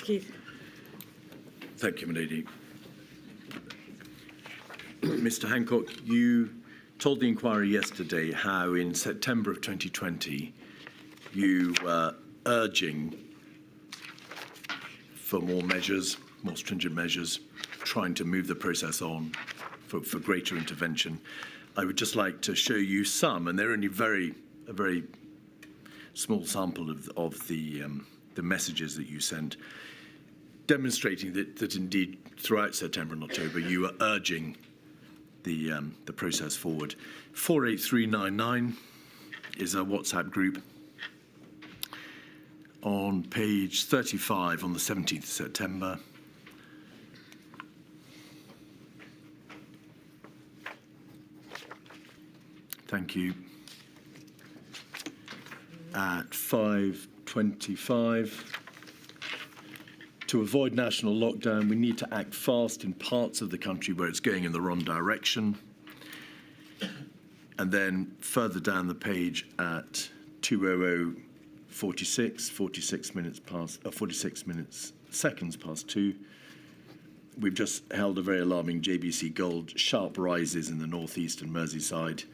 Mr Keith. Thank you, Milady. Mr Hancock, you told the inquiry yesterday how in September of 2020 you were urging for more measures, more stringent measures, trying to move the process on for greater intervention. I would just like to show you some, and they're only a very small sample of the messages that you sent, demonstrating that indeed throughout September and October you were urging the process forward. 48399 is a WhatsApp group. On page 35 on the 17th of September. Thank you. At 5:25. To avoid national lockdown, we need to act fast in parts of the country where it's going in the wrong direction. And then further down the page at 2:00:46, 46 seconds past 2. We've just held a very alarming JBC Gold, sharp rises in the northeast and Merseyside.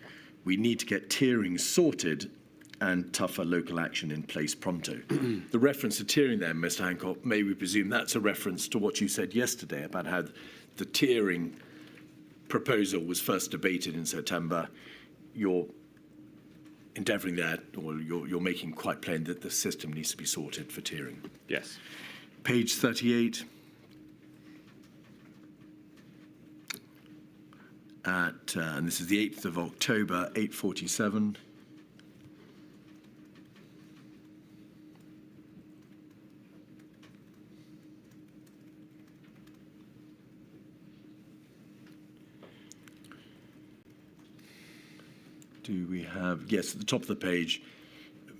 We need to get tiering sorted and tougher local action in place pronto. The reference to tiering there, Mr Hancock, may we presume that's a reference to what you said yesterday about how the tiering proposal was first debated in September. You're endeavouring there, or you're making quite plain that the system needs to be sorted for tiering. Yes. Page 38. And this is the 8th of October, 8:47. Do we have, yes, at the top of the page,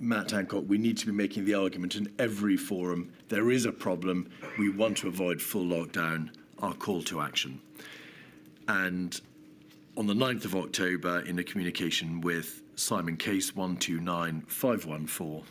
Matt Hancock, we need to be making the argument in every forum, there is a problem, we want to avoid full lockdown, our call to action. And on the 9th of October, in a communication with Simon Case 129514,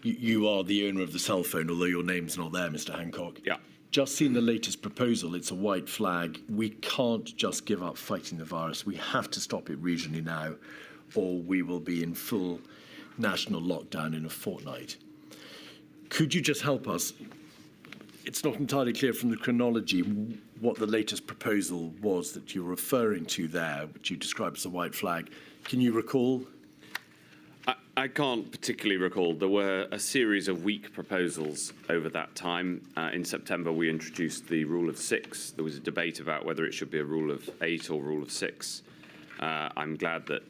you are the owner of the cell phone, although your name's not there, Mr Hancock. Yeah. Just seen the latest proposal. It's a white flag. We can't just give up fighting the virus. We have to stop it regionally now, or we will be in full national lockdown in a fortnight. Could you just help us? It's not entirely clear from the chronology what the latest proposal was that you're referring to there, which you described as a white flag. Can you recall? I can't particularly recall. There were a series of weak proposals over that time. In September, we introduced the rule of 6. There was a debate about whether it should be a rule of 8 or rule of 6. I'm glad that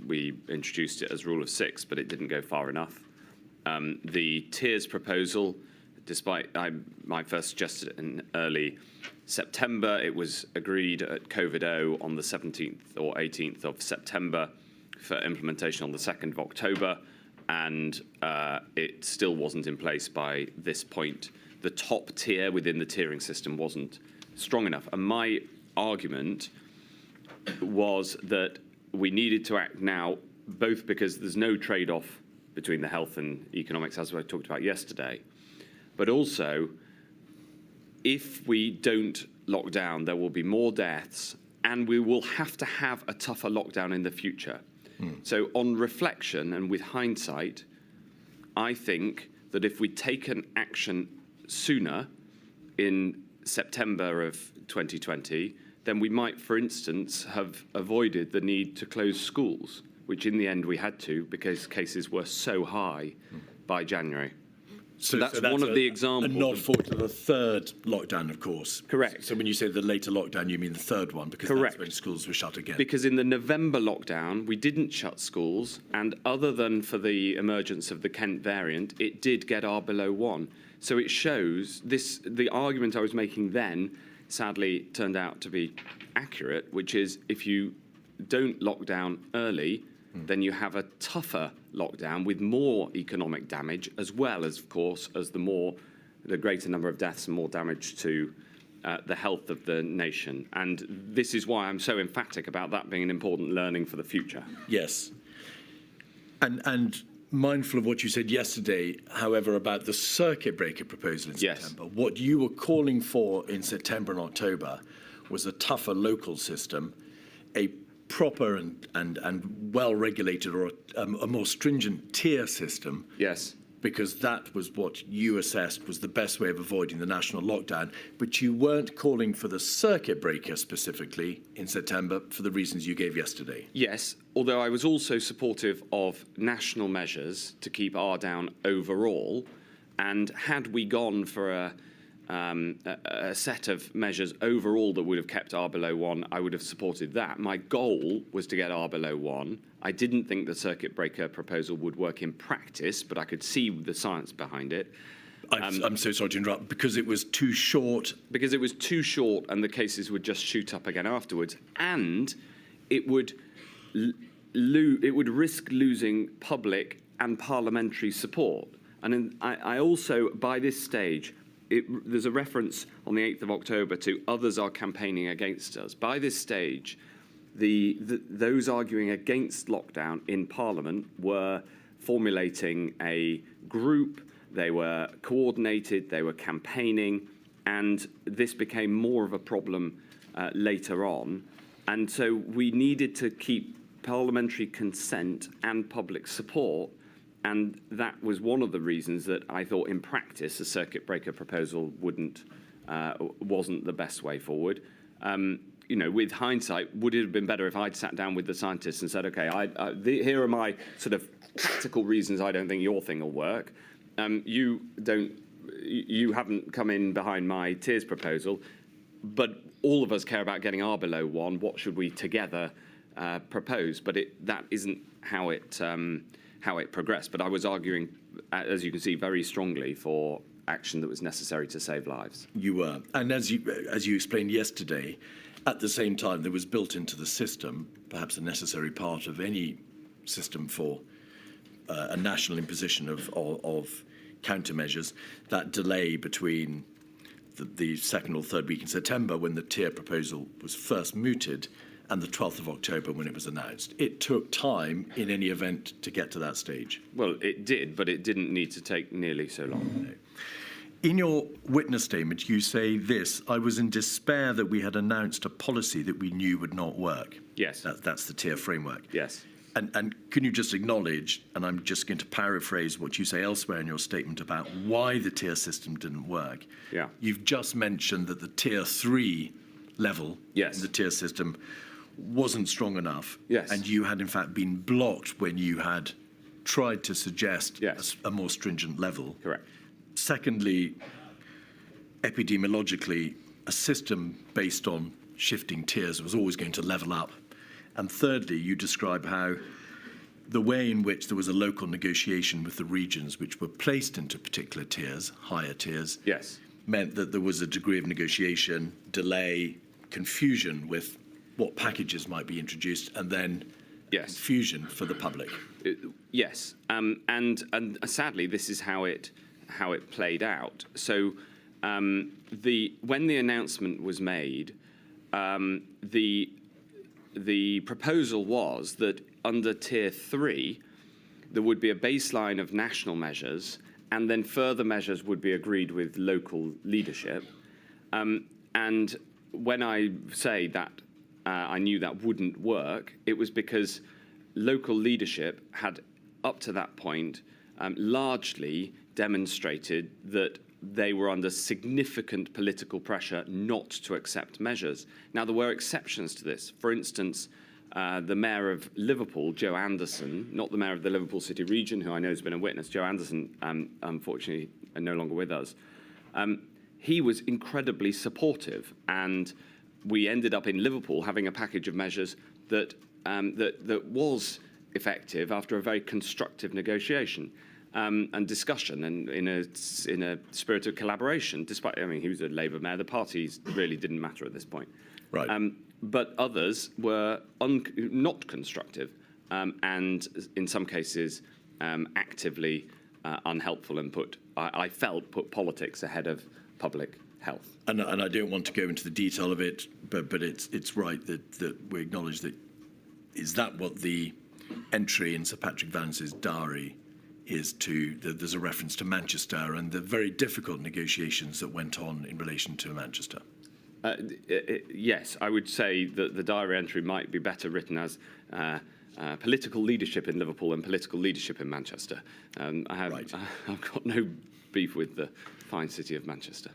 we introduced it as rule of 6, but it didn't go far enough. The tiers proposal, despite I first suggested it in early September, it was agreed at COVID-0 on the 17th or 18th of September for implementation on the 2nd of October, and it still wasn't in place by this point. The top tier within the tiering system wasn't strong enough. And my argument was that we needed to act now, both because there's no trade-off between the health and economics, as I talked about yesterday, but also if we don't lock down, there will be more deaths, and we will have to have a tougher lockdown in the future. So on reflection and with hindsight, I think that if we'd taken action sooner in September of 2020, then we might, for instance, have avoided the need to close schools, which in the end we had to because cases were so high by January. So that's one of the examples. A nod forward to the third lockdown, of course. Correct. So when you say the later lockdown, you mean the third one, because Correct. That's when schools were shut again. Because in the November lockdown, we didn't shut schools, and other than for the emergence of the Kent variant, it did get R below 1. So it shows the argument I was making then, sadly, turned out to be accurate, which is if you don't lock down early, then you have a tougher lockdown with more economic damage, as well as, of course, as the greater number of deaths and more damage to the health of the nation. And this is why I'm so emphatic about that being an important learning for the future. Yes. And mindful of what you said yesterday, however, about the circuit breaker proposal in September, what you were calling for in September and October was a tougher local system, a proper and well-regulated or a more stringent tier system. Yes. Because that was what you assessed was the best way of avoiding the national lockdown. But you weren't calling for the circuit breaker specifically in September for the reasons you gave yesterday. Yes, although I was also supportive of national measures to keep R down overall. And had we gone for a set of measures overall that would have kept R below 1, I would have supported that. My goal was to get R below 1. I didn't think the circuit breaker proposal would work in practice, but I could see the science behind it. I'm so sorry to interrupt, because it was too short. Because it was too short and the cases would just shoot up again afterwards. And it would risk losing public and parliamentary support. And I also, by this stage, there's a reference on the 8th of October to others are campaigning against us. By this stage, those arguing against lockdown in Parliament were formulating a group, they were coordinated, they were campaigning, and this became more of a problem later on. And so we needed to keep parliamentary consent and public support. And that was one of the reasons that I thought, in practice, a circuit breaker proposal wasn't the best way forward. With hindsight, would it have been better if I'd sat down with the scientists and said, "Okay, here are my sort of practical reasons I don't think your thing will work. You haven't come in behind my tiers proposal, but all of us care about getting R below 1. What should we together propose?" But that isn't how it progressed. But I was arguing, as you can see, very strongly for action that was necessary to save lives. You were. And as you explained yesterday, at the same time, there was built into the system, perhaps a necessary part of any system for a national imposition of countermeasures, that delay between the second or third week in September, when the tier proposal was first mooted, and the 12th of October when it was announced. It took time, in any event, to get to that stage. Well, it did, but it didn't need to take nearly so long. No. In your witness statement, you say this: "I was in despair that we had announced a policy that we knew would not work." Yes. That's the tier framework. Yes. And can you just acknowledge, and I'm just going to paraphrase what you say elsewhere in your statement about why the tier system didn't work. Yeah. You've just mentioned that the tier 3 level in the tier system wasn't strong enough. Yes. And you had, in fact, been blocked when you had tried to suggest a more stringent level. Correct. Secondly, epidemiologically, a system based on shifting tiers was always going to level up. And thirdly, you describe how the way in which there was a local negotiation with the regions which were placed into particular tiers, higher tiers, meant that there was a degree of negotiation, delay, confusion with what packages might be introduced, and then confusion for the public. Yes, and sadly, this is how it played out. So when the announcement was made, the proposal was that under Tier 3, there would be a baseline of national measures, and then further measures would be agreed with local leadership. And when I say that I knew that wouldn't work, it was because local leadership had, up to that point, largely demonstrated that they were under significant political pressure not to accept measures. Now, there were exceptions to this. For instance, the mayor of Liverpool, Joe Anderson, not the mayor of the Liverpool City region, who I know has been a witness, Joe Anderson, unfortunately, no longer with us, he was incredibly supportive, and we ended up in Liverpool having a package of measures that was effective after a very constructive negotiation. And discussion, and in a spirit of collaboration. Despite, he was a Labour mayor, the parties really didn't matter at this point. Right. But others were not constructive, and in some cases actively unhelpful, and put I felt put politics ahead of public health. And I don't want to go into the detail of it, but it's right that we acknowledge that. Is that what the entry in Sir Patrick Vance's diary is to? There's a reference to Manchester and the very difficult negotiations that went on in relation to Manchester. Yes, I would say that the diary entry might be better written as political leadership in Liverpool and political leadership in Manchester. I've got no beef with the fine city of Manchester.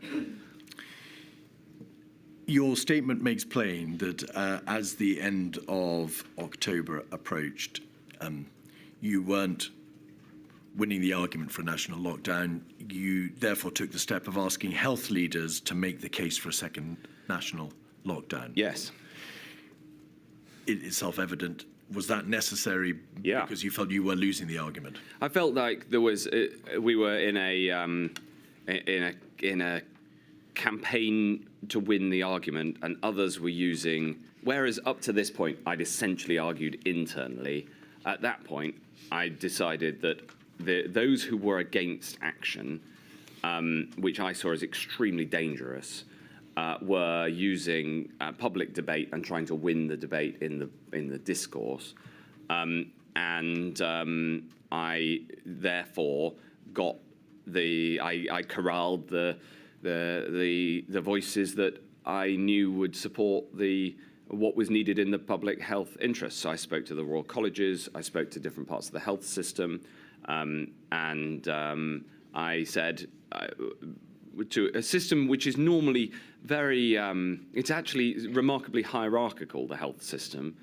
Your statement makes plain that as the end of October approached, you weren't winning the argument for a national lockdown. You therefore took the step of asking health leaders to make the case for a second national lockdown. Yes. It is self-evident. Was that necessary Yeah. because you felt you were losing the argument? I felt like there was we were in a campaign to win the argument, and others were using. Whereas up to this point, I'd essentially argued internally. At that point, I decided that those who were against action, which I saw as extremely dangerous, were using public debate and trying to win the debate in the discourse, and I therefore got I corralled the voices that I knew would support what was needed in the public health interest. So I spoke to the Royal Colleges, I spoke to different parts of the health system, and I said to a system which is normally very, it's actually remarkably hierarchical, the health system.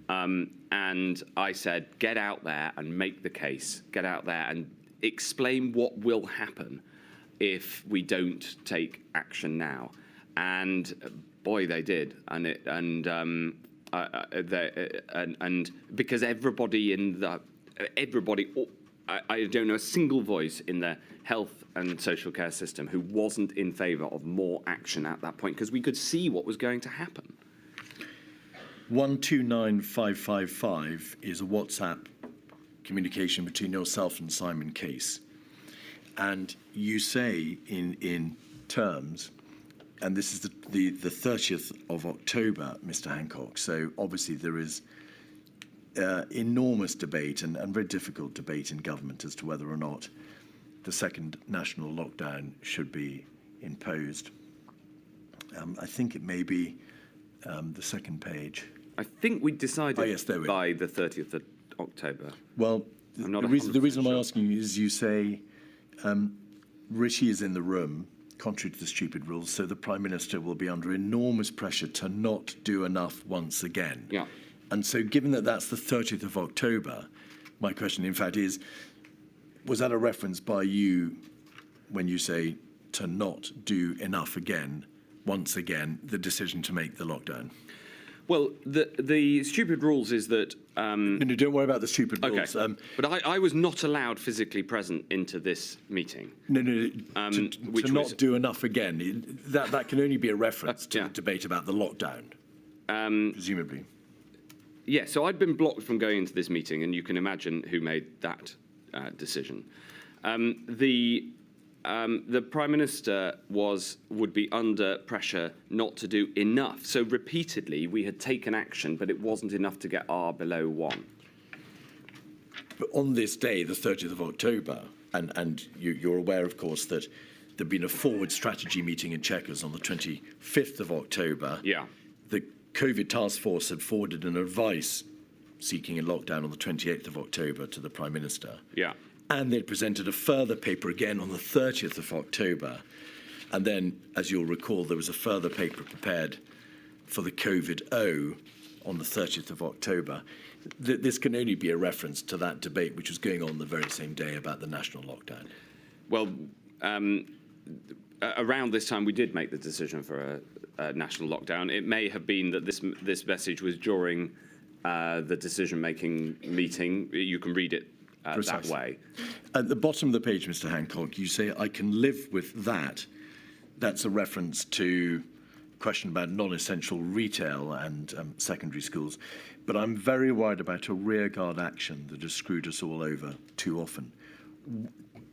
And I said, get out there and make the case, get out there and explain what will happen if we don't take action now. And boy, they did. And because everybody I don't know a single voice in the health and social care system who wasn't in favour of more action at that point, because we could see what was going to happen. 129555 is a WhatsApp communication between yourself and Simon Case. And you say in terms, and this is the 30th of October, Mr. Hancock, so obviously there is enormous debate and very difficult debate in government as to whether or not the second national lockdown should be imposed. I think it may be the second page. I think we decided by the 30th of October. Well, the reason I'm asking you is you say Rishi is in the room, contrary to the stupid rules, so the Prime Minister will be under enormous pressure to not do enough once again. Yeah. And so given that that's the 30th of October, my question, in fact, is, was that a reference by you when you say to not do enough again, once again, the decision to make the lockdown? Well, the stupid rules is that... No, don't worry about the stupid rules. Okay. But I was not allowed physically present into this meeting. No, to not do enough again. That can only be a reference to the debate about the lockdown, presumably. Yeah, so I'd been blocked from going into this meeting, and you can imagine who made that decision. The Prime Minister would be under pressure not to do enough. So repeatedly, we had taken action, but it wasn't enough to get R below 1. But on this day, the 30th of October, and you're aware, of course, that there'd been a forward strategy meeting in Chequers on the 25th of October. Yeah. The COVID task force had forwarded an advice seeking a lockdown on the 28th of October to the Prime Minister. Yeah. And they'd presented a further paper again on the 30th of October. And then, as you'll recall, there was a further paper prepared for the COVID-O on the 30th of October. This can only be a reference to that debate which was going on the very same day about the national lockdown. Well, around this time we did make the decision for a national lockdown. It may have been that this message was during the decision-making meeting. You can read it that way. At the bottom of the page, Mr. Hancock, you say, I can live with that. That's a reference to a question about non-essential retail and secondary schools. But I'm very worried about a rearguard action that has screwed us all over too often.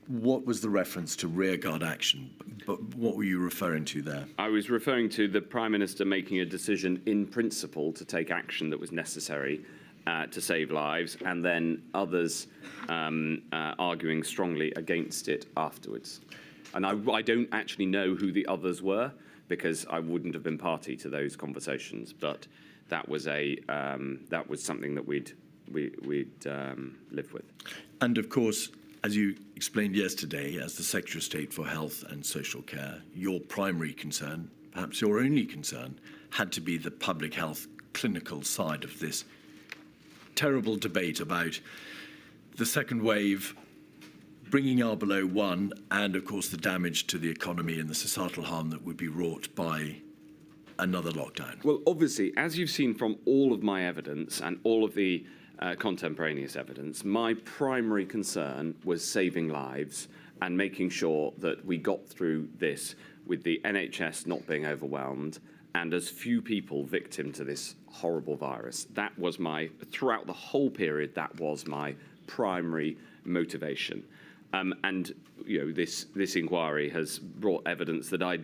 What was the reference to rearguard action? But what were you referring to there? I was referring to the Prime Minister making a decision in principle to take action that was necessary to save lives, and then others arguing strongly against it afterwards. And I don't actually know who the others were, because I wouldn't have been party to those conversations. But that was something that we'd lived with. And of course, as you explained yesterday, as the Secretary of State for Health and Social Care, your primary concern, perhaps your only concern, had to be the public health clinical side of this terrible debate about the second wave bringing R below 1, and of course the damage to the economy and the societal harm that would be wrought by another lockdown. Well, obviously, as you've seen from all of my evidence and all of the contemporaneous evidence, my primary concern was saving lives and making sure that we got through this with the NHS not being overwhelmed and as few people victim to this horrible virus. That was throughout the whole period, that was my primary motivation. And this inquiry has brought evidence that I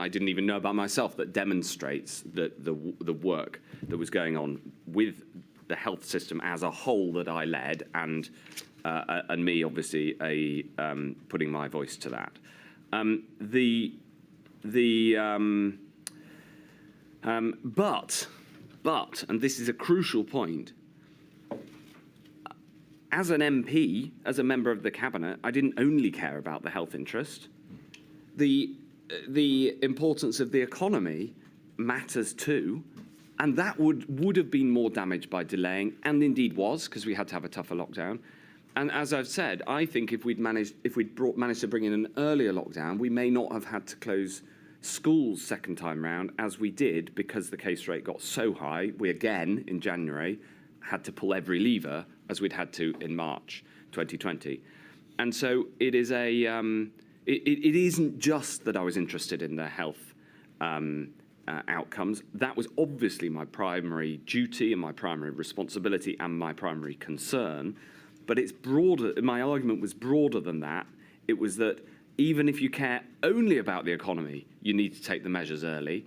didn't even know about myself, that demonstrates the work that was going on with the health system as a whole that I led, and me obviously putting my voice to that. But, and this is a crucial point, as an MP, as a member of the cabinet, I didn't only care about the health interest. The importance of the economy matters too, and that would have been more damaged by delaying, and indeed was, because we had to have a tougher lockdown. And as I've said, I think if we'd managed to bring in an earlier lockdown, we may not have had to close schools second time round as we did, because the case rate got so high. We again, in January, had to pull every lever as we'd had to in March 2020. And so it is it isn't just that I was interested in the health outcomes. That was obviously my primary duty and my primary responsibility and my primary concern. But it's broader. My argument was broader than that. It was that even if you care only about the economy, you need to take the measures early,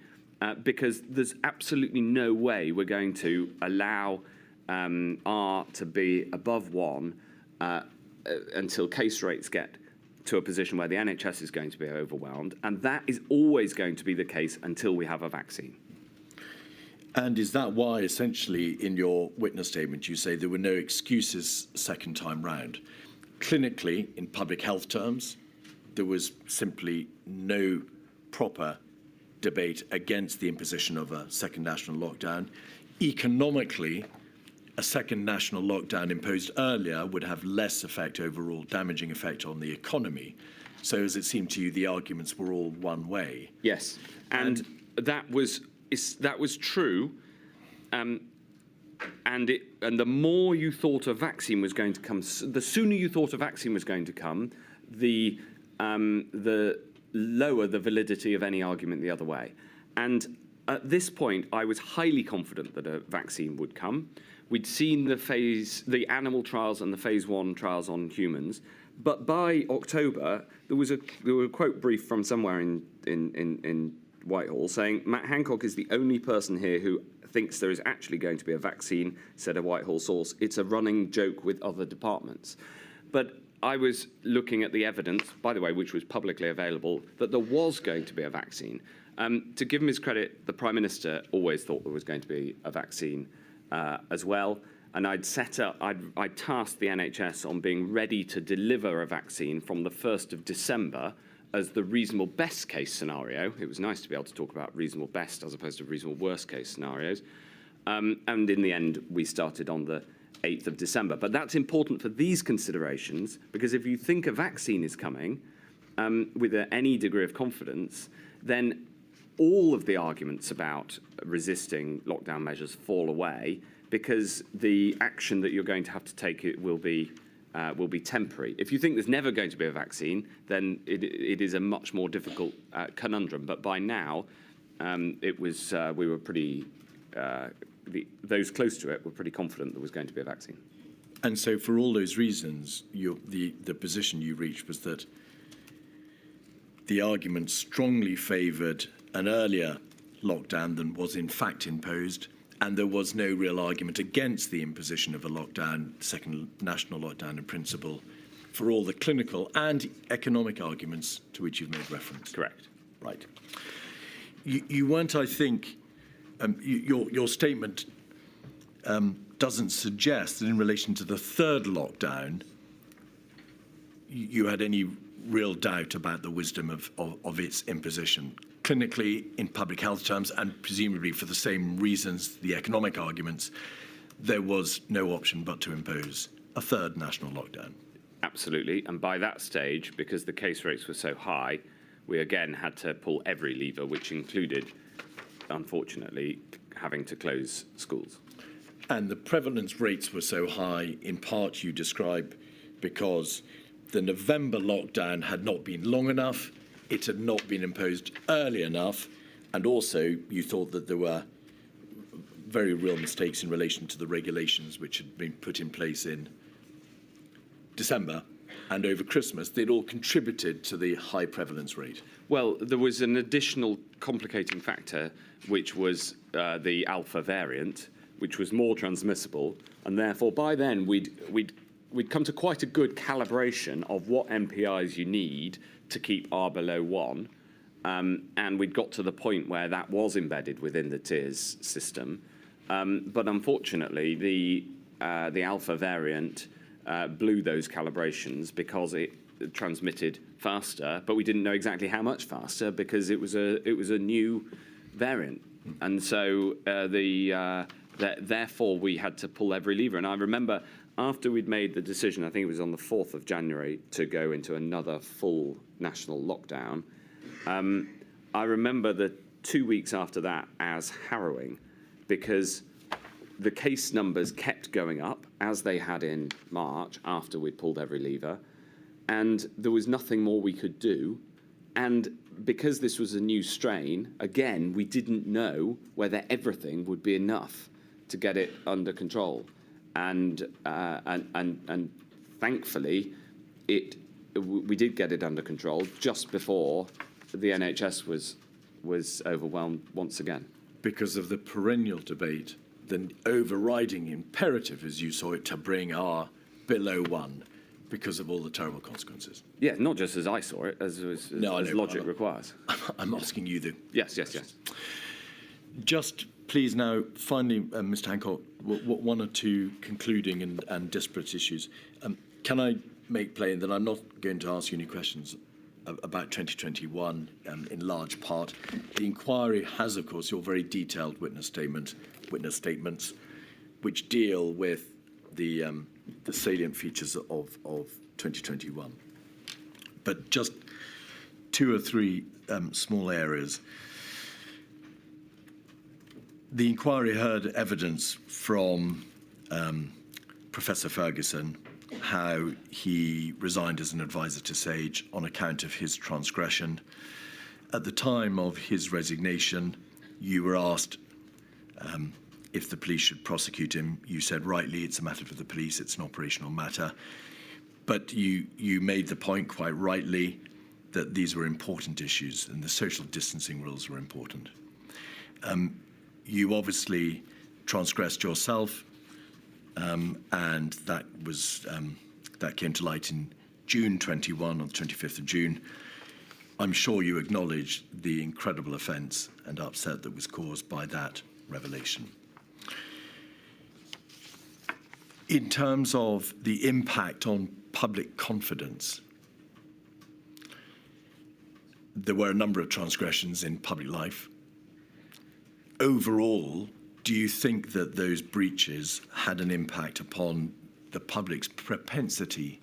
because there's absolutely no way we're going to allow R to be above 1 until case rates get to a position where the NHS is going to be overwhelmed, and that is always going to be the case until we have a vaccine. And is that why, essentially, in your witness statement, you say there were no excuses second time round? Clinically, in public health terms, there was simply no proper debate against the imposition of a second national lockdown. Economically, a second national lockdown imposed earlier would have less effect, overall damaging effect on the economy. So as it seemed to you, the arguments were all one way. Yes, and that was true. And the more you thought a vaccine was going to come, the sooner you thought a vaccine was going to come, the lower the validity of any argument the other way. And at this point, I was highly confident that a vaccine would come. We'd seen the animal trials and the phase 1 trials on humans, but by October there was a quote brief from somewhere in Whitehall saying Matt Hancock is the only person here who thinks there is actually going to be a vaccine, said a Whitehall source. It's a running joke with other departments. But I was looking at the evidence, by the way, which was publicly available, that there was going to be a vaccine. To give him his credit, the Prime Minister always thought there was going to be a vaccine as well. And I tasked the NHS on being ready to deliver a vaccine from the 1st of December as the reasonable best case scenario. It was nice to be able to talk about reasonable best as opposed to reasonable worst case scenarios. And in the end, we started on the 8th of December. But that's important for these considerations, because if you think a vaccine is coming with any degree of confidence, then all of the arguments about resisting lockdown measures fall away, because the action that you're going to have to take will be temporary. If you think there's never going to be a vaccine, then it is a much more difficult conundrum. But by now, we were pretty. Those close to it were pretty confident there was going to be a vaccine. And so for all those reasons, the position you reached was that the argument strongly favoured an earlier lockdown than was in fact imposed, and there was no real argument against the imposition of a lockdown, second national lockdown in principle, for all the clinical and economic arguments to which you've made reference. Correct. Right. You weren't, I think, your statement doesn't suggest that in relation to the third lockdown, you had any real doubt about the wisdom of its imposition. Clinically, in public health terms, and presumably for the same reasons, the economic arguments, there was no option but to impose a third national lockdown. Absolutely. And by that stage, because the case rates were so high, we again had to pull every lever, which included, unfortunately, having to close schools. And the prevalence rates were so high, in part you describe, because the November lockdown had not been long enough, it had not been imposed early enough, and also you thought that there were very real mistakes in relation to the regulations which had been put in place in December and over Christmas. They'd all contributed to the high prevalence rate. Well, there was an additional complicating factor, which was the alpha variant, which was more transmissible, and therefore by then we'd come to quite a good calibration of what MPIs you need to keep R below 1, and we'd got to the point where that was embedded within the tiers system. But unfortunately, the alpha variant blew those calibrations because it transmitted faster, but we didn't know exactly how much faster because it was a new variant, and so therefore we had to pull every lever. And I remember after we'd made the decision, I think it was on the 4th of January, to go into another full national lockdown, I remember the 2 weeks after that as harrowing, because the case numbers kept going up, as they had in March after we'd pulled every lever, and there was nothing more we could do. And because this was a new strain, again, we didn't know whether everything would be enough to get it under control. And thankfully, we did get it under control just before the NHS was overwhelmed once again. Because of the perennial debate, the overriding imperative, as you saw it, to bring R below 1 because of all the terrible consequences. Yeah, not just as I saw it, as logic requires. I'm asking you the... Yes. Just please now, finally, Mr. Hancock, one or two concluding and disparate issues. Can I make plain that I'm not going to ask you any questions about 2021 in large part? The inquiry has, of course, your very detailed witness statements, which deal with the salient features of 2021. But just two or three small areas. The inquiry heard evidence from Professor Ferguson, how he resigned as an advisor to SAGE on account of his transgression. At the time of his resignation, you were asked if the police should prosecute him. You said rightly, it's a matter for the police, it's an operational matter. But you made the point quite rightly that these were important issues and the social distancing rules were important. You obviously transgressed yourself, and that came to light in June 21, on the 25th of June. I'm sure you acknowledge the incredible offence and upset that was caused by that revelation. In terms of the impact on public confidence, there were a number of transgressions in public life. Overall, do you think that those breaches had an impact upon the public's propensity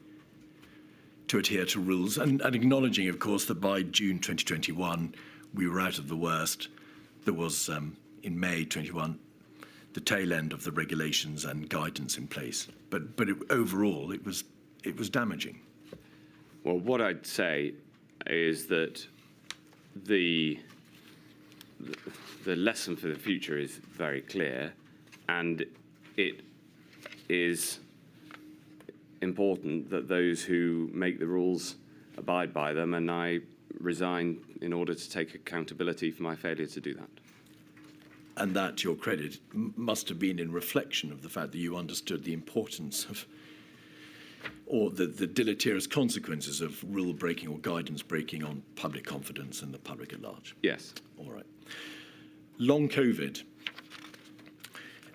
to adhere to rules? And acknowledging, of course, that by June 2021, we were out of the worst. There was, in May 21, the tail end of the regulations and guidance in place. But overall, it was damaging. Well, what I'd say is that the lesson for the future is very clear, and it is important that those who make the rules abide by them, and I resign in order to take accountability for my failure to do that. And that, to your credit, must have been in reflection of the fact that you understood the importance of, or the deleterious consequences of rule breaking or guidance breaking on public confidence and the public at large. Yes. All right. Long COVID.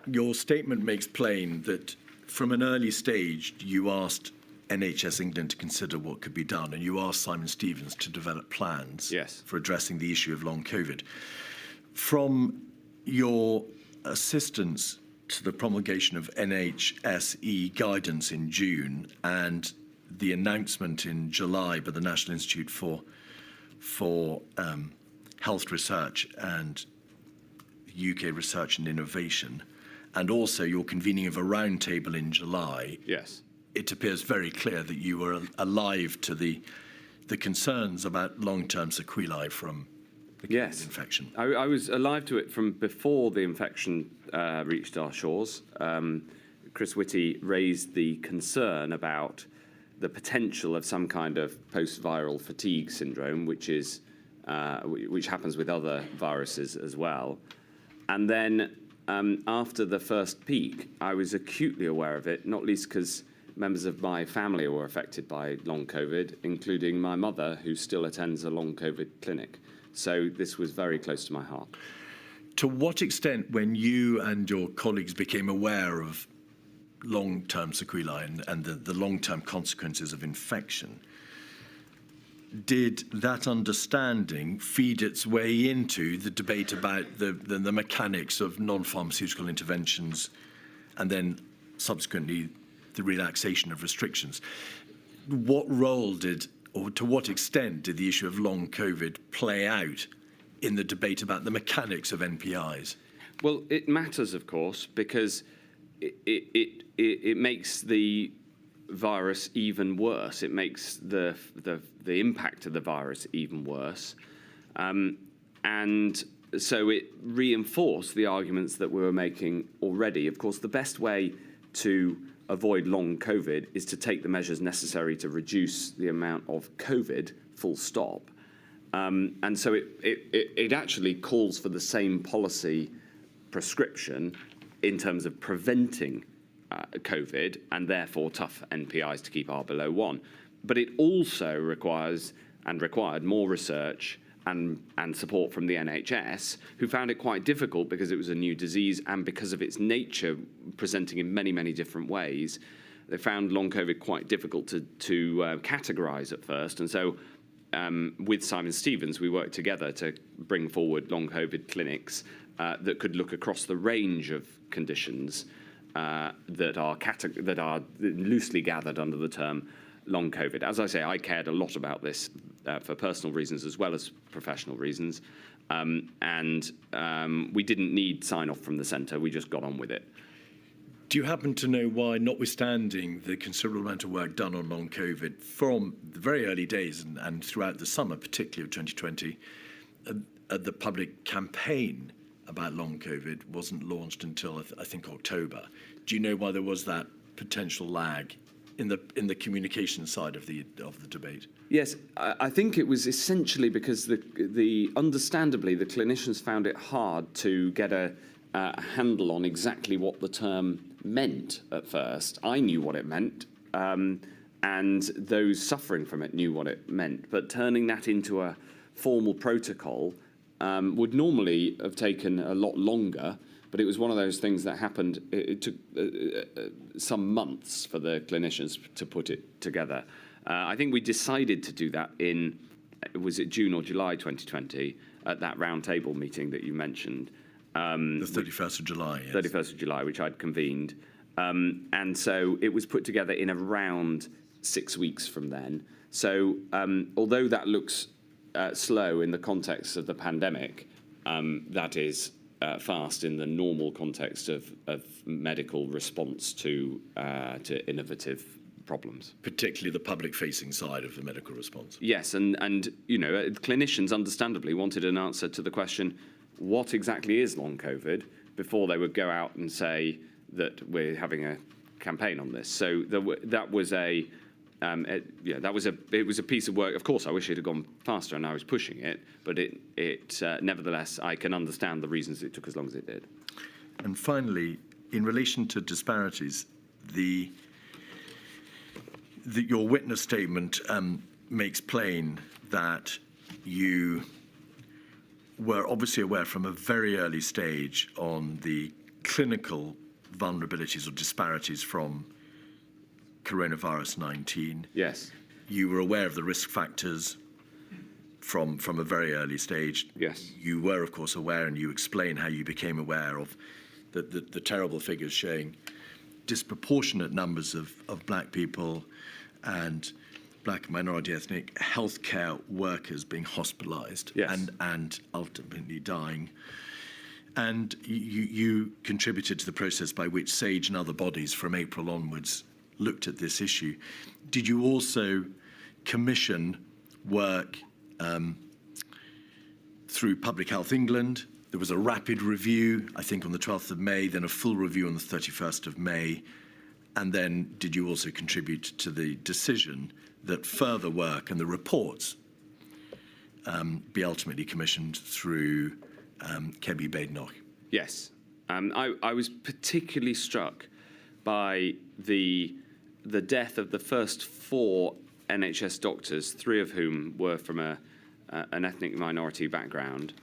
Your statement makes plain that from an early stage you asked NHS England to consider what could be done, and you asked Simon Stevens to develop plans for addressing the issue of long COVID. From your assistance to the promulgation of NHSE guidance in June and the announcement in July by the National Institute for Health Research and UK Research and Innovation, and also your convening of a roundtable in July, it appears very clear that you were alive to the concerns about long-term sequelae from the COVID infection. I was alive to it from before the infection reached our shores. Chris Whitty raised the concern about the potential of some kind of post-viral fatigue syndrome, which happens with other viruses as well. And then after the first peak, I was acutely aware of it, not least because members of my family were affected by long COVID, including my mother, who still attends a long COVID clinic. So this was very close to my heart. To what extent, when you and your colleagues became aware of long-term sequelae and the long-term consequences of infection, did that understanding feed its way into the debate about the mechanics of non-pharmaceutical interventions and then subsequently the relaxation of restrictions? What role did, or to what extent did the issue of long COVID play out in the debate about the mechanics of NPIs? Well, it matters, of course, because it makes the virus even worse. It makes the impact of the virus even worse. And so it reinforced the arguments that we were making already. Of course, the best way to avoid long COVID is to take the measures necessary to reduce the amount of COVID, full stop. And so it actually calls for the same policy prescription in terms of preventing COVID and therefore tough NPIs to keep R below 1. But it also required more research and support from the NHS, who found it quite difficult because it was a new disease and because of its nature presenting in many, many different ways. They found long COVID quite difficult to categorise at first. And so with Simon Stevens, we worked together to bring forward long COVID clinics that could look across the range of conditions that are loosely gathered under the term long COVID. As I say, I cared a lot about this for personal reasons as well as professional reasons. And we didn't need sign-off from the centre. We just got on with it. Do you happen to know why, notwithstanding the considerable amount of work done on long COVID from the very early days and throughout the summer, particularly of 2020, the public campaign about long COVID wasn't launched until, I think, October? Do you know why there was that potential lag in the communication side of the debate? Yes, I think it was essentially because understandably the clinicians found it hard to get a handle on exactly what the term meant at first. I knew what it meant, and those suffering from it knew what it meant. But turning that into a formal protocol would normally have taken a lot longer. But it was one of those things that happened. It took some months for the clinicians to put it together. I think we decided to do that in, was it June or July 2020, at that roundtable meeting that you mentioned. The 31st of July, yes. 31st of July, which I'd convened. And so it was put together in around 6 weeks from then. So although that looks slow in the context of the pandemic, that is fast in the normal context of medical response to innovative problems. Particularly the public-facing side of the medical response. Yes, and you know, clinicians understandably wanted an answer to the question, what exactly is long COVID, before they would go out and say that we're having a campaign on this. So that was it was a piece of work. Of course, I wish it had gone faster, and I was pushing it. But nevertheless, I can understand the reasons it took as long as it did. And finally, in relation to disparities, your witness statement makes plain that you were obviously aware from a very early stage on the clinical vulnerabilities or disparities from coronavirus 19. Yes. You were aware of the risk factors from a very early stage. Yes. You were, of course, aware, and you explain how you became aware of the terrible figures showing disproportionate numbers of black people and black and minority ethnic healthcare workers being hospitalised. Yes. and ultimately dying. And you contributed to the process by which SAGE and other bodies from April onwards looked at this issue. Did you also commission work through Public Health England? There was a rapid review, I think, on the 12th of May, then a full review on the 31st of May. And then did you also contribute to the decision that further work and the reports be ultimately commissioned through Kebby Badenoch? Yes. I was particularly struck by the death of the first 4 NHS doctors, 3 of whom were from an ethnic minority background.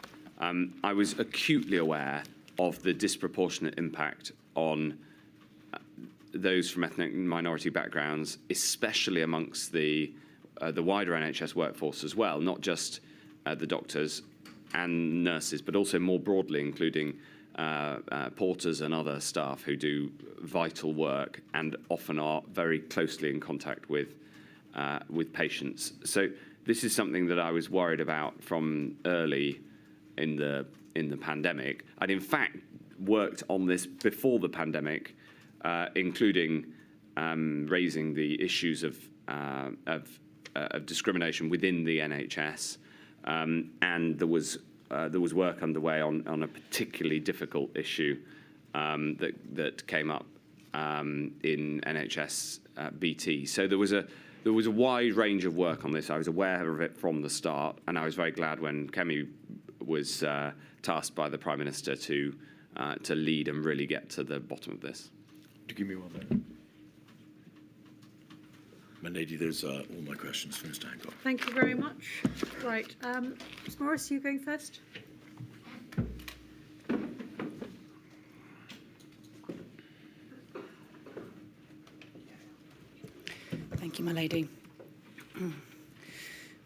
I was acutely aware of the disproportionate impact on those from ethnic minority backgrounds, especially amongst the wider NHS workforce as well, not just the doctors and nurses, but also more broadly, including porters and other staff who do vital work and often are very closely in contact with patients. So this is something that I was worried about from early in the pandemic. I'd in fact worked on this before the pandemic, including raising the issues of discrimination within the NHS, and there was work underway on a particularly difficult issue that came up in NHS BT. So there was a wide range of work on this. I was aware of it from the start, and I was very glad when Kemi was tasked by the Prime Minister to lead and really get to the bottom of this. Do give me one minute. My lady, those are all my questions for Mr. Hancock. Thank you very much. Right, Ms. Morris, you going first? Thank you, my lady.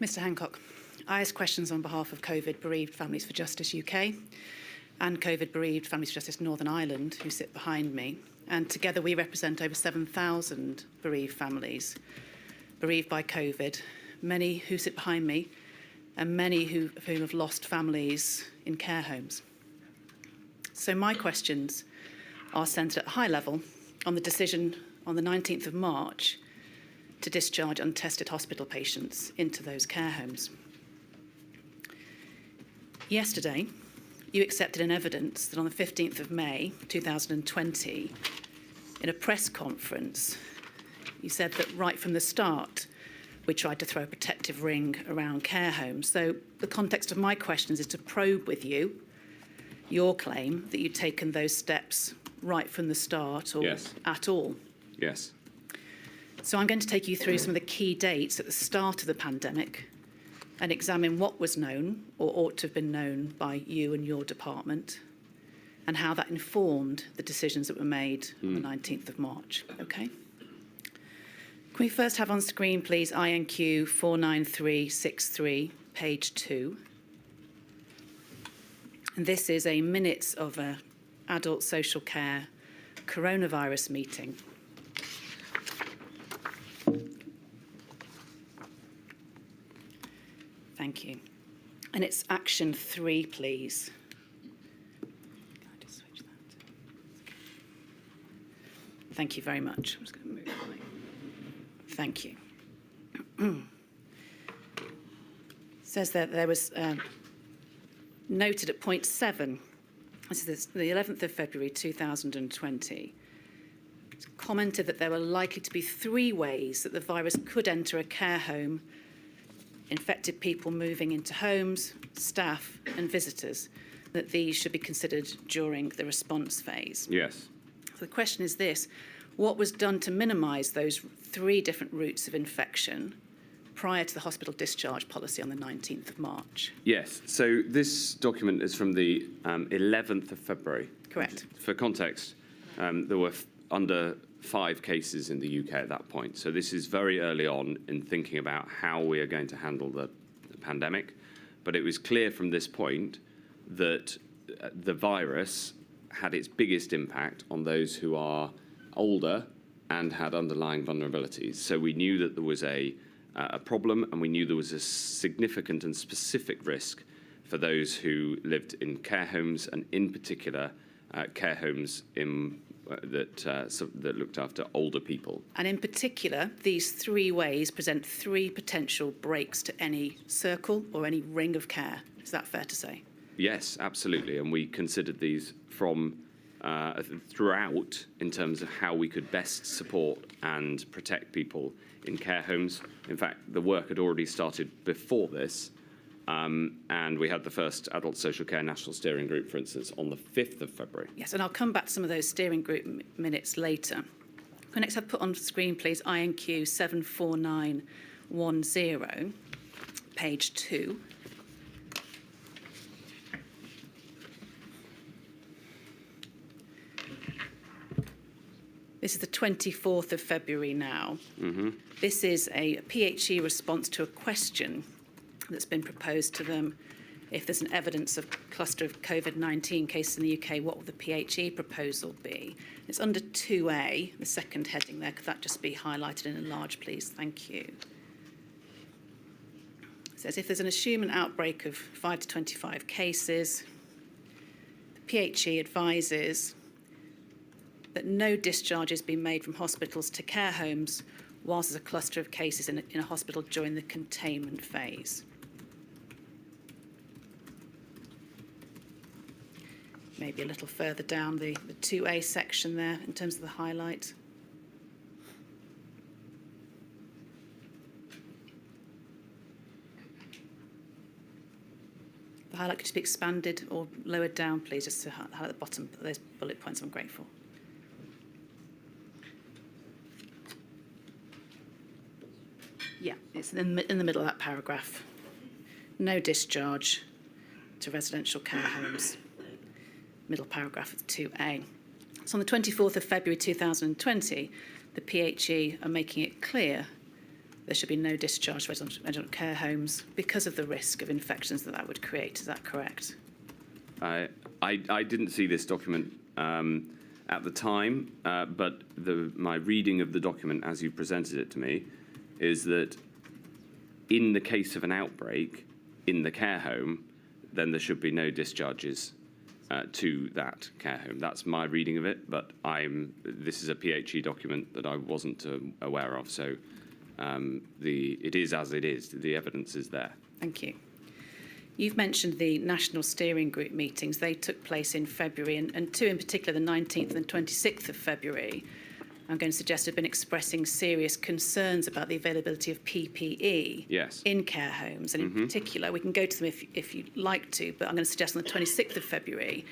Mr. Hancock, I ask questions on behalf of COVID Bereaved Families for Justice UK and COVID Bereaved Families for Justice Northern Ireland, who sit behind me. And together we represent over 7,000 bereaved families, bereaved by COVID, many who sit behind me, and many of whom have lost families in care homes. So my questions are centred at a high level on the decision on the 19th of March to discharge untested hospital patients into those care homes. Yesterday, you accepted an evidence that on the 15th of May 2020, in a press conference, you said that right from the start, we tried to throw a protective ring around care homes. So the context of my questions is to probe with you your claim that you'd taken those steps right from the start or Yes. at all. Yes. So I'm going to take you through some of the key dates at the start of the pandemic and examine what was known or ought to have been known by you and your department and how that informed the decisions that were made on the 19th of March. Okay? Can we first have on screen, please, INQ 49363, page 2. And this is a minutes of an adult social care coronavirus meeting. Thank you. And it's action 3, please. Can I just switch that? Thank you very much. I'm just going to move away. Thank you. Says that there was noted at point 7, this is the 11th of February 2020, commented that there were likely to be 3 ways that the virus could enter a care home: infected people moving into homes, staff and visitors, that these should be considered during the response phase. Yes. So the question is this: what was done to minimise those 3 different routes of infection prior to the hospital discharge policy on the 19th of March? Yes. So this document is from the 11th of February. Correct. For context, there were under 5 cases in the UK at that point. So this is very early on in thinking about how we are going to handle the pandemic. But it was clear from this point that the virus had its biggest impact on those who are older and had underlying vulnerabilities. So we knew that there was a problem, and we knew there was a significant and specific risk for those who lived in care homes, and in particular care homes that looked after older people. And in particular, these 3 ways present 3 potential breaks to any circle or any ring of care. Is that fair to say? Yes, absolutely. And we considered these from throughout in terms of how we could best support and protect people in care homes. In fact, the work had already started before this. And we had the first Adult Social Care National Steering Group, for instance, on the 5th of February. Yes, and I'll come back to some of those steering group minutes later. Next, I've put on screen, please, INQ 74910, page 2. This is the 24th of February now. Mm-hmm. This is a PHE response to a question that's been proposed to them. If there's an evidence of cluster of COVID-19 cases in the UK, what will the PHE proposal be? It's under 2A, the second heading there. Could that just be highlighted and enlarged, please? Thank you. It says, if there's an assumed outbreak of 5 to 25 cases, the PHE advises that no discharges be made from hospitals to care homes whilst there's a cluster of cases in a hospital during the containment phase. Maybe a little further down the 2A section there in terms of the highlight. The highlight could just be expanded or lowered down, please, just to highlight the bottom of those bullet points. I'm grateful. Yeah, it's in the middle of that paragraph. No discharge to residential care homes. Middle paragraph of 2A. So on the 24th of February 2020, the PHE are making it clear there should be no discharge to residential care homes because of the risk of infections that would create. Is that correct? I didn't see this document at the time, but my reading of the document as you presented it to me is that in the case of an outbreak in the care home, then there should be no discharges to that care home. That's my reading of it, but this is a PHE document that I wasn't aware of, so it is as it is. The evidence is there. Thank you. You've mentioned the National Steering Group meetings. They took place in February, and 2 in particular, the 19th and 26th of February, I'm going to suggest have been expressing serious concerns about the availability of PPE in care homes. And in particular, we can go to them if you'd like to, but I'm going to suggest on the 26th of February,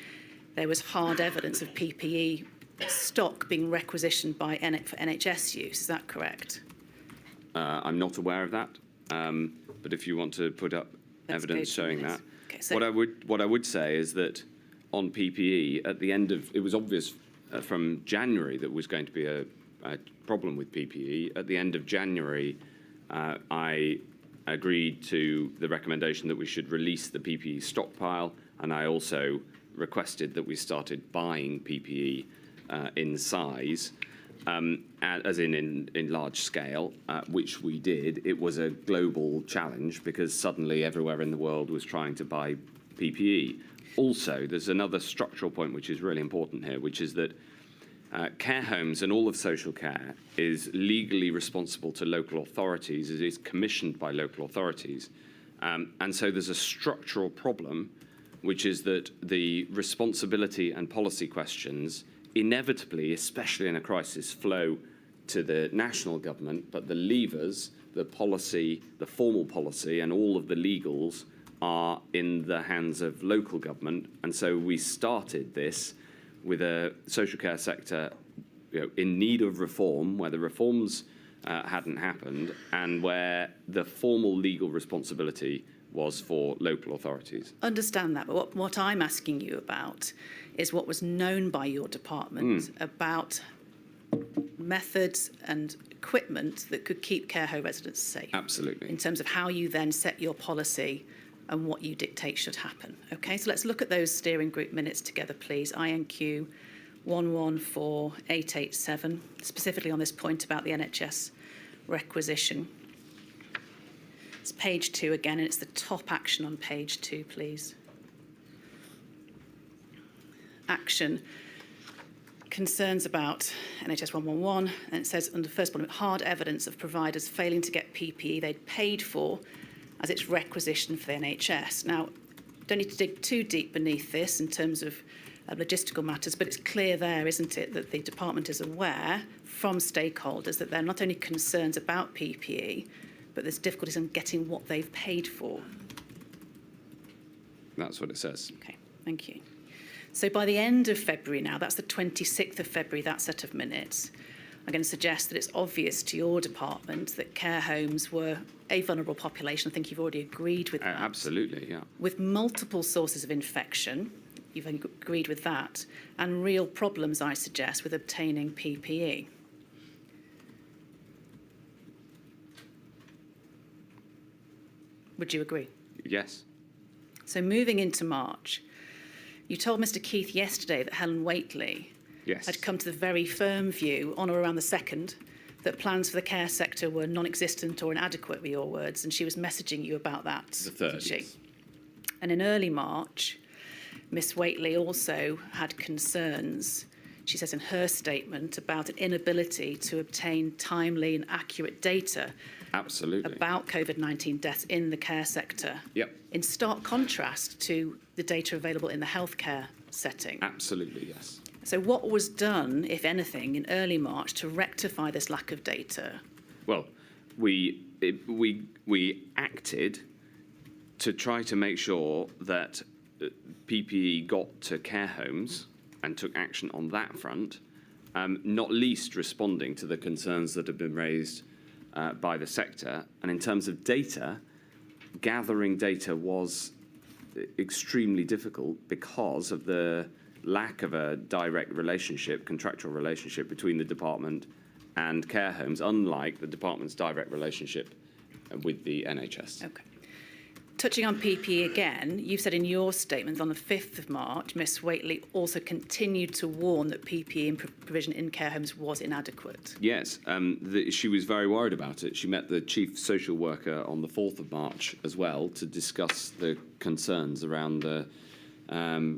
there was hard evidence of PPE stock being requisitioned for NHS use. Is that correct? I'm not aware of that, but if you want to put up evidence showing that. Okay, so what I would say is that on PPE, at the end of, it was obvious from January that was going to be a problem with PPE. At the end of January, I agreed to the recommendation that we should release the PPE stockpile, and I also requested that we started buying PPE in size, as in large scale, which we did. It was a global challenge because suddenly everywhere in the world was trying to buy PPE. Also, there's another structural point which is really important here, which is that care homes and all of social care is legally responsible to local authorities. It is commissioned by local authorities. And so there's a structural problem, which is that the responsibility and policy questions inevitably, especially in a crisis, flow to the national government, but the levers, the policy, the formal policy, and all of the legals are in the hands of local government. And so we started this with a social care sector in need of reform, where the reforms hadn't happened, and where the formal legal responsibility was for local authorities. Understand that, but what I'm asking you about is what was known by your department about methods and equipment that could keep care home residents safe. Absolutely. In terms of how you then set your policy and what you dictate should happen. Okay, so let's look at those steering group minutes together, please. INQ 114887, specifically on this point about the NHS requisition. It's page 2 again, and it's the top action on page 2, please. Action. Concerns about NHS 111, and it says under first bullet, hard evidence of providers failing to get PPE they'd paid for as its requisition for the NHS. Now, don't need to dig too deep beneath this in terms of logistical matters, but it's clear there, isn't it, that the department is aware from stakeholders that there are not only concerns about PPE, but there's difficulties in getting what they've paid for. That's what it says. Okay, thank you. So by the end of February now, that's the 26th of February, that set of minutes, I'm going to suggest that it's obvious to your department that care homes were a vulnerable population. I think you've already agreed with that. Absolutely, yeah. With multiple sources of infection, you've agreed with that, and real problems, I suggest, with obtaining PPE. Would you agree? Yes. So moving into March, you told Mr. Keith yesterday that Helen Whately had come to the very firm view, on or around the 2nd, that plans for the care sector were non-existent or inadequate, were your words, and she was messaging you about that, The 3rd, didn't she? yes. And in early March, Miss Whately also had concerns, she says in her statement, about an inability to obtain timely and accurate data Absolutely. about COVID-19 deaths in the care sector. Yep. In stark contrast to the data available in the healthcare setting. Absolutely, yes. So what was done, if anything, in early March to rectify this lack of data? Well, we acted to try to make sure that PPE got to care homes and took action on that front, not least responding to the concerns that have been raised by the sector. And in terms of data, gathering data was extremely difficult because of the lack of a direct relationship, contractual relationship between the department and care homes, unlike the department's direct relationship with the NHS. Okay. Touching on PPE again, you've said in your statement on the 5th of March, Miss Whately also continued to warn that PPE provision in care homes was inadequate. Yes, she was very worried about it. She met the chief social worker on the 4th of March as well to discuss the concerns around the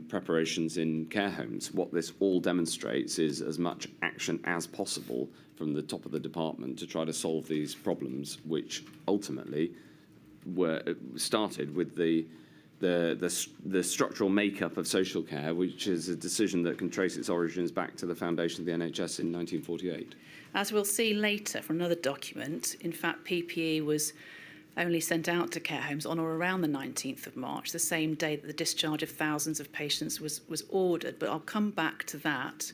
preparations in care homes. What this all demonstrates is as much action as possible from the top of the department to try to solve these problems, which ultimately were started with the structural makeup of social care, which is a decision that can trace its origins back to the foundation of the NHS in 1948. As we'll see later from another document, in fact, PPE was only sent out to care homes on or around the 19th of March, the same day that the discharge of thousands of patients was ordered. But I'll come back to that.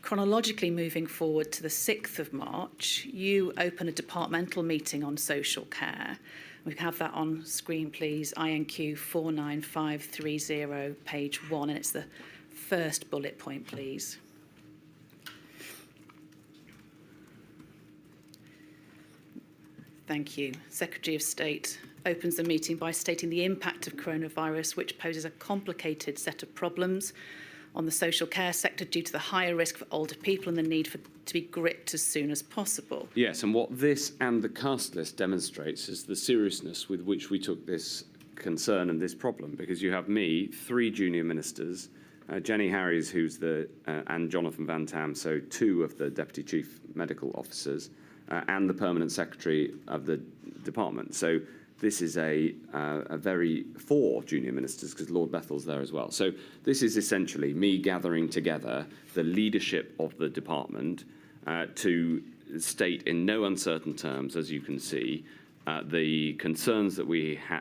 Chronologically moving forward to the 6th of March, you open a departmental meeting on social care. We can have that on screen, please. INQ 49530, page 1, and it's the first bullet point, please. Thank you. Secretary of State opens the meeting by stating the impact of coronavirus, which poses a complicated set of problems on the social care sector due to the higher risk for older people and the need to be gripped as soon as possible. Yes, and what this and the cast list demonstrates is the seriousness with which we took this concern and this problem, because you have me, 3 junior ministers, Jenny Harries, who's and Jonathan Van Tam, so 2 of the Deputy Chief Medical Officers, and the Permanent Secretary of the department. So this is a very for junior ministers, because Lord Bethel's there as well. So this is essentially me gathering together the leadership of the department to state in no uncertain terms, as you can see, the concerns that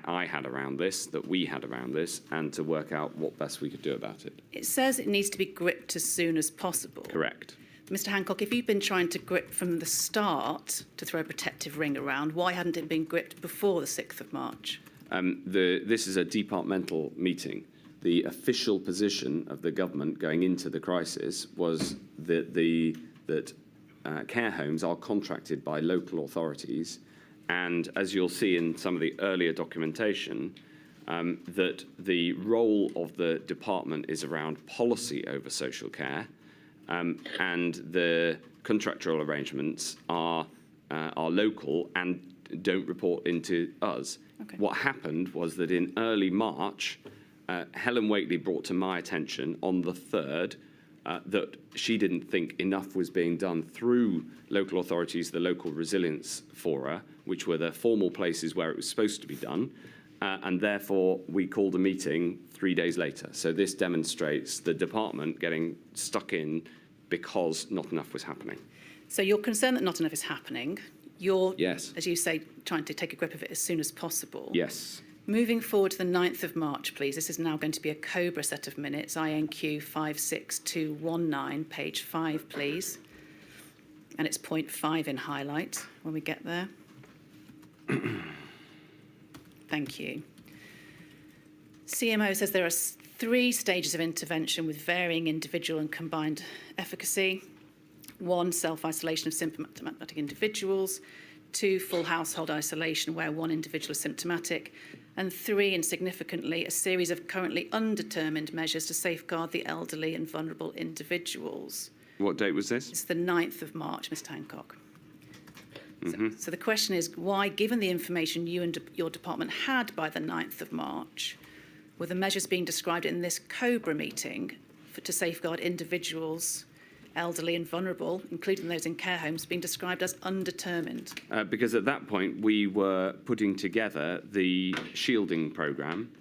I had around this, that we had around this, and to work out what best we could do about it. It says it needs to be gripped as soon as possible. Correct. Mr. Hancock, if you've been trying to grip from the start to throw a protective ring around, why hadn't it been gripped before the 6th of March? This is a departmental meeting. The official position of the government going into the crisis was that care homes are contracted by local authorities, and as you'll see in some of the earlier documentation, that the role of the department is around policy over social care, and the contractual arrangements are local and don't report into us. Okay. What happened was that in early March, Helen Whately brought to my attention on the 3rd that she didn't think enough was being done through local authorities, the local resilience fora, which were the formal places where it was supposed to be done, and therefore we called a meeting 3 days later. So this demonstrates the department getting stuck in because not enough was happening. So you're concerned that not enough is happening. You're, Yes. as you say, trying to take a grip of it as soon as possible. Yes. Moving forward to the 9th of March, please. This is now going to be a COBRA set of minutes, INQ 56219, page 5, please. And it's point 5 in highlight when we get there. Thank you. CMO says there are 3 stages of intervention with varying individual and combined efficacy. 1, self-isolation of symptomatic individuals. 2, full household isolation where 1 individual is symptomatic. And 3, and significantly, a series of currently undetermined measures to safeguard the elderly and vulnerable individuals. What date was this? It's the 9th of March, Mr. Hancock. Mm-hmm. So the question is, why, given the information you and your department had by the 9th of March, were the measures being described in this COBRA meeting to safeguard individuals, elderly and vulnerable, including those in care homes, being described as undetermined? Because at that point we were putting together the shielding programme,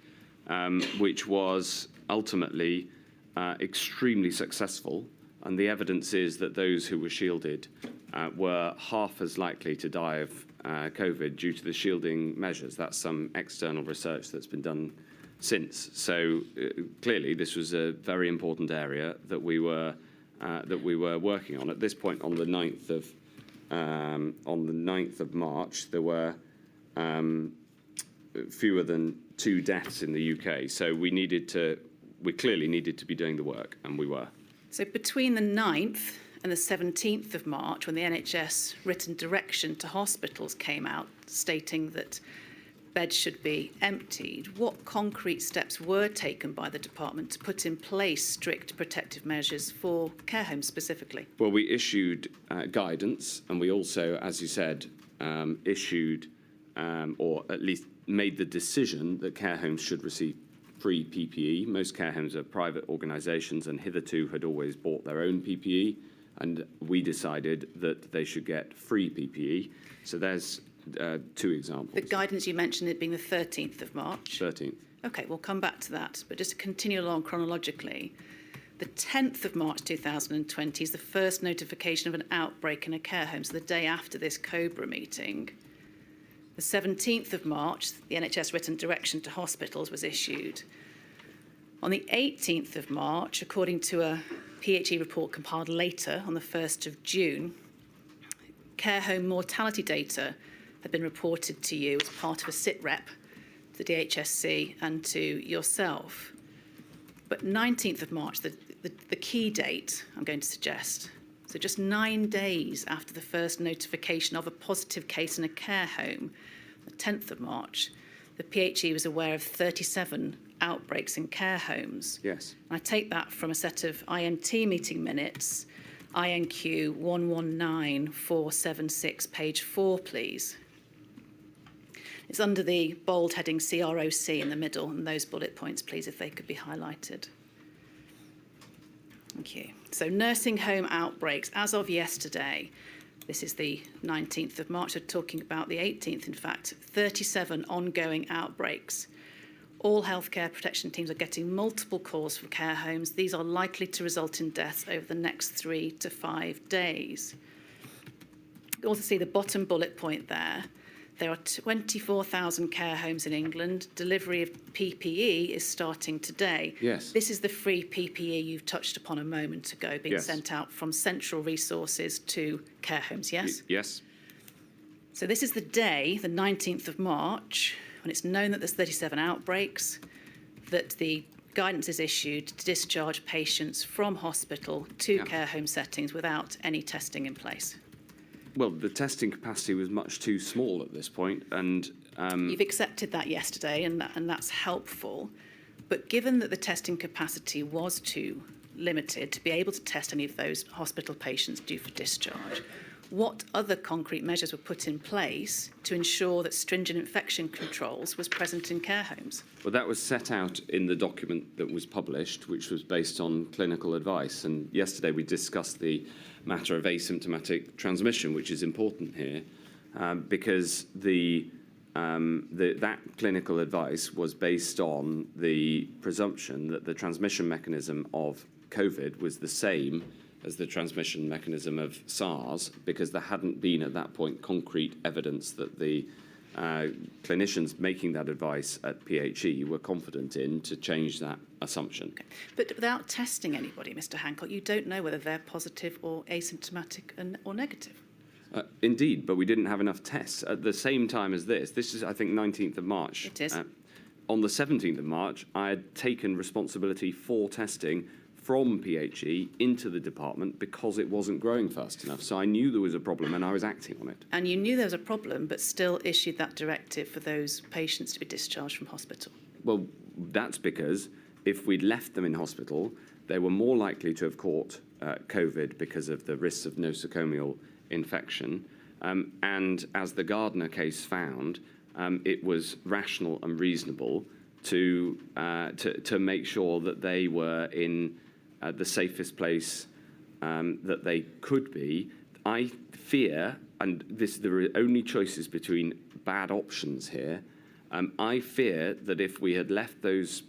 which was ultimately extremely successful, and the evidence is that those who were shielded were half as likely to die of COVID due to the shielding measures. That's some external research that's been done since. So clearly this was a very important area that we were working on. At this point, on the 9th of March, there were fewer than 2 deaths in the UK. So we clearly needed to be doing the work, and we were. So between the 9th and the 17th of March, when the NHS written direction to hospitals came out stating that beds should be emptied, what concrete steps were taken by the department to put in place strict protective measures for care homes specifically? Well, we issued guidance, and we also, as you said, issued or at least made the decision that care homes should receive free PPE. Most care homes are private organisations and hitherto had always bought their own PPE, and we decided that they should get free PPE. So there's 2 examples. The guidance you mentioned, it being the 13th of March. 13th. OK, we'll come back to that. But just to continue along chronologically, the 10th of March 2020 is the first notification of an outbreak in a care home, so the day after this COBRA meeting. The 17th of March, the NHS written direction to hospitals was issued. On the 18th of March, according to a PHE report compiled later on the 1st of June, care home mortality data had been reported to you as part of a SITREP to the DHSC and to yourself. But 19th of March, the key date, I'm going to suggest, so just 9 days after the first notification of a positive case in a care home, the 10th of March, the PHE was aware of 37 outbreaks in care homes. Yes. And I take that from a set of IMT meeting minutes, INQ 119476, page 4, please. It's under the bold heading CROC in the middle, and those bullet points, please, if they could be highlighted. Thank you. So nursing home outbreaks, as of yesterday, This is the 19th of March. They're talking about the 18th, in fact. 37 ongoing outbreaks. All healthcare protection teams are getting multiple calls from care homes. These are likely to result in deaths over the next 3 to 5 days. You also see the bottom bullet point there. There are 24,000 care homes in England. Delivery of PPE is starting today. Yes. This is the free PPE you've touched upon a moment ago, being sent out from central resources to care homes, yes? Yes. So this is the day, the 19th of March, when it's known that there's 37 outbreaks, that the guidance is issued to discharge patients from hospital to care home settings without any testing in place. Well, the testing capacity was much too small at this point, and You've accepted that yesterday, and that's helpful. But given that the testing capacity was too limited to be able to test any of those hospital patients due for discharge, what other concrete measures were put in place to ensure that stringent infection controls was present in care homes? well, that was set out in the document that was published, which was based on clinical advice. And yesterday we discussed the matter of asymptomatic transmission, which is important here, because that clinical advice was based on the presumption that the transmission mechanism of COVID was the same as the transmission mechanism of SARS, because there hadn't been at that point concrete evidence that the clinicians making that advice at PHE were confident in to change that assumption. Okay. But without testing anybody, Mr. Hancock, you don't know whether they're positive or asymptomatic or negative. Indeed, but we didn't have enough tests. At the same time as this is, I think, 19th of March. It is. On the 17th of March, I had taken responsibility for testing from PHE into the department because it wasn't growing fast enough. So I knew there was a problem and I was acting on it. And you knew there was a problem, but still issued that directive for those patients to be discharged from hospital. Well, that's because if we'd left them in hospital, they were more likely to have caught COVID because of the risks of nosocomial infection. And as the Gardner case found, it was rational and reasonable to make sure that they were in the safest place that they could be. I fear, and there are only choices between bad options here, I fear that if we had left those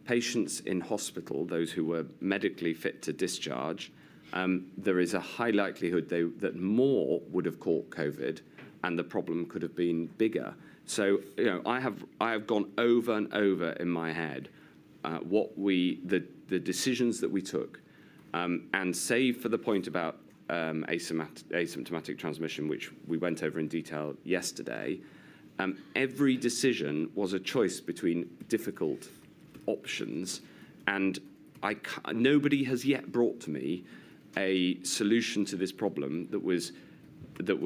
patients in hospital, those who were medically fit to discharge, there is a high likelihood that more would have caught COVID and the problem could have been bigger. So, I have gone over and over in my head the decisions that we took, and save for the point about asymptomatic transmission, which we went over in detail yesterday, every decision was a choice between difficult options, and nobody has yet brought to me a solution to this problem that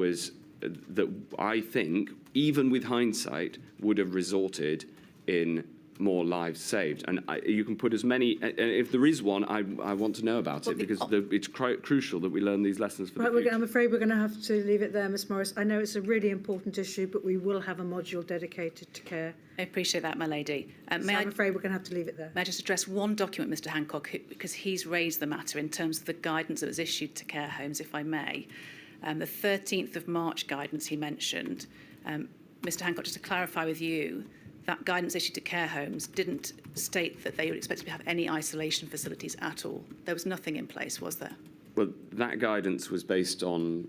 I think, even with hindsight, would have resulted in more lives saved. And you can put as many, and if there is one, I want to know about it, because it's crucial that we learn these lessons for the future. I'm afraid we're going to have to leave it there, Ms Morris. I know it's a really important issue, but we will have a module dedicated to care. I appreciate that, my lady. I'm afraid we're going to have to leave it there. May I just address one document, Mr. Hancock, because he's raised the matter in terms of the guidance that was issued to care homes, if I may. The 13th of March guidance he mentioned. Mr. Hancock, just to clarify with you, that guidance issued to care homes didn't state that they would expect to have any isolation facilities at all. There was nothing in place, was there? Well, that guidance was based on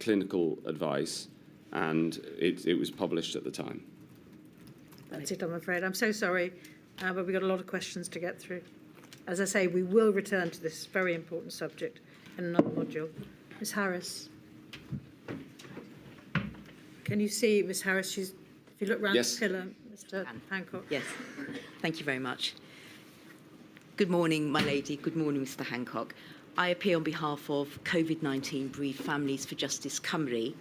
clinical advice, and it was published at the time. That's it, I'm afraid. I'm so sorry, but we've got a lot of questions to get through. As I say, we will return to this very important subject in another module. Ms Harris. Can you see Ms Harris? If you look round the pillar, Mr Hancock. Yes, thank you very much. Good morning, my lady. Good morning, Mr Hancock. I appear on behalf of COVID-19 Bereaved Families for Justice Cymru,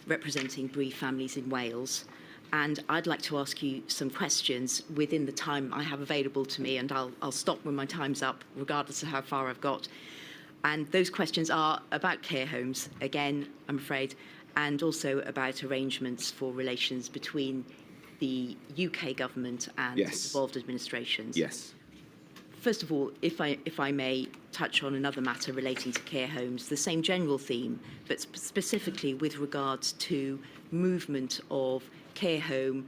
representing bereaved families in Wales. And I'd like to ask you some questions within the time I have available to me, and I'll stop when my time's up, regardless of how far I've got. And those questions are about care homes, again, I'm afraid, and also about arrangements for relations between the UK government and devolved administrations. Yes. First of all, if I may, touch on another matter relating to care homes, the same general theme, but specifically with regards to movement of care home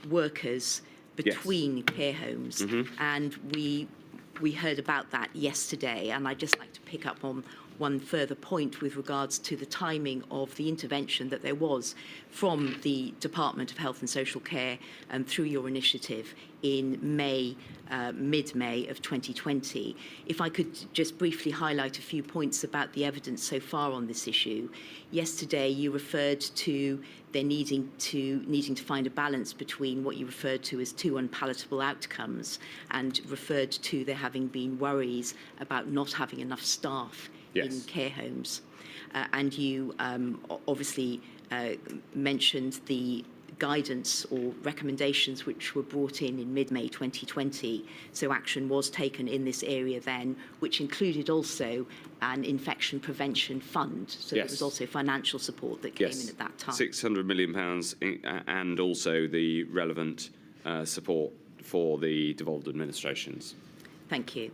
workers between care homes. And we heard about that yesterday, and I'd just like to pick up on one further point with regards to the timing of the intervention that there was from the Department of Health and Social Care through your initiative in May, mid-May of 2020. If I could just briefly highlight a few points about the evidence so far on this issue. Yesterday, you referred to there needing to find a balance between what you referred to as two unpalatable outcomes, and referred to there having been worries about not having enough staff in care homes. And you obviously mentioned the guidance or recommendations which were brought in mid-May 2020. So action was taken in this area then, which included also an infection prevention fund. So there was also financial support that came in at that time. £600 million and also the relevant support for the devolved administrations. Thank you.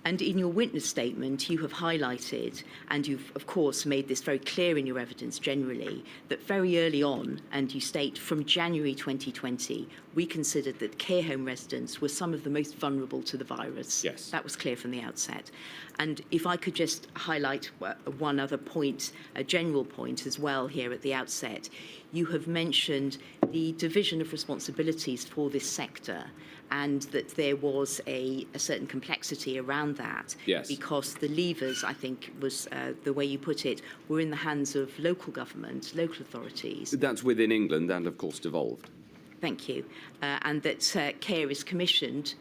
And in your witness statement, you have highlighted, and you've, of course, made this very clear in your evidence generally, that very early on, and you state from January 2020, we considered that care home residents were some of the most vulnerable to the virus. Yes. That was clear from the outset. And if I could just highlight one other point, a general point as well here at the outset, you have mentioned the division of responsibilities for this sector, and that there was a certain complexity around that, because the levers, I think was the way you put it, were in the hands of local government, local authorities. That's within England and, of course, devolved. Thank you. And that care is commissioned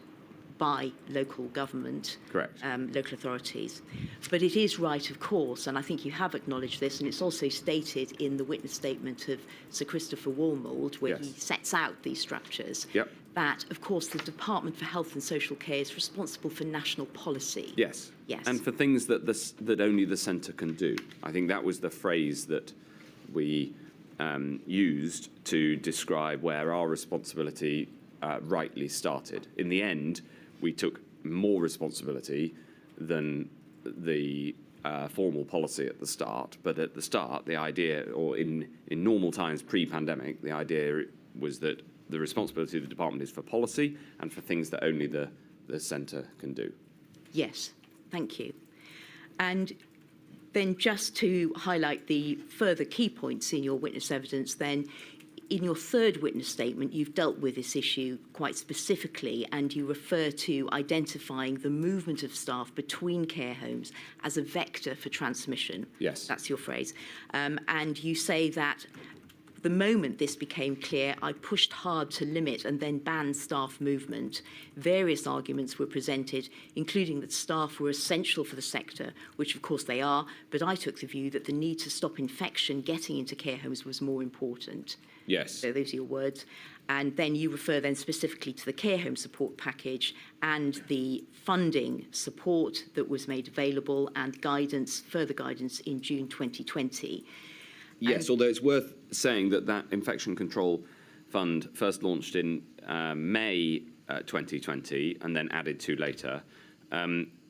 by local government, local authorities. But it is right, of course, and I think you have acknowledged this, and it's also stated in the witness statement of Sir Christopher Walmold, where he sets out these structures, that, of course, the Department for Health and Social Care is responsible for national policy. Yes. Yes. And for things that that only the centre can do. I think that was the phrase that we used to describe where our responsibility rightly started. In the end, we took more responsibility than the formal policy at the start. But at the start, the idea, or in normal times pre-pandemic, the idea was that the responsibility of the department is for policy and for things that only the centre can do. Yes, thank you. And then just to highlight the further key points in your witness evidence, then in your third witness statement, you've dealt with this issue quite specifically, and you refer to identifying the movement of staff between care homes as a vector for transmission. Yes. That's your phrase. And you say that the moment this became clear, I pushed hard to limit and then ban staff movement. Various arguments were presented, including that staff were essential for the sector, which of course they are, but I took the view that the need to stop infection getting into care homes was more important. Yes. So those are your words. And then you refer then specifically to the care home support package and the funding support that was made available and guidance, further guidance in June 2020. Yes, although it's worth saying that that infection control fund first launched in May 2020 and then added to later,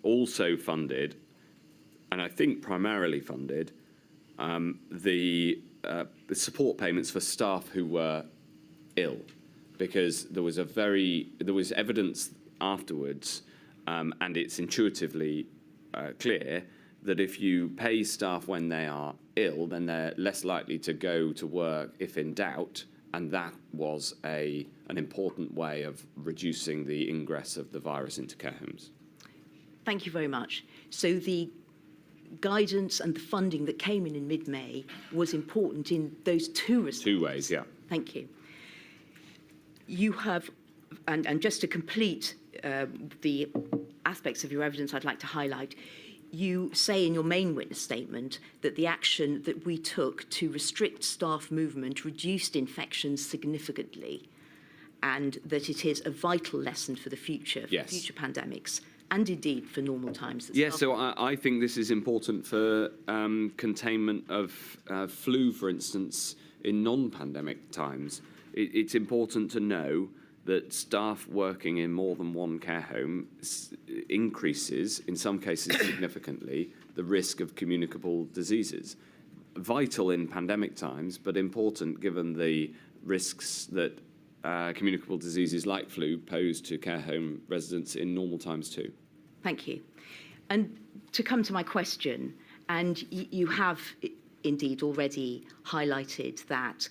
also funded, and I think primarily funded, the support payments for staff who were ill, because there was evidence afterwards, and it's intuitively clear that if you pay staff when they are ill, then they're less likely to go to work if in doubt, and that was an important way of reducing the ingress of the virus into care homes. Thank you very much. So the guidance and the funding that came in mid-May was important in those two respects. Two ways, yeah. Thank you. You have, and just to complete the aspects of your evidence I'd like to highlight, you say in your main witness statement that the action that we took to restrict staff movement reduced infections significantly, and that it is a vital lesson for the future, for future pandemics, and indeed for normal times. Yes, so I think this is important for containment of flu, for instance, in non-pandemic times. It's important to know that staff working in more than one care home increases, in some cases significantly, the risk of communicable diseases. Vital in pandemic times, but important given the risks that communicable diseases like flu pose to care home residents in normal times too. Thank you. And to come to my question, and you have indeed already highlighted that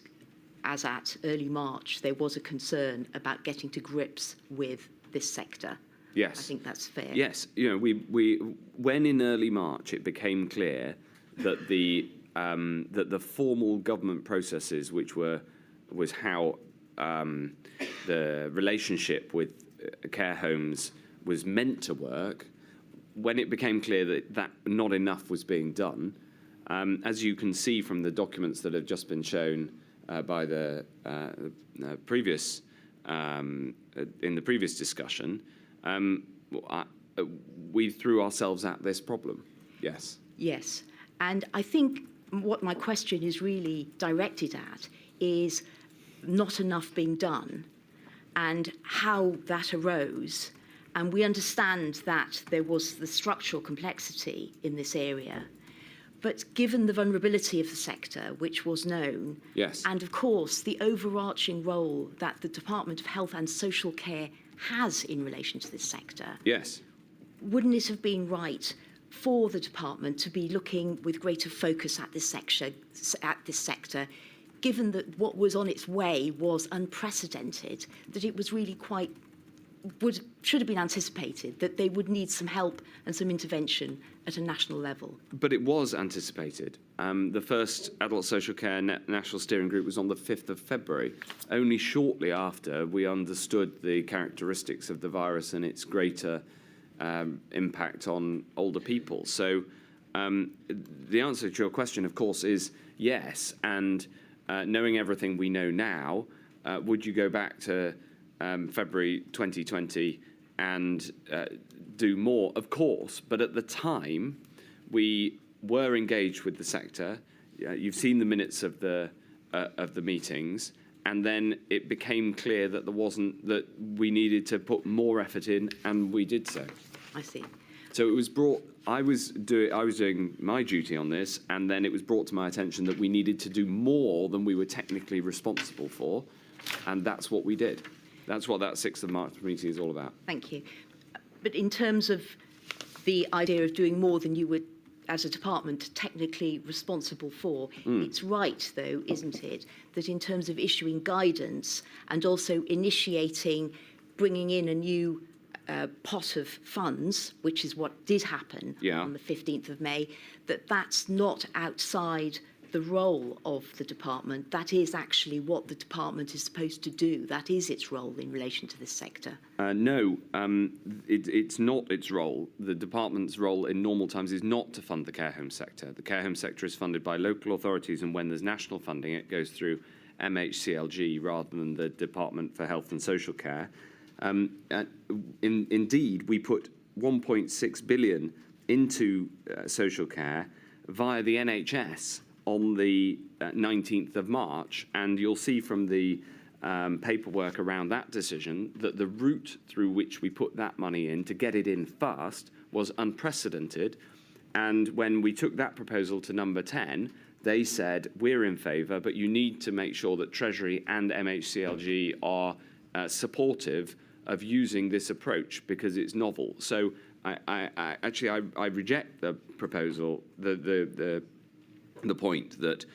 as at early March, there was a concern about getting to grips with this sector. Yes. I think that's fair. Yes. You know, when in early March it became clear that that the formal government processes, which was how the relationship with care homes was meant to work, when it became clear that not enough was being done, as you can see from the documents that have just been shown by the previous in the previous discussion, we threw ourselves at this problem. Yes. Yes. And I think what my question is really directed at is not enough being done and how that arose. And we understand that there was the structural complexity in this area. But given the vulnerability of the sector, which was known, yes, and of course the overarching role that the Department of Health and Social Care has in relation to this sector, yes, wouldn't it have been right for the department to be looking with greater focus at this sector, given that what was on its way was unprecedented, that it was really should have been anticipated that they would need some help and some intervention at a national level? But it was anticipated. The first Adult Social Care National Steering Group was on the 5th of February, only shortly after we understood the characteristics of the virus and its greater impact on older people. So the answer to your question, of course, is yes. And knowing everything we know now, would you go back to February 2020 and do more? Of course, but at the time we were engaged with the sector. You've seen the minutes of the meetings, and then it became clear that that we needed to put more effort in, and we did so. I see. So it was brought. I was doing my duty on this, and then it was brought to my attention that we needed to do more than we were technically responsible for, and that's what we did. That's what that 6th of March meeting is all about. Thank you. But in terms of the idea of doing more than you were, as a department, technically responsible for, it's right, though, isn't it, that in terms of issuing guidance and also initiating, bringing in a new pot of funds, which is what did happen on the 15th of May, that's not outside the role of the department. That is actually what the department is supposed to do. That is its role in relation to this sector. No, it's not its role. The department's role in normal times is not to fund the care home sector. The care home sector is funded by local authorities, and when there's national funding, it goes through MHCLG rather than the Department for Health and Social Care. Indeed, we put 1.6 billion into social care via the NHS on the 19th of March, and you'll see from the paperwork around that decision that the route through which we put that money in to get it in fast was unprecedented. And when we took that proposal to number 10, they said, we're in favour, but you need to make sure that Treasury and MHCLG are supportive of using this approach because it's novel. So I reject the proposal, the point that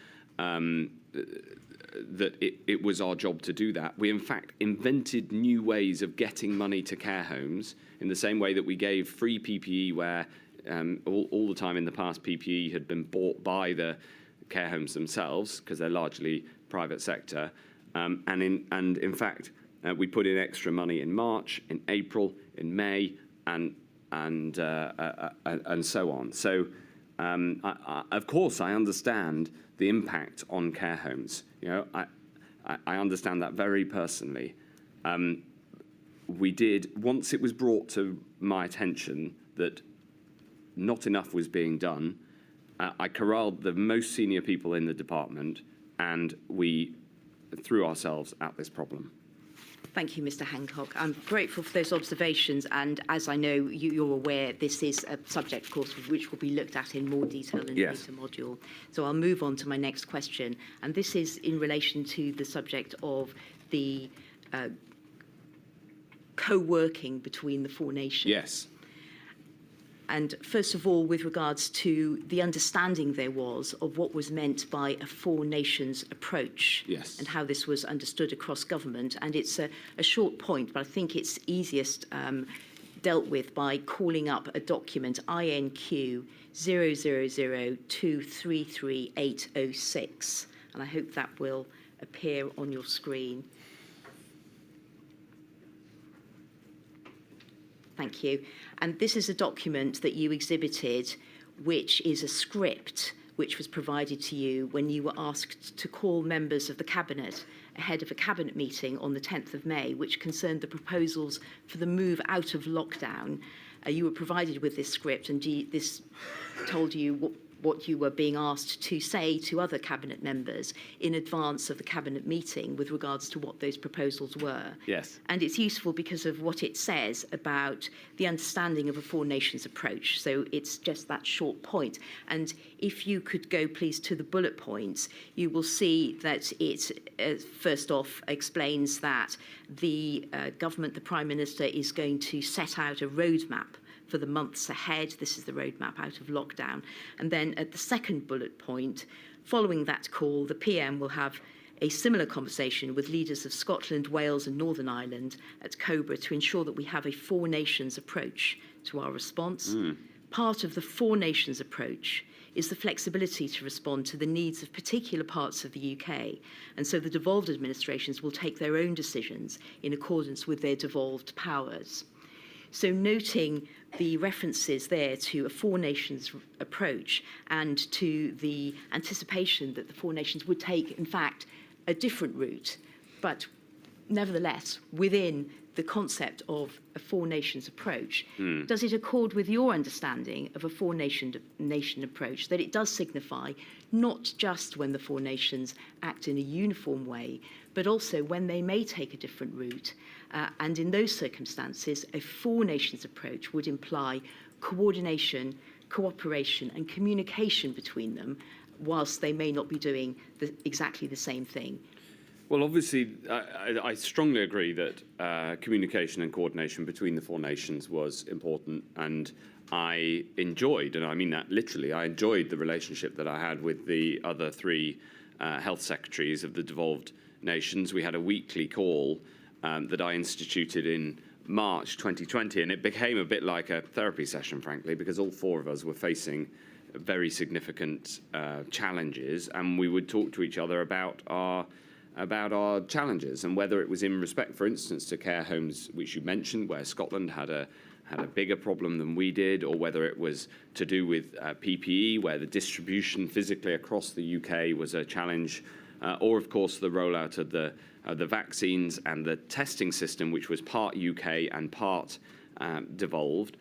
that it was our job to do that. We, in fact, invented new ways of getting money to care homes in the same way that we gave free PPE where all the time in the past PPE had been bought by the care homes themselves because they're largely private sector. And in fact, we put in extra money in March, in April, in May, and so on. So, of course, I understand the impact on care homes. You know, I understand that very personally. We did, once it was brought to my attention that not enough was being done, I corralled the most senior people in the department, and we threw ourselves at this problem. Thank you, Mr. Hancock. I'm grateful for those observations, and as I know you're aware, this is a subject, of course, which will be looked at in more detail in a later module. So I'll move on to my next question, and this is in relation to the subject of the co-working between the four nations. Yes. And first of all, with regards to the understanding there was of what was meant by a four nations approach, Yes, and how this was understood across government. And it's a short point, but I think it's easiest dealt with by calling up a document, INQ 000233806. And I hope that will appear on your screen. Thank you. And this is a document that you exhibited, which is a script which was provided to you when you were asked to call members of the Cabinet ahead of a Cabinet meeting on the 10th of May, which concerned the proposals for the move out of lockdown. You were provided with this script, and this told you what you were being asked to say to other Cabinet members in advance of the Cabinet meeting with regards to what those proposals were. yes. And it's useful because of what it says about the understanding of a four nations approach. So it's just that short point. And if you could go, please, to the bullet points, you will see that it, first off, explains that the government, the Prime Minister, is going to set out a roadmap for the months ahead. This is the roadmap out of lockdown. And then at the second bullet point, following that call, the PM will have a similar conversation with leaders of Scotland, Wales and Northern Ireland at Cobra to ensure that we have a four nations approach to our response. Part of the four nations approach is the flexibility to respond to the needs of particular parts of the UK. And so the devolved administrations will take their own decisions in accordance with their devolved powers. So noting the references there to a four nations approach and to the anticipation that the four nations would take, in fact, a different route, but nevertheless within the concept of a four nations approach, does it accord with your understanding of a four nation approach, that it does signify not just when the four nations act in a uniform way, but also when they may take a different route? And in those circumstances, a four nations approach would imply coordination, cooperation and communication between them, whilst they may not be doing exactly the same thing. Well, obviously, I strongly agree that communication and coordination between the four nations was important, and I enjoyed, and I mean that literally, I enjoyed the relationship that I had with the other three health secretaries of the devolved nations. We had a weekly call that I instituted in March 2020, and it became a bit like a therapy session, frankly, because all four of us were facing very significant challenges, and we would talk to each other about our challenges, and whether it was in respect, for instance, to care homes, which you mentioned, where Scotland had a bigger problem than we did, or whether it was to do with PPE, where the distribution physically across the UK was a challenge, or of course the rollout of the vaccines and the testing system, which was part UK and part devolved.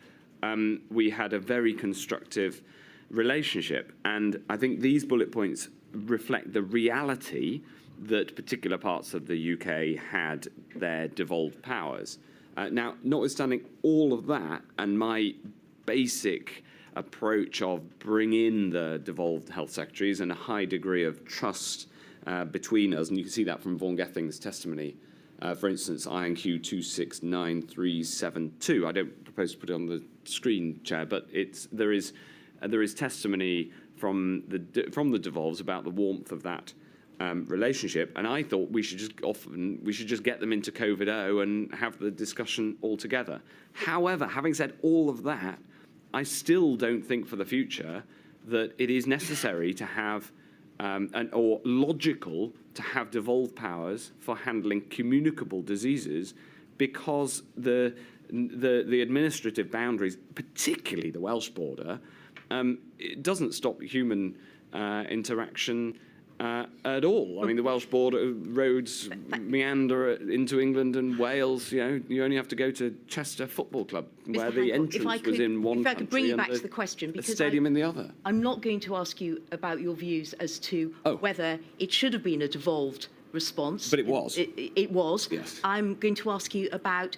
We had a very constructive relationship, and I think these bullet points reflect the reality that particular parts of the UK had their devolved powers. Now, notwithstanding all of that, and my basic approach of bring in the devolved health secretaries and a high degree of trust between us, and you can see that from Vaughan Gething's testimony, for instance, INQ 269372. I don't propose to put it on the screen, Chair, but there is testimony from the devolves about the warmth of that relationship, and I thought we should just get them into COVID-0 and have the discussion all together. However, having said all of that, I still don't think for the future that it is necessary to have or logical to have devolved powers for handling communicable diseases, because the administrative boundaries, particularly the Welsh border, it doesn't stop human interaction at all. I mean, the Welsh border roads meander into England and Wales. You know, you only have to go to Chester Football Club, where the entrance was in one country, if I could bring you back to the question, because the stadium in the other. I'm not going to ask you about your views as to whether it should have been a devolved response. But it was. It was. Yes. I'm going to ask you about,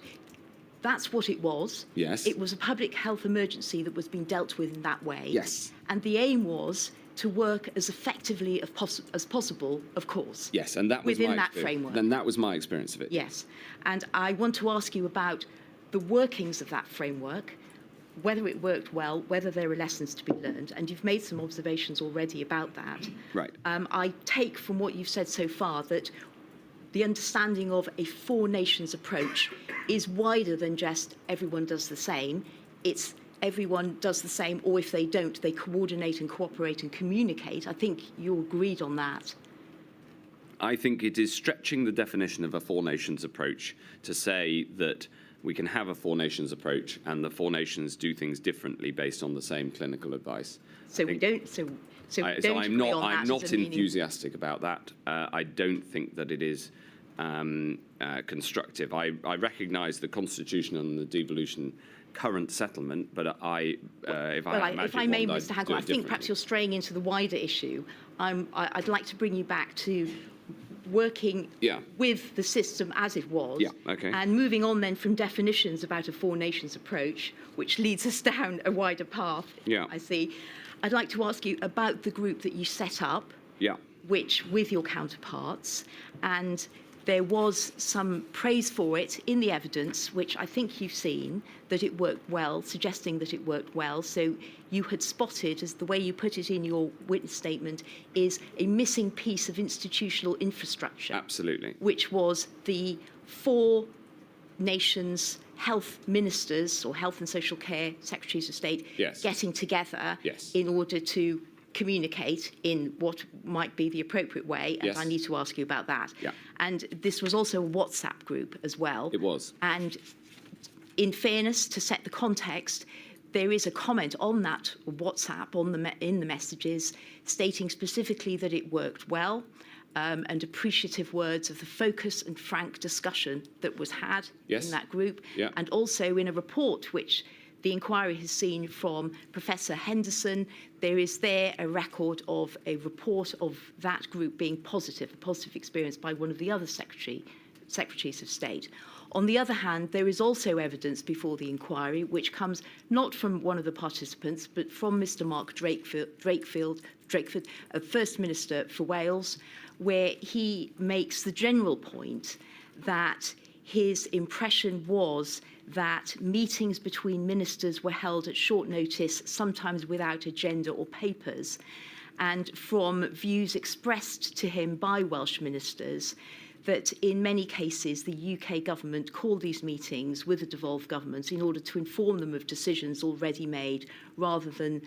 that's what it was. Yes. It was a public health emergency that was being dealt with in that way. Yes. And the aim was to work as effectively as possible, of course. Yes, and that was within my that experience. framework. Then that was my experience of it. Yes. And I want to ask you about the workings of that framework, whether it worked well, whether there are lessons to be learned, and you've made some observations already about that. Right. I take from what you've said so far that the understanding of a four nations approach is wider than just everyone does the same. It's everyone does the same, or if they don't, they coordinate and cooperate and communicate. I think you agreed on that. I think it is stretching the definition of a four nations approach to say that we can have a four nations approach and the four nations do things differently based on the same clinical advice. So we don't. So we don't I'm agree not. on that I'm not as a meaning. enthusiastic about that. I don't think that it is constructive. I recognise the constitution and the devolution current settlement, but if I If I may, Mr. Hancock, I think perhaps you're straying into the wider issue. I'd like to bring you back to working with the system as it was, and moving on then from definitions about a four nations approach, which leads us down a wider path. I see. I'd like to ask you about the group that you set up, which with your counterparts, and there was some praise for it in the evidence, which I think you've seen, that it worked well, suggesting that it worked well. So you had spotted, as the way you put it in your witness statement, is a missing piece of institutional infrastructure. Absolutely. Which was the four nations' health ministers or health and social care secretaries of state getting together in order to communicate in what might be the appropriate way, and I need to ask you about that. And this was also a WhatsApp group as well. It was. And in fairness, to set the context, there is a comment on that WhatsApp in the messages stating specifically that it worked well, and appreciative words of the focus and frank discussion that was had in that group, and also in a report which the inquiry has seen from Professor Henderson. There is there a record of a report of that group being positive, a positive experience by one of the other secretaries of state. On the other hand, there is also evidence before the inquiry which comes not from one of the participants, but from Mr. Mark Drakeford, First Minister for Wales, where he makes the general point that his impression was that meetings between ministers were held at short notice, sometimes without agenda or papers, and from views expressed to him by Welsh ministers, that in many cases the UK government called these meetings with the devolved governments in order to inform them of decisions already made, rather than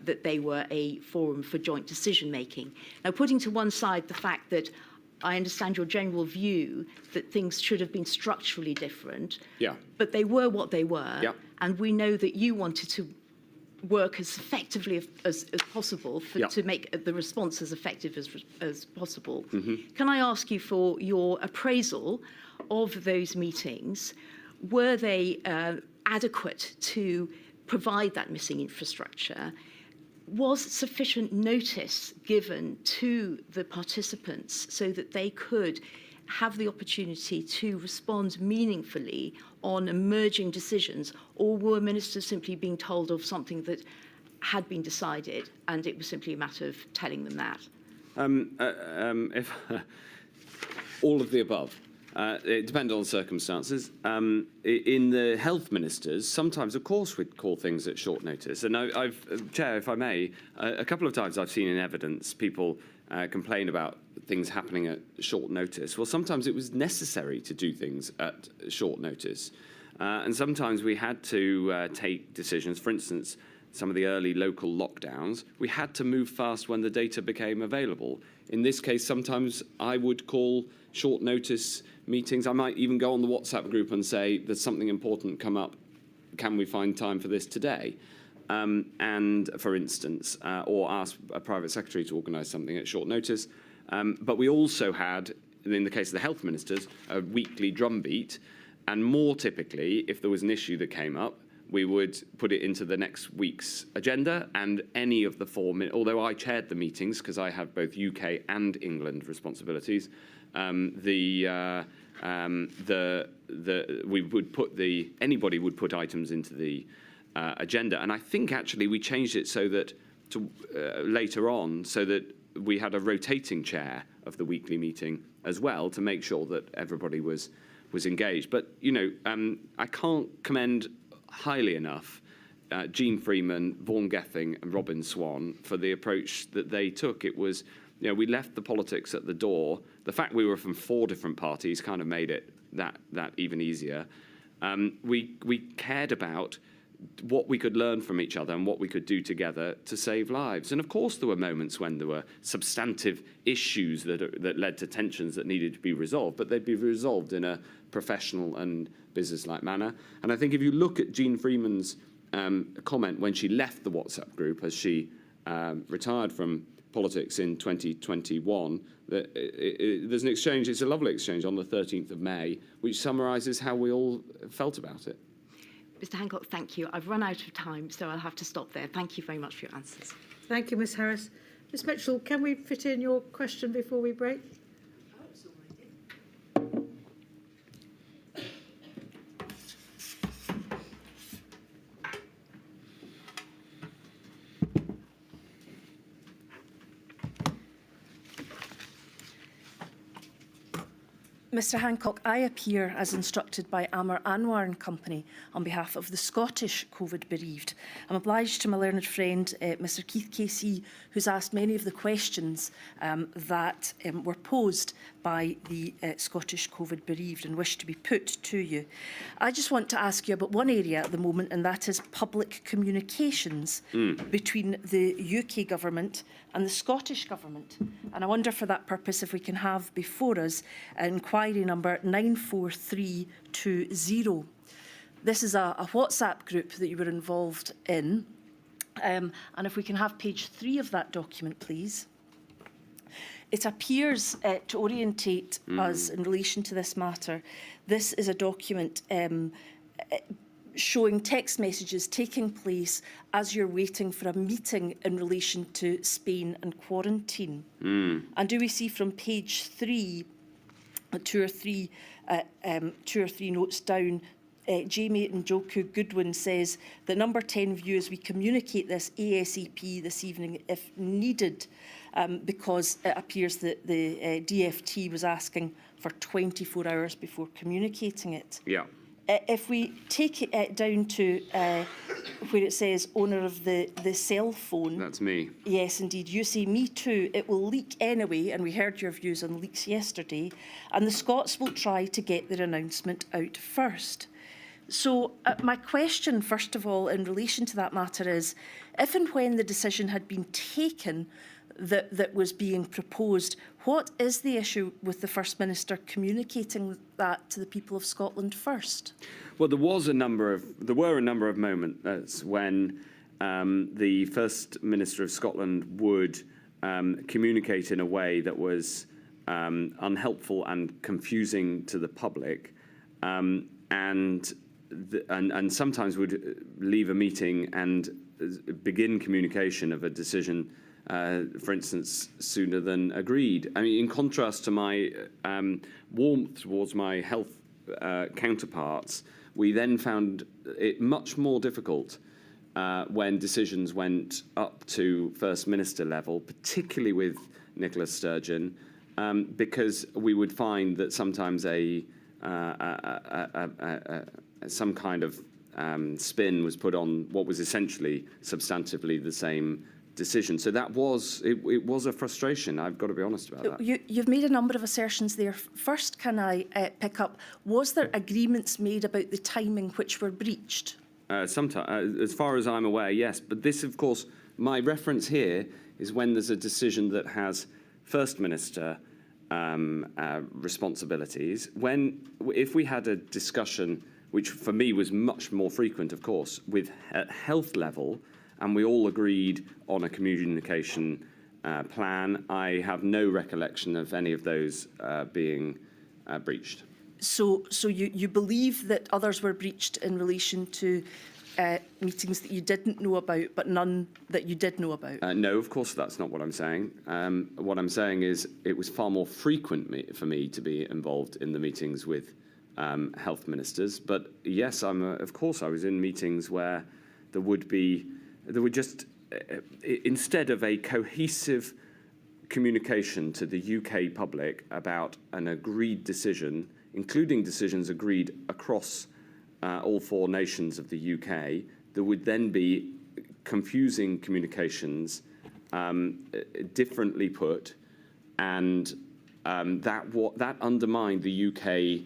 that they were a forum for joint decision making. Now, putting to one side the fact that I understand your general view that things should have been structurally different, but they were what they were, and we know that you wanted to work as effectively as possible to make the response as effective as possible. Can I ask you for your appraisal of those meetings? Were they adequate to provide that missing infrastructure? Was sufficient notice given to the participants so that they could have the opportunity to respond meaningfully on emerging decisions, or were ministers simply being told of something that had been decided and it was simply a matter of telling them that? All of the above. It depends on circumstances. In the health ministers, sometimes, of course, we'd call things at short notice. And Chair, if I may, a couple of times I've seen in evidence people complain about things happening at short notice. Well, sometimes it was necessary to do things at short notice. And sometimes we had to take decisions. For instance, some of the early local lockdowns, we had to move fast when the data became available. In this case, sometimes I would call short notice meetings. I might even go on the WhatsApp group and say, there's something important come up. Can we find time for this today? And for instance, or ask a private secretary to organise something at short notice. But we also had, in the case of the health ministers, a weekly drumbeat. And more typically, if there was an issue that came up, we would put it into the next week's agenda, and any of the although I chaired the meetings because I have both UK and England responsibilities, anybody would put items into the agenda, and I think actually we changed it so that later on, so that we had a rotating chair of the weekly meeting as well to make sure that everybody was engaged. But I can't commend highly enough Jean Freeman, Vaughan Gething, and Robin Swan for the approach that they took. It was, we left the politics at the door. The fact we were from 4 different parties kind of made it that even easier. We cared about what we could learn from each other and what we could do together to save lives. And of course there were moments when there were substantive issues that led to tensions that needed to be resolved, but they'd be resolved in a professional and business-like manner. And I think if you look at Jean Freeman's comment when she left the WhatsApp group as she retired from politics in 2021, there's an exchange, it's a lovely exchange on the 13th of May, which summarises how we all felt about it. Mr. Hancock, thank you. I've run out of time, so I'll have to stop there. Thank you very much for your answers. Thank you, Ms Harris. Ms Mitchell, can we fit in your question before we break? Mr Hancock, I appear as instructed by Amar Anwar and Company on behalf of the Scottish COVID bereaved. I'm obliged to my learned friend, Mr Keith Casey, who's asked many of the questions that were posed by the Scottish COVID bereaved and wish to be put to you. I just want to ask you about one area at the moment, and that is public communications between the UK government and the Scottish government. And I wonder for that purpose if we can have before us inquiry number 94320. This is a WhatsApp group that you were involved in. And if we can have page 3 of that document, please. It appears to orientate us in relation to this matter. This is a document showing text messages taking place as you're waiting for a meeting in relation to Spain and quarantine. And do we see from page 3, two or three notes down, Jamie Njoku Goodwin says that number 10 views we communicate this ASAP this evening if needed, because it appears that the DFT was asking for 24 hours before communicating it. Yeah. If we take it down to where it says owner of the cell phone. That's me. Yes, indeed. You say, me too. It will leak anyway, and we heard your views on leaks yesterday, and the Scots will try to get their announcement out first. So my question, first of all, in relation to that matter is, if and when the decision had been taken that was being proposed, what is the issue with the First Minister communicating that to the people of Scotland first? Well, there were a number of moments when the First Minister of Scotland would communicate in a way that was unhelpful and confusing to the public, and sometimes would leave a meeting and begin communication of a decision, for instance, sooner than agreed. I mean, in contrast to my warmth towards my health counterparts, we then found it much more difficult when decisions went up to First Minister level, particularly with Nicola Sturgeon, because we would find that sometimes some kind of spin was put on what was essentially substantively the same decision. So that was it was a frustration. I've got to be honest about that. You've made a number of assertions there. First, can I pick up, was there agreements made about the timing which were breached? Sometimes, as far as I'm aware, yes. But this, of course, my reference here is when there's a decision that has First Minister responsibilities. If we had a discussion, which for me was much more frequent, of course, at health level, and we all agreed on a communication plan, I have no recollection of any of those being breached. So you believe that others were breached in relation to meetings that you didn't know about, but none that you did know about? No, of course, that's not what I'm saying. What I'm saying is it was far more frequent for me to be involved in the meetings with health ministers. But yes, of course, I was in meetings where there would just, instead of a cohesive communication to the UK public about an agreed decision, including decisions agreed across all 4 nations of the UK, there would then be confusing communications, differently put, and that undermined the UK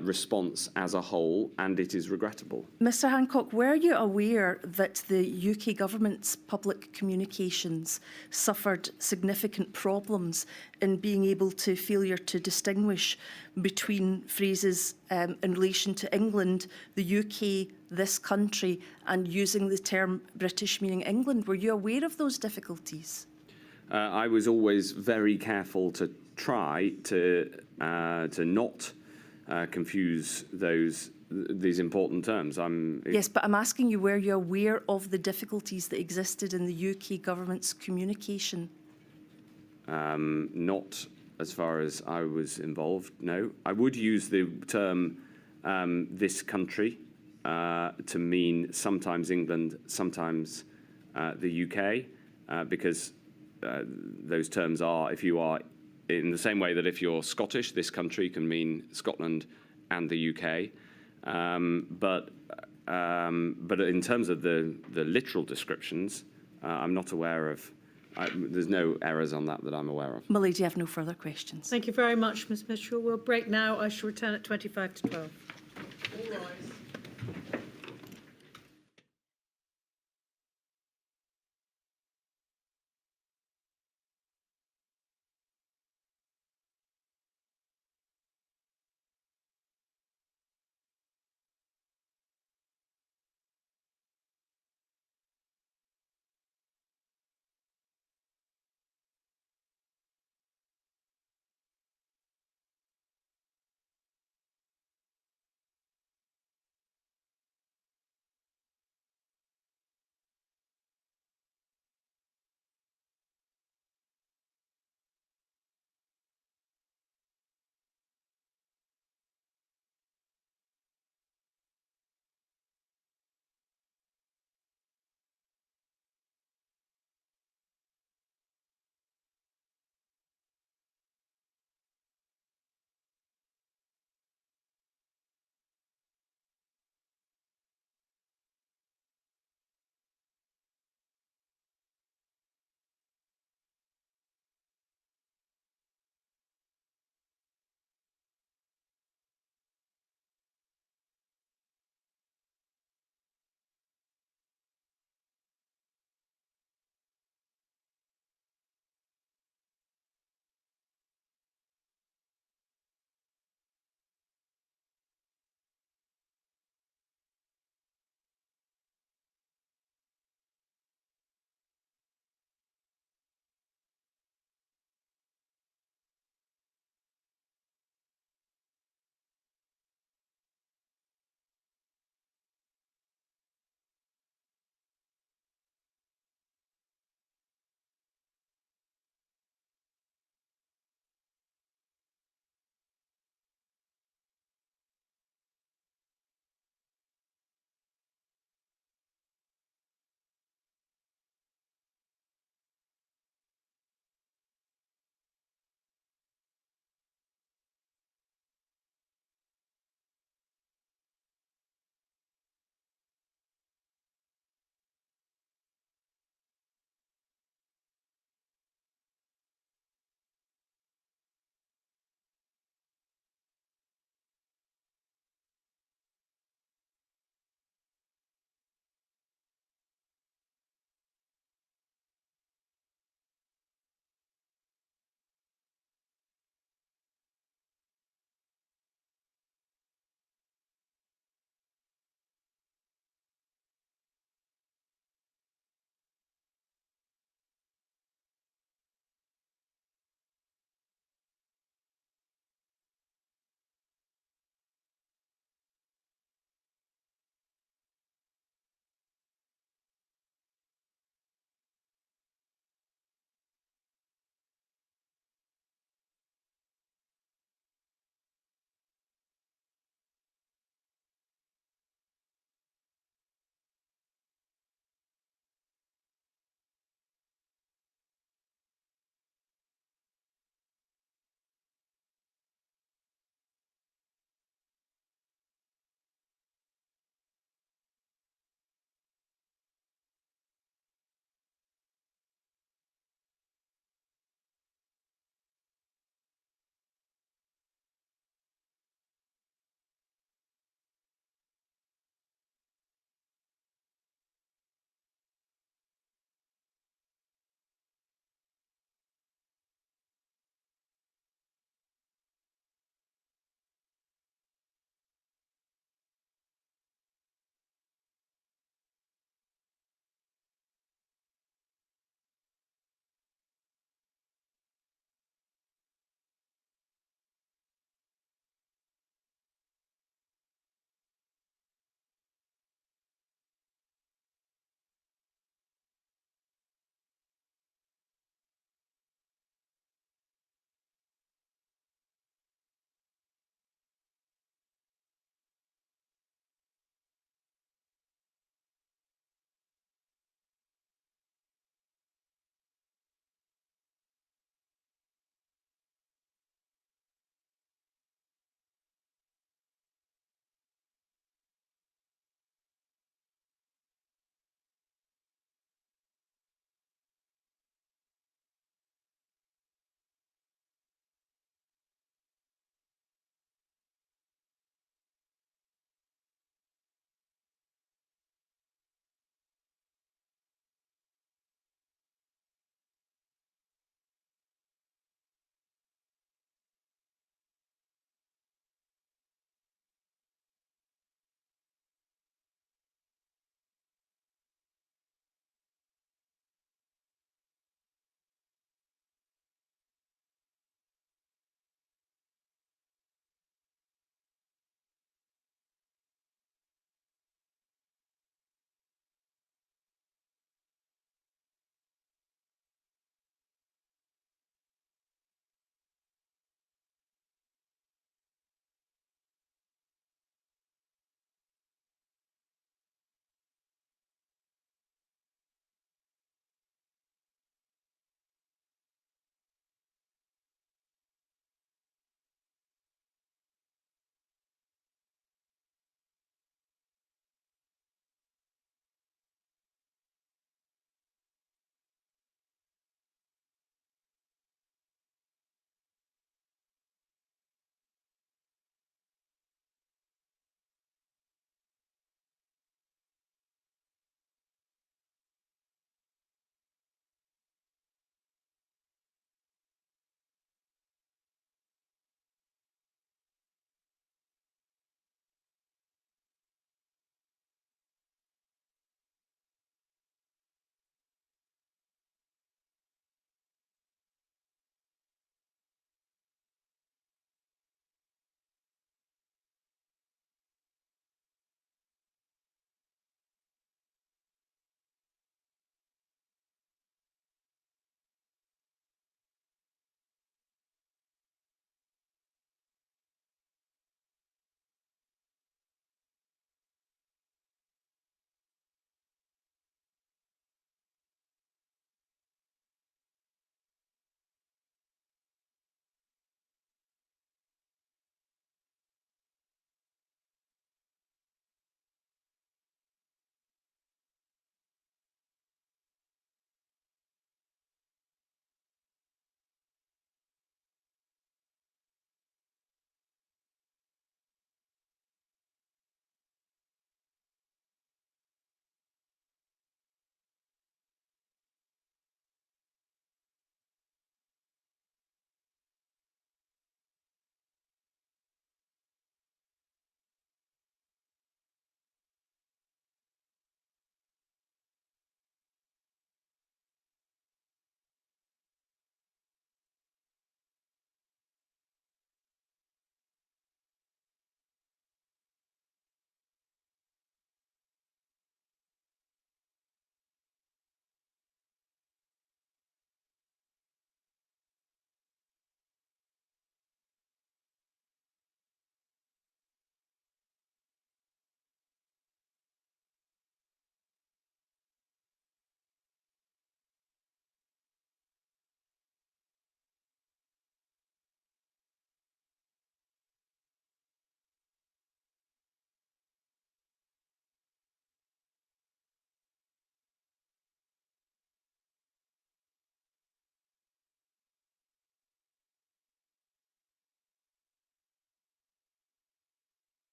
response as a whole, and it is regrettable. Mr Hancock, were you aware that the UK government's public communications suffered significant problems in being able to failure to distinguish between phrases in relation to England, the UK, this country, and using the term British meaning England? Were you aware of those difficulties? I was always very careful to try to not confuse these important terms. Yes, but I'm asking you, were you aware of the difficulties that existed in the UK government's communication? Not as far as I was involved, no. I would use the term this country to mean sometimes England, sometimes the UK, because those terms are, if you are in the same way that if you're Scottish, this country can mean Scotland and the UK. But in terms of the literal descriptions, I'm not aware of. There's no errors on that I'm aware of. My lady, I have no further questions. Thank you very much, Ms Mitchell. We'll break now. I shall return at 25 to 12. All rise.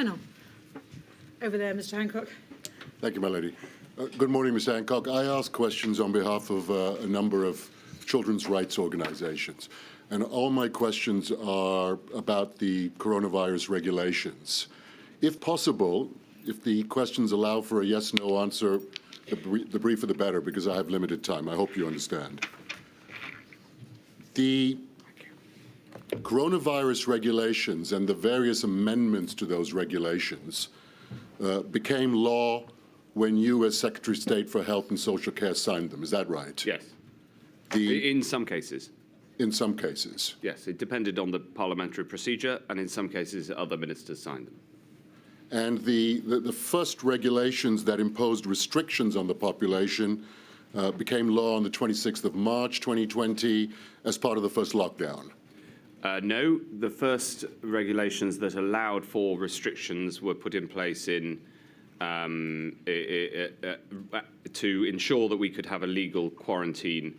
panel. Over there, Mr. Hancock. Thank you, my lady. Good morning, Mr. Hancock. I ask questions on behalf of a number of children's rights organizations. And all my questions are about the coronavirus regulations. If possible, if the questions allow for a yes-no answer, the briefer the better, because I have limited time. I hope you understand. The coronavirus regulations and the various amendments to those regulations became law when you, as Secretary of State for Health and Social Care, signed them. Is that right? Yes. In some cases. In some cases. Yes, it depended on the parliamentary procedure, and in some cases other ministers signed them. And the first regulations that imposed restrictions on the population became law on the 26th of March 2020 as part of the first lockdown. No, the first regulations that allowed for restrictions were put in place in to ensure that we could have a legal quarantine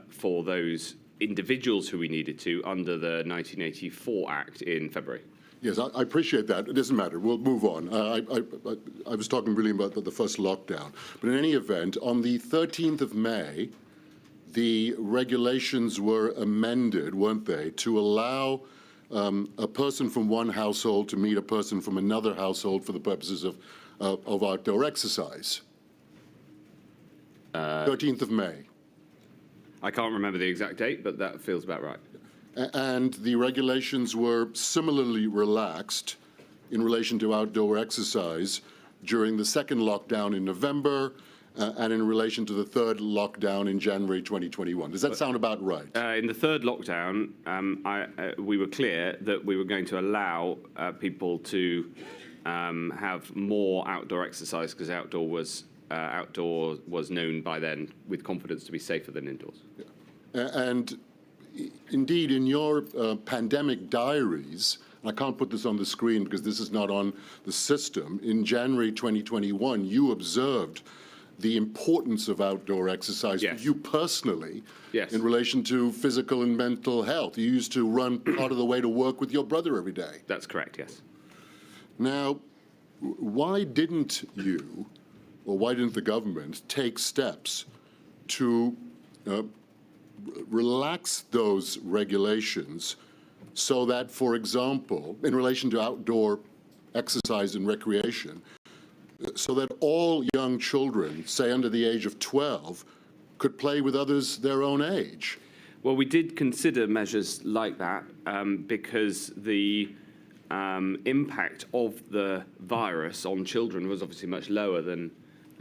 for those individuals who we needed to under the 1984 Act in February. Yes, I appreciate that. It doesn't matter. We'll move on. I was talking really about the first lockdown. But in any event, on the 13th of May, the regulations were amended, weren't they, to allow a person from one household to meet a person from another household for the purposes of outdoor exercise. 13th of May. I can't remember the exact date, but that feels about right. And the regulations were similarly relaxed in relation to outdoor exercise during the second lockdown in November and in relation to the third lockdown in January 2021. Does that sound about right? In the third lockdown, we were clear that we were going to allow people to have more outdoor exercise because outdoor was known by then with confidence to be safer than indoors. Yeah. And indeed, in your pandemic diaries, I can't put this on the screen because this is not on the system, in January 2021, you observed the importance of outdoor exercise for you personally in relation to physical and mental health. You used to run part of the way to work with your brother every day. That's correct, yes. Now, why didn't you, or why didn't the government, take steps to relax those regulations so that, for example, in relation to outdoor exercise and recreation, so that all young children, say under the age of 12, could play with others their own age? Well, we did consider measures like that because the impact of the virus on children was obviously much lower than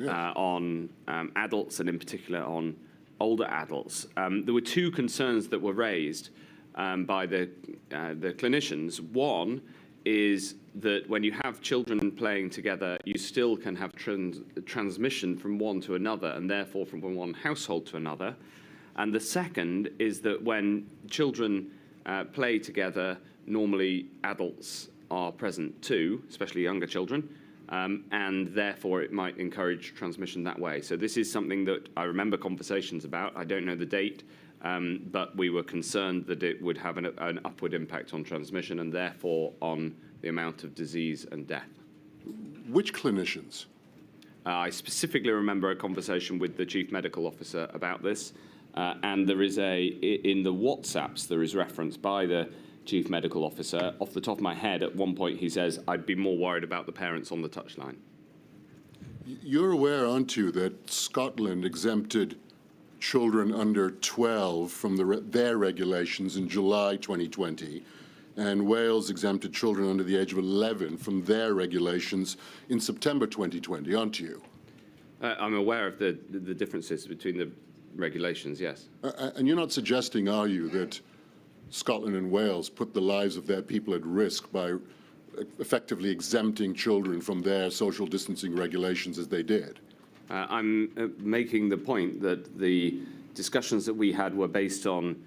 on adults, and in particular on older adults. There were two concerns that were raised by the clinicians. One is that when you have children playing together, you still can have transmission from one to another, and therefore from one household to another. And the second is that when children play together, normally adults are present too, especially younger children, and therefore it might encourage transmission that way. So this is something that I remember conversations about. I don't know the date, but we were concerned that it would have an upward impact on transmission and therefore on the amount of disease and death. Which clinicians? I specifically remember a conversation with the Chief Medical Officer about this, and there is in the WhatsApps, there is reference by the Chief Medical Officer. Off the top of my head, at one point he says, I'd be more worried about the parents on the touchline. You're aware, aren't you, that Scotland exempted children under 12 from their regulations in July 2020, and Wales exempted children under the age of 11 from their regulations in September 2020, aren't you? I'm aware of the differences between the regulations, yes. And you're not suggesting, are you, that Scotland and Wales put the lives of their people at risk by effectively exempting children from their social distancing regulations as they did? I'm making the point that the discussions that we had were based on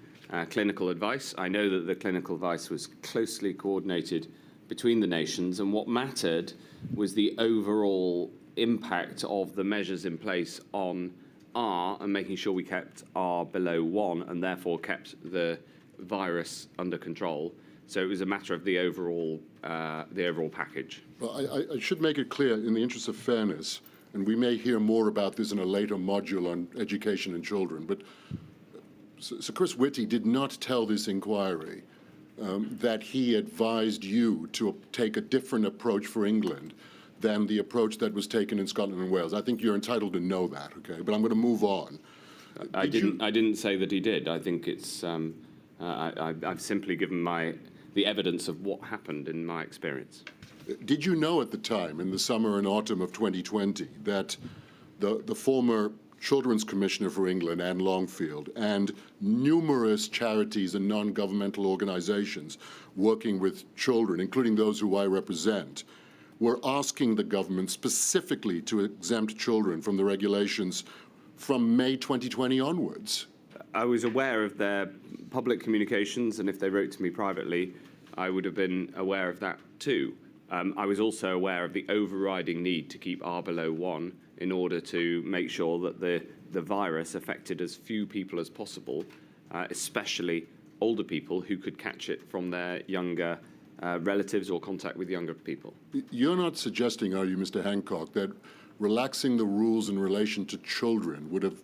clinical advice. I know that the clinical advice was closely coordinated between the nations, and what mattered was the overall impact of the measures in place on R and making sure we kept R below 1 and therefore kept the virus under control. So it was a matter of the overall package. Well, I should make it clear, in the interest of fairness, and we may hear more about this in a later module on education and children, but Sir Chris Whitty did not tell this inquiry that he advised you to take a different approach for England than the approach that was taken in Scotland and Wales. I think you're entitled to know that, okay? But I'm going to move on. I didn't say that he did. I think it's I've simply given the evidence of what happened in my experience. Did you know at the time, in the summer and autumn of 2020, that the former Children's Commissioner for England, Anne Longfield, and numerous charities and non-governmental organisations working with children, including those who I represent, were asking the government specifically to exempt children from the regulations from May 2020 onwards? I was aware of their public communications, and if they wrote to me privately, I would have been aware of that too. I was also aware of the overriding need to keep R below 1 in order to make sure that the virus affected as few people as possible, especially older people who could catch it from their younger relatives or contact with younger people. You're not suggesting, are you, Mr. Hancock, that relaxing the rules in relation to children would have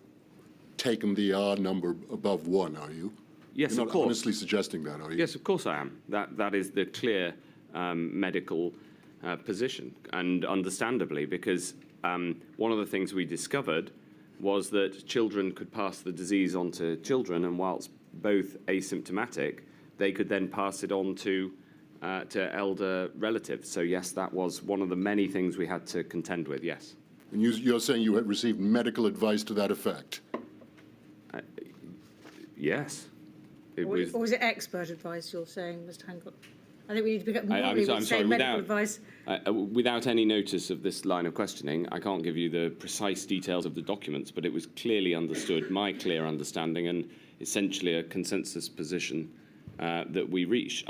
taken the R number above 1, are you? Yes, You're of not course. honestly suggesting that, are you? Yes, of course I am. That is the clear medical position, and understandably, because one of the things we discovered was that children could pass the disease on to children, and whilst both asymptomatic, they could then pass it on to elder relatives. So yes, that was one of the many things we had to contend with, yes. And you're saying you had received medical advice to that effect? Yes. Or was it expert advice you're saying, Mr. Hancock? I think we need to pick up normally I'm sorry, medical advice. Without any notice of this line of questioning, I can't give you the precise details of the documents, but it was clearly understood, my clear understanding, and essentially a consensus position that we reached.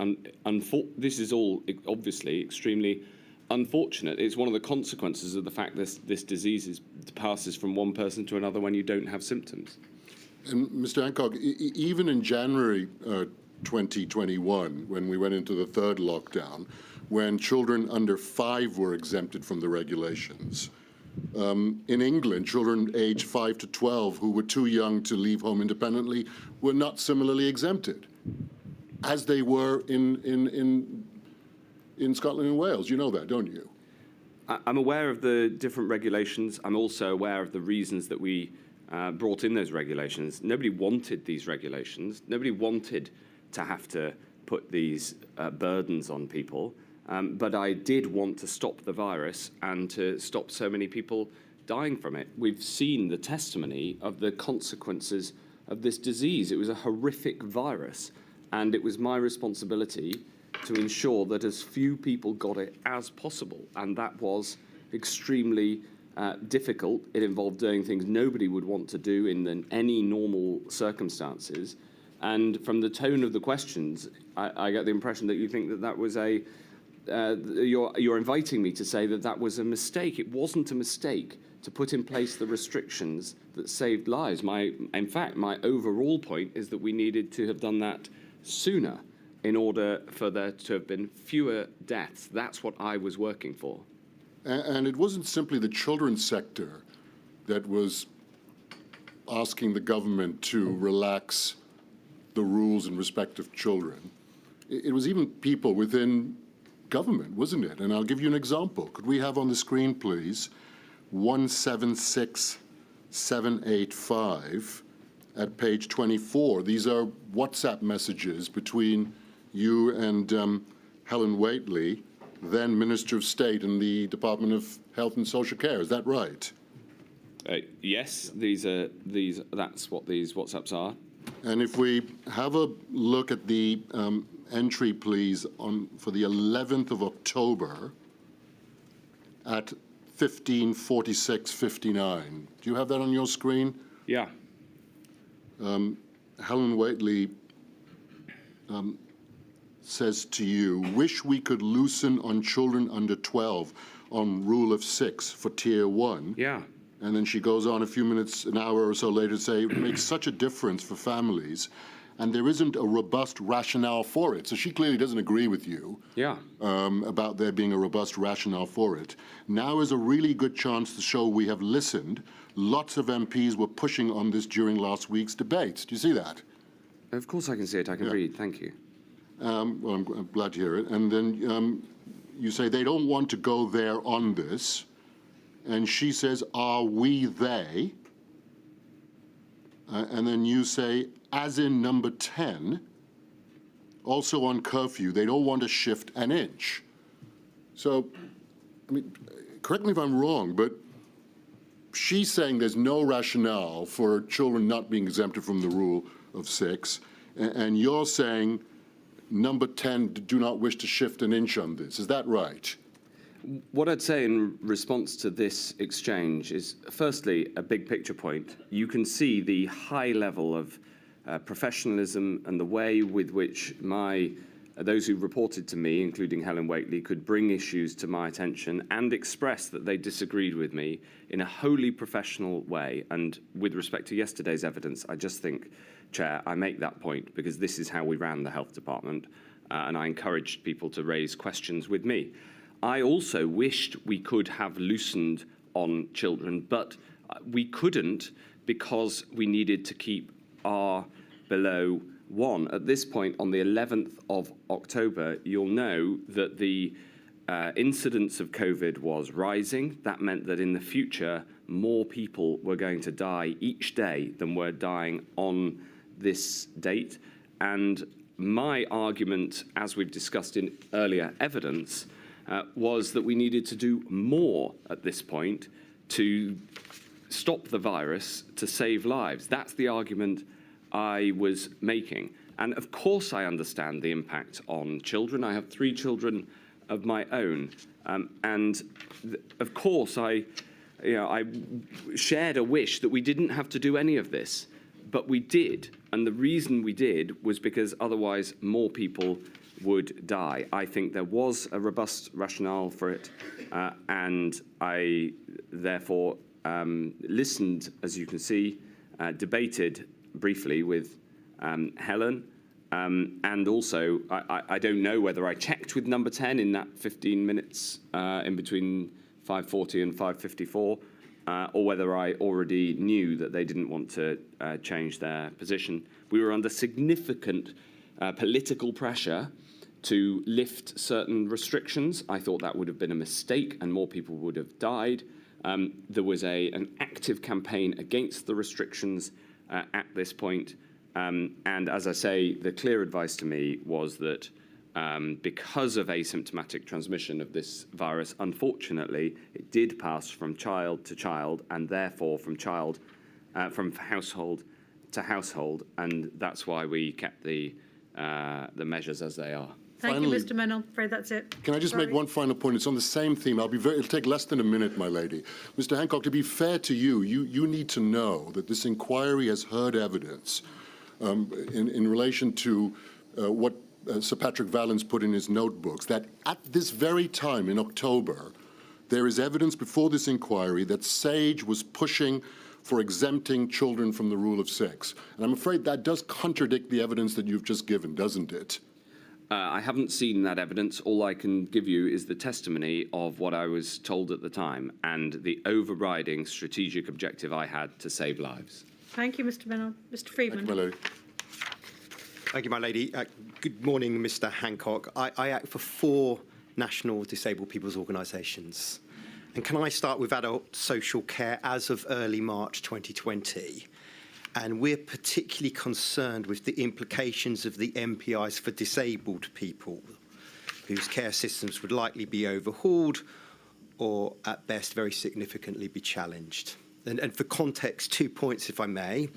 This is all obviously extremely unfortunate. It's one of the consequences of the fact that this disease passes from one person to another when you don't have symptoms. And Mr. Hancock, even in January 2021, when we went into the third lockdown, when children under 5 were exempted from the regulations, in England, children aged 5 to 12 who were too young to leave home independently were not similarly exempted, as they were in Scotland and Wales. You know that, don't you? I'm aware of the different regulations. I'm also aware of the reasons that we brought in those regulations. Nobody wanted these regulations. Nobody wanted to have to put these burdens on people. But I did want to stop the virus and to stop so many people dying from it. We've seen the testimony of the consequences of this disease. It was a horrific virus, and it was my responsibility to ensure that as few people got it as possible, and that was extremely difficult. It involved doing things nobody would want to do in any normal circumstances. And from the tone of the questions, I get the impression that you think that that was you're inviting me to say that that was a mistake. It wasn't a mistake to put in place the restrictions that saved lives. In fact, my overall point is that we needed to have done that sooner in order for there to have been fewer deaths. That's what I was working for. And it wasn't simply the children's sector that was asking the government to relax the rules in respect of children. It was even people within government, wasn't it? And I'll give you an example. Could we have on the screen, please, 176785 at page 24. These are WhatsApp messages between you and Helen Whately, then Minister of State in the Department of Health and Social Care. Is that right? Yes, that's what these WhatsApps are. And if we have a look at the entry, please, for the 11th of October at 15:46:59. Do you have that on your screen? Yeah. Helen Whately says to you, wish we could loosen on children under 12 on rule of 6 for tier 1. Yeah. And then she goes on an hour or so later to say it makes such a difference for families and there isn't a robust rationale for it. So she clearly doesn't agree with you about there being a robust rationale for it. Now is a really good chance to show we have listened. Lots of MPs were pushing on this during last week's debates. Do you see that? Of course I can see it. I can read. Thank you. Well, I'm glad to hear it. And then you say they don't want to go there on this. And she says, are we they? And then you say, as in number 10, also on curfew, they don't want to shift an inch. So, I mean, correct me if I'm wrong, but she's saying there's no rationale for children not being exempted from the rule of 6, and you're saying number 10 do not wish to shift an inch on this. Is that right? What I'd say in response to this exchange is, firstly, a big picture point. You can see the high level of professionalism and the way with which those who reported to me, including Helen Whately, could bring issues to my attention and express that they disagreed with me in a wholly professional way. And with respect to yesterday's evidence, I just think, Chair, I make that point because this is how we ran the Health Department, and I encouraged people to raise questions with me. I also wished we could have loosened on children, but we couldn't because we needed to keep R below 1. At this point, on the 11th of October, you'll know that the incidence of COVID was rising. That meant that in the future, more people were going to die each day than were dying on this date. And my argument, as we've discussed in earlier evidence, was that we needed to do more at this point to stop the virus, to save lives. That's the argument I was making. And of course I understand the impact on children. I have 3 children of my own. Of course I shared a wish that we didn't have to do any of this, but we did. And the reason we did was because otherwise more people would die. I think there was a robust rationale for it, and I therefore listened, as you can see, debated briefly with Helen, and also I don't know whether I checked with number 10 in that 15 minutes in between 5:40 and 5:54, or whether I already knew that they didn't want to change their position. We were under significant political pressure to lift certain restrictions. I thought that would have been a mistake and more people would have died. There was an active campaign against the restrictions at this point. And as I say, the clear advice to me was that because of asymptomatic transmission of this virus, unfortunately, it did pass from child to child and therefore from household to household. And that's why we kept the measures as they are. Thank you, Mr. Menon. I'm afraid that's it. Can I just make one final point? It's on the same theme. It'll take less than a minute, my lady. Mr. Hancock, to be fair to you, you need to know that this inquiry has heard evidence in relation to what Sir Patrick Vallance put in his notebooks, that at this very time in October, there is evidence before this inquiry that SAGE was pushing for exempting children from the rule of 6. And I'm afraid that does contradict the evidence that you've just given, doesn't it? I haven't seen that evidence. All I can give you is the testimony of what I was told at the time and the overriding strategic objective I had to save lives. Thank you, Mr. Menon. Mr. Freeman. Thank you, my lady. Thank you, my lady. Good morning, Mr. Hancock. I act for 4 national disabled people's organisations. And can I start with adult social care as of early March 2020? And we're particularly concerned with the implications of the MPIs for disabled people whose care systems would likely be overhauled or, at best, very significantly be challenged. And for context, 2 points, if I may.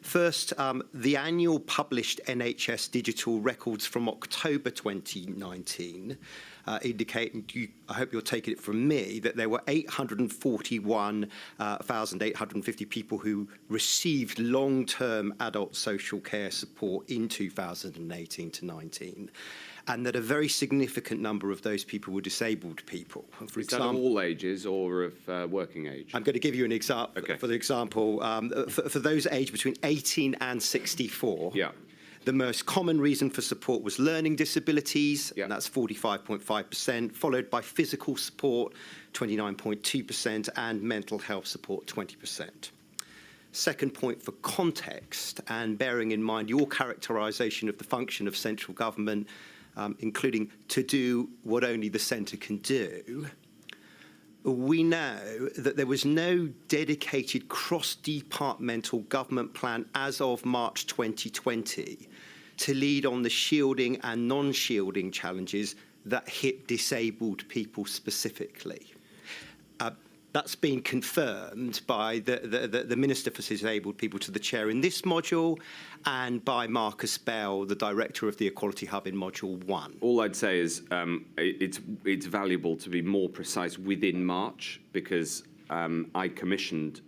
First, the annual published NHS digital records from October 2019 indicate, and I hope you're taking it from me, that there were 841,850 people who received long-term adult social care support in 2018 to 19. And that a very significant number of those people were disabled people. For Is that of all ages or of working age? I'm going to give you an example. Okay. For example, for those aged between 18 and 64, The most common reason for support was learning disabilities, Yeah. and that's 45.5%, followed by physical support, 29.2%, and mental health support, 20%. Second point for context, and bearing in mind your characterisation of the function of central government, including to do what only the centre can do, we know that there was no dedicated cross-departmental government plan as of March 2020 to lead on the shielding and non-shielding challenges that hit disabled people specifically. That's been confirmed by the Minister for Disabled People to the Chair in this module, and by Marcus Bell, the Director of the Equality Hub in Module 1. All I'd say is it's valuable to be more precise within March, because I commissioned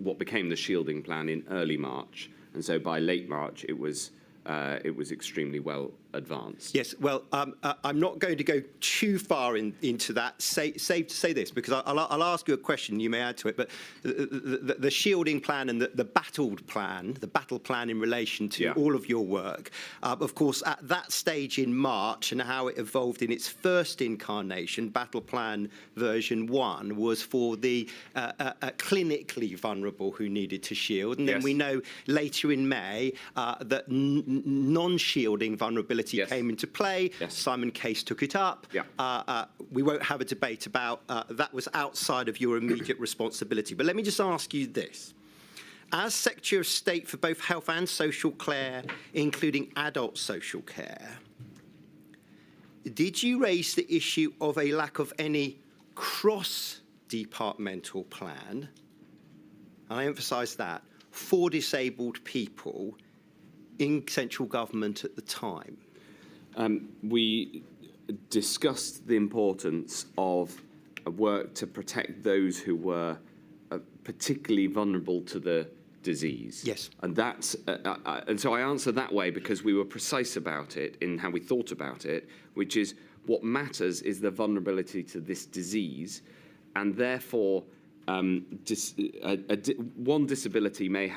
what became the shielding plan in early March, and so by late March it was extremely well advanced. Yes, well, I'm not going to go too far into that. Safe to say this, because I'll ask you a question, you may add to it, but the shielding plan and the battle plan in relation to all of your work, of course, at that stage in March and how it evolved in its first incarnation, battle plan version 1 was for the clinically vulnerable who needed to shield, and then we know later in May that non-shielding vulnerability came into play. Simon Case took it up. We won't have a debate about that was outside of your immediate responsibility. But let me just ask you this. As Secretary of State for both health and social care, including adult social care, did you raise the issue of a lack of any cross-departmental plan, and I emphasise that, for disabled people in central government at the time? We discussed the importance of work to protect those who were particularly vulnerable to the disease. Yes. And that's and so I answer that way because we were precise about it in how we thought about it, which is what matters is the vulnerability to this disease, and therefore one disability may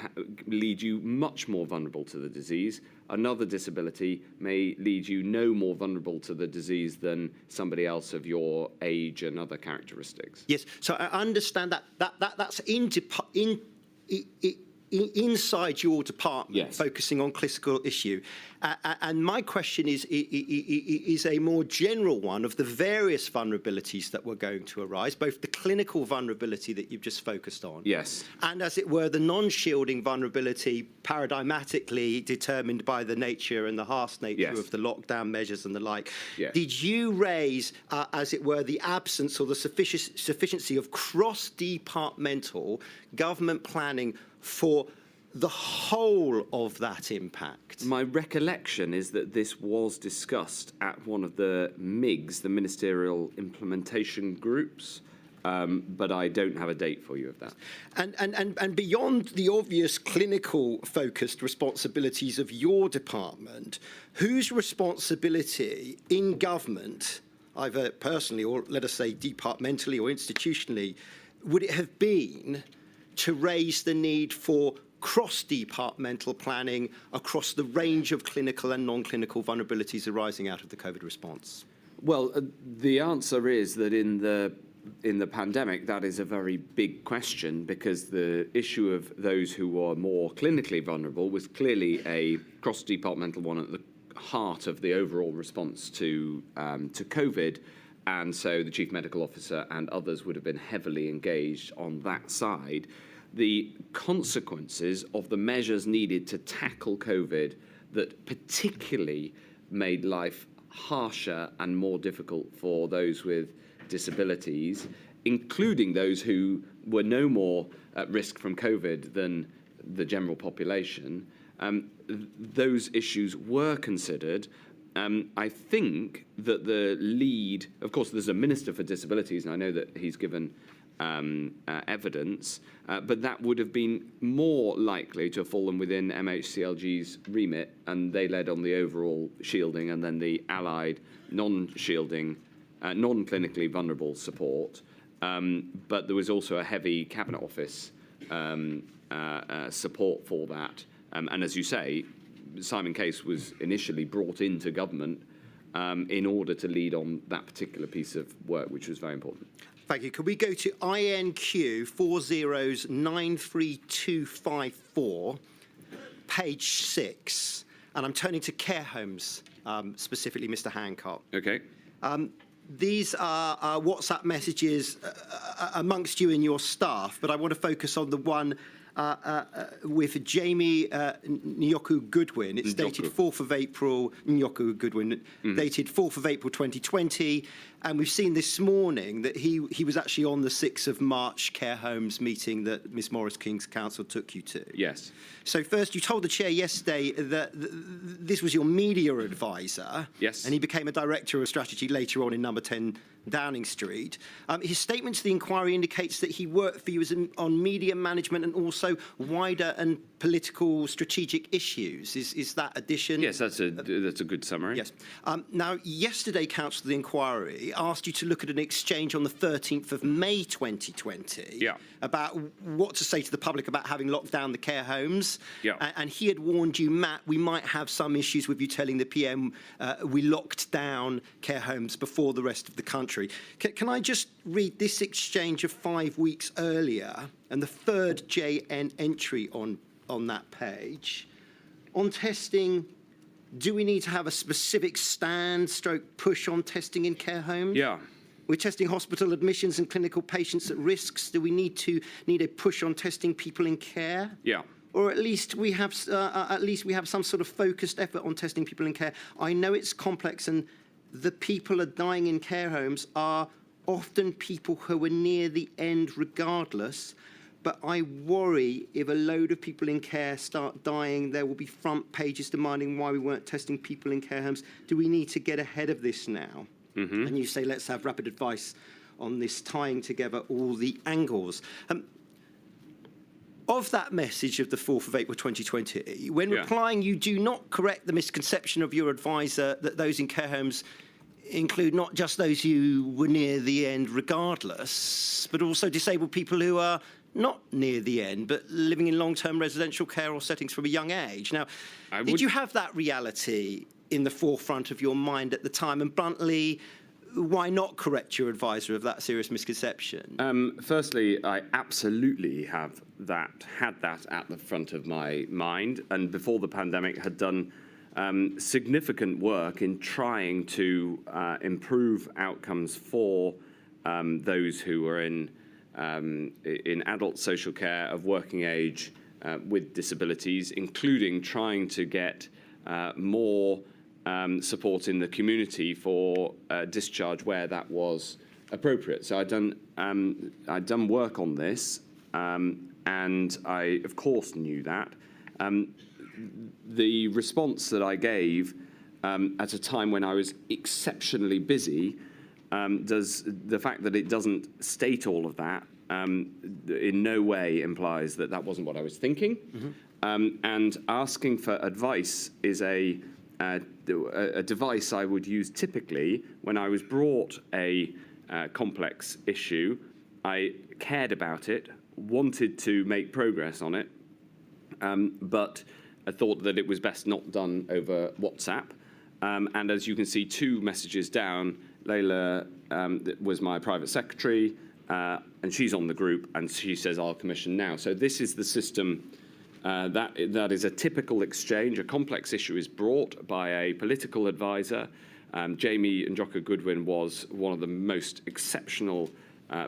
lead you much more vulnerable to the disease. Another disability may lead you no more vulnerable to the disease than somebody else of your age and other characteristics. Yes, so I understand that's inside your department, focusing on clinical issue. And my question is a more general one of the various vulnerabilities that were going to arise, both the clinical vulnerability that you've just focused on, and, as it were, the non-shielding vulnerability, paradigmatically determined by the nature and the harsh nature of the lockdown measures and the like. Did you raise, as it were, the absence or the sufficiency of cross-departmental government planning for the whole of that impact? My recollection is that this was discussed at one of the MIGs, the Ministerial Implementation Groups, but I don't have a date for you of that. And beyond the obvious clinical-focused responsibilities of your department, whose responsibility in government, either personally or, let us say, departmentally or institutionally, would it have been to raise the need for cross-departmental planning across the range of clinical and non-clinical vulnerabilities arising out of the COVID response? Well, the answer is that in the pandemic, that is a very big question, because the issue of those who are more clinically vulnerable was clearly a cross-departmental one at the heart of the overall response to COVID. And so the Chief Medical Officer and others would have been heavily engaged on that side. The consequences of the measures needed to tackle COVID that particularly made life harsher and more difficult for those with disabilities, including those who were no more at risk from COVID than the general population, those issues were considered. I think that the lead, of course, there's a Minister for Disabilities, and I know that he's given evidence, but that would have been more likely to have fallen within MHCLG's remit, and they led on the overall shielding and then the allied non-shielding, non-clinically vulnerable support. But there was also a heavy Cabinet Office support for that. And as you say, Simon Case was initially brought into government in order to lead on that particular piece of work, which was very important. Thank you. Could we go to INQ 40093254, page 6? And I'm turning to care homes, specifically, Mr. Hancock. Okay. These are WhatsApp messages amongst you and your staff, but I want to focus on the one with Jamie Nyoku Goodwin. It's dated 4th of April, Nyoku Goodwin, dated 4th of April 2020. And we've seen this morning that he was actually on the 6th of March care homes meeting that Miss Morris King's Council took you to. Yes. So first, you told the chair yesterday that this was your media advisor. Yes. And he became a director of strategy later on in number 10 Downing Street. His statement to the inquiry indicates that he worked for you on media management and also wider and political strategic issues. Is that addition? Yes, that's a good summary. Yes. Now, yesterday, Council of the Inquiry asked you to look at an exchange on the 13th of May 2020 about what to say to the public about having locked down the care homes. And he had warned you, Matt, we might have some issues with you telling the PM we locked down care homes before the rest of the country. Can I just read this exchange of 5 weeks earlier and the third JN entry on that page? On testing, do we need to have a specific push on testing in care homes? Yeah. We're testing hospital admissions and clinical patients at risks. Do we need a push on testing people in care? Yeah. Or at least we have some sort of focused effort on testing people in care. I know it's complex, and the people are dying in care homes are often people who are near the end regardless. But I worry if a load of people in care start dying, there will be front pages demanding why we weren't testing people in care homes. Do we need to get ahead of this now? And you say, let's have rapid advice on this, tying together all the angles. Of that message of the 4th of April 2020, when replying, you do not correct the misconception of your advisor that those in care homes include not just those who were near the end regardless, but also disabled people who are not near the end, but living in long-term residential care or settings from a young age. Now, did you have that reality in the forefront of your mind at the time? And bluntly, why not correct your advisor of that serious misconception? Firstly, I absolutely had that at the front of my mind, and before the pandemic had done significant work in trying to improve outcomes for those who are in adult social care of working age with disabilities, including trying to get more support in the community for discharge where that was appropriate. So I'd done work on this, and I, of course, knew that. The response that I gave at a time when I was exceptionally busy, the fact that it doesn't state all of that in no way implies that that wasn't what I was thinking. And asking for advice is a device I would use typically when I was brought a complex issue. I cared about it, wanted to make progress on it, but I thought that it was best not done over WhatsApp. And as you can see, 2 messages down, Layla was my private secretary, and she's on the group, and she says, I'll commission now. So this is the system. That is a typical exchange. A complex issue is brought by a political advisor. Jamie Nyoku Goodwin was one of the most exceptional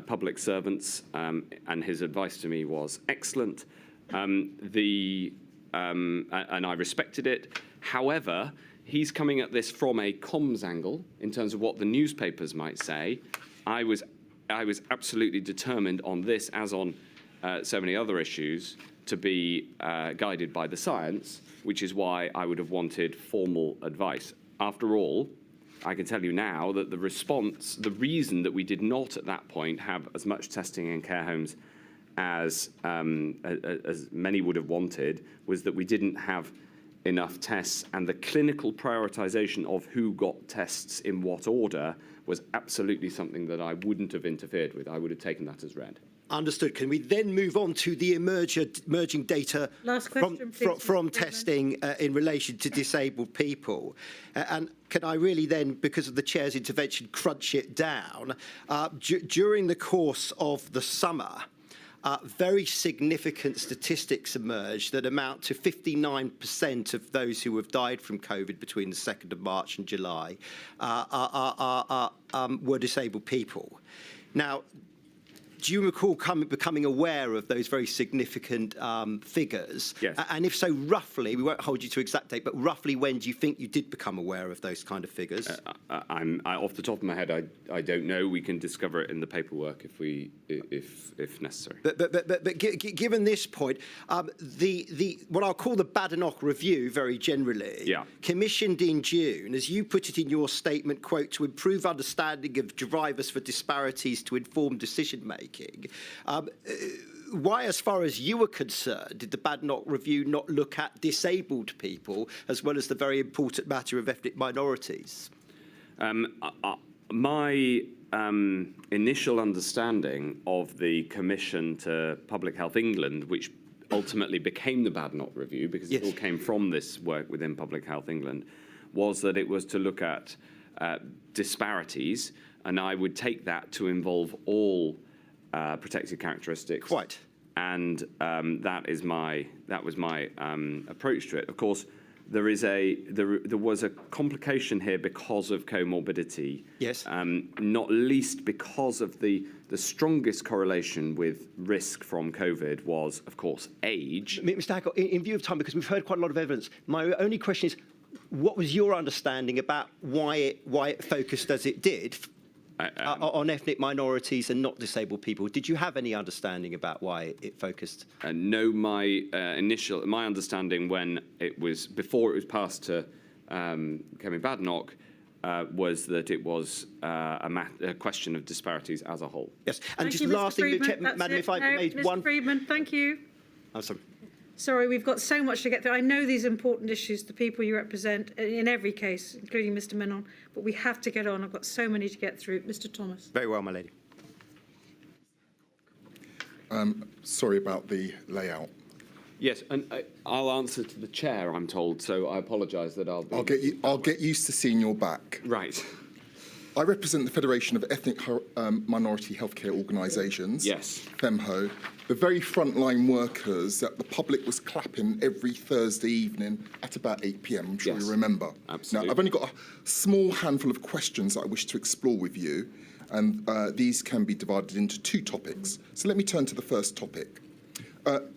public servants, and his advice to me was excellent. And I respected it. However, he's coming at this from a comms angle in terms of what the newspapers might say. I was absolutely determined on this, as on so many other issues, to be guided by the science, which is why I would have wanted formal advice. After all, I can tell you now that the reason that we did not at that point have as much testing in care homes as many would have wanted was that we didn't have enough tests, and the clinical prioritization of who got tests in what order was absolutely something that I wouldn't have interfered with. I would have taken that as read. Understood. Can we then move on to the emerging data Last question, please, from Mr. testing in relation to disabled people? And can I really then, because of the Chair's intervention, crunch it down? During the course of the summer, very significant statistics emerged that amount to 59% of those who have died from COVID between the 2nd of March and July were disabled people. Now, do you recall becoming aware of those very significant figures? Yes. And if so, roughly, we won't hold you to exact date, but roughly when do you think you did become aware of those kind of figures? Off the top of my head, I don't know. We can discover it in the paperwork if necessary. But given this point, what I'll call the Badenoch Review, very generally, commissioned in June, as you put it in your statement, quote, to improve understanding of drivers for disparities to inform decision making. Why, as far as you were concerned, did the Badenoch Review not look at disabled people as well as the very important matter of ethnic minorities? My initial understanding of the Commission to Public Health England, which ultimately became the Badenoch Review, because it all came from this work within Public Health England, was that it was to look at disparities, and I would take that to involve all protected characteristics. Quite. And that was my approach to it. Of course, there was a complication here because of comorbidity. Yes. Not least because of the strongest correlation with risk from COVID was, of course, age. Mr. Hancock, in view of time, because we've heard quite a lot of evidence, my only question is, what was your understanding about why it focused as it did on ethnic minorities and not disabled people? Did you have any understanding about why it focused? No, my understanding when before it was passed to Kemi Badenoch was that it was a question of disparities as a whole. Yes, and Thank just you, Mr. last thing, Friedman. Madam, if I made Mr. one. Friedman, thank you. I'm sorry. Sorry, we've got so much to get through. I know these important issues, the people you represent, in every case, including Mr. Menon, but we have to get on. I've got so many to get through. Mr. Thomas. Very well, my lady. Sorry about the layout. Yes, and I'll answer to the chair, I'm told, so I apologise that I'll get used to seeing your back. Right. I represent the Federation of Ethnic Minority Healthcare Organisations, Yes. FEMHO, the very frontline workers that the public was clapping every Thursday evening at about 8 p.m. I'm sure Yes. you remember. Absolutely. Now, I've only got a small handful of questions that I wish to explore with you, and these can be divided into two topics. So let me turn to the first topic.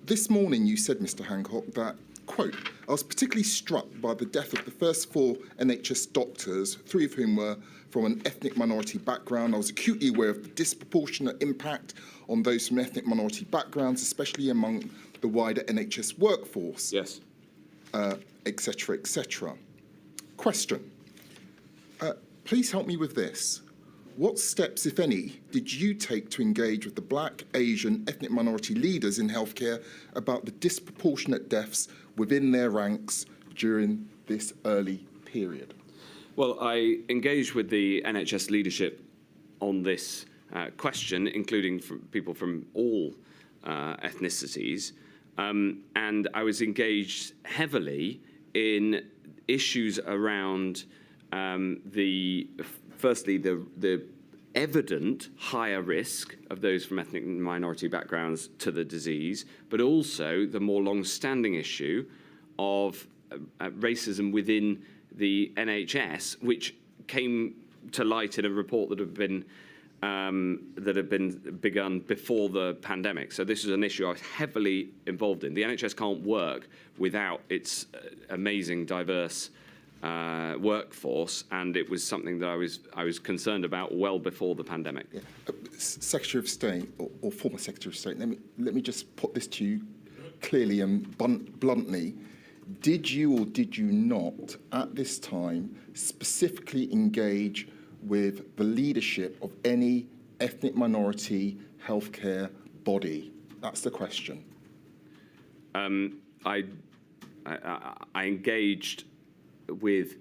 This morning you said, Mr. Hancock, that, quote, I was particularly struck by the death of the first 4 NHS doctors, 3 of whom were from an ethnic minority background. I was acutely aware of the disproportionate impact on those from ethnic minority backgrounds, especially among the wider NHS workforce. Yes. Et cetera, et cetera. Question. Please help me with this. What steps, if any, did you take to engage with the Black, Asian, ethnic minority leaders in healthcare about the disproportionate deaths within their ranks during this early period? Well, I engaged with the NHS leadership on this question, including people from all ethnicities, and I was engaged heavily in issues around firstly, the evident higher risk of those from ethnic minority backgrounds to the disease, but also the more long-standing issue of racism within the NHS, which came to light in a report that had been begun before the pandemic. So this is an issue I was heavily involved in. The NHS can't work without its amazing, diverse workforce, and it was something that I was concerned about well before the pandemic. Yeah. Secretary of State or former Secretary of State, let me just put this to you clearly and bluntly. Did you or did you not at this time specifically engage with the leadership of any ethnic minority healthcare body? That's the question. I engaged with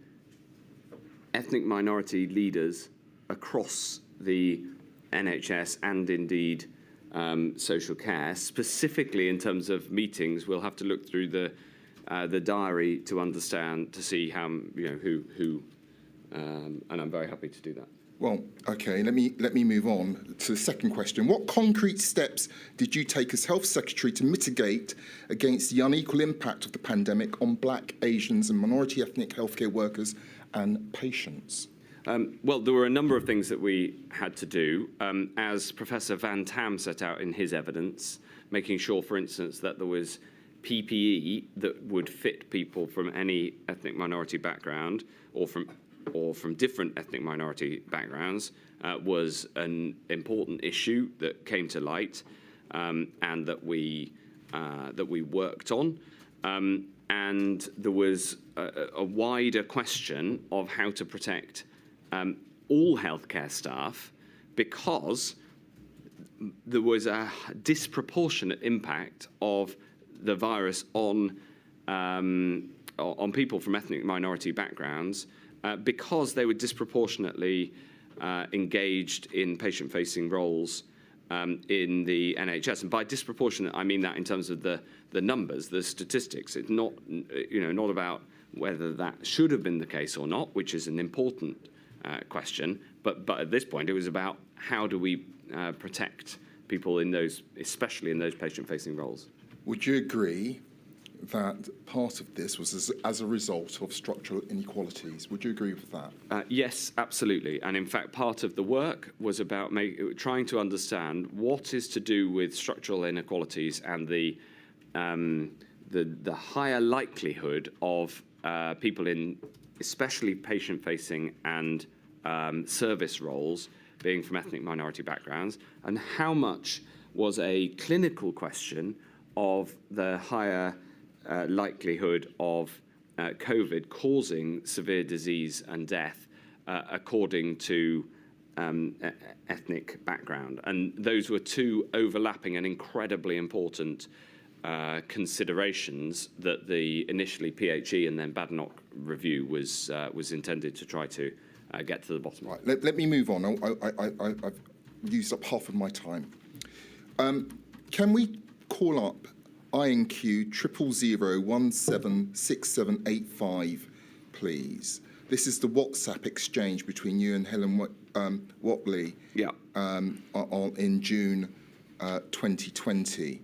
ethnic minority leaders across the NHS and indeed social care. Specifically in terms of meetings, we'll have to look through the diary to understand, to see how, who, and I'm very happy to do that. Well, okay, let me move on to the second question. What concrete steps did you take as Health Secretary to mitigate against the unequal impact of the pandemic on Black, Asians and minority ethnic healthcare workers and patients? Well, there were a number of things that we had to do. As Professor Van Tam set out in his evidence, making sure, for instance, that there was PPE that would fit people from any ethnic minority background or from different ethnic minority backgrounds was an important issue that came to light and that we worked on. And there was a wider question of how to protect all healthcare staff, because there was a disproportionate impact of the virus on people from ethnic minority backgrounds because they were disproportionately engaged in patient-facing roles in the NHS. And by disproportionate, I mean that in terms of the numbers, the statistics. It's not, not about whether that should have been the case or not, which is an important question. But at this point, it was about how do we protect people in those, especially in those patient-facing roles. Would you agree that part of this was as a result of structural inequalities? Would you agree with that? Yes, absolutely. And in fact, part of the work was about trying to understand what is to do with structural inequalities and the higher likelihood of people in especially patient-facing and service roles being from ethnic minority backgrounds, and how much was a clinical question of the higher likelihood of COVID causing severe disease and death according to ethnic background. And those were two overlapping and incredibly important considerations that the initially PHE and then Badenoch review was intended to try to get to the bottom of. Right, let me move on. I've used up half of my time. Can we call up INQ 000176785, please? This is the WhatsApp exchange between you and Helen Whatley in June 2020.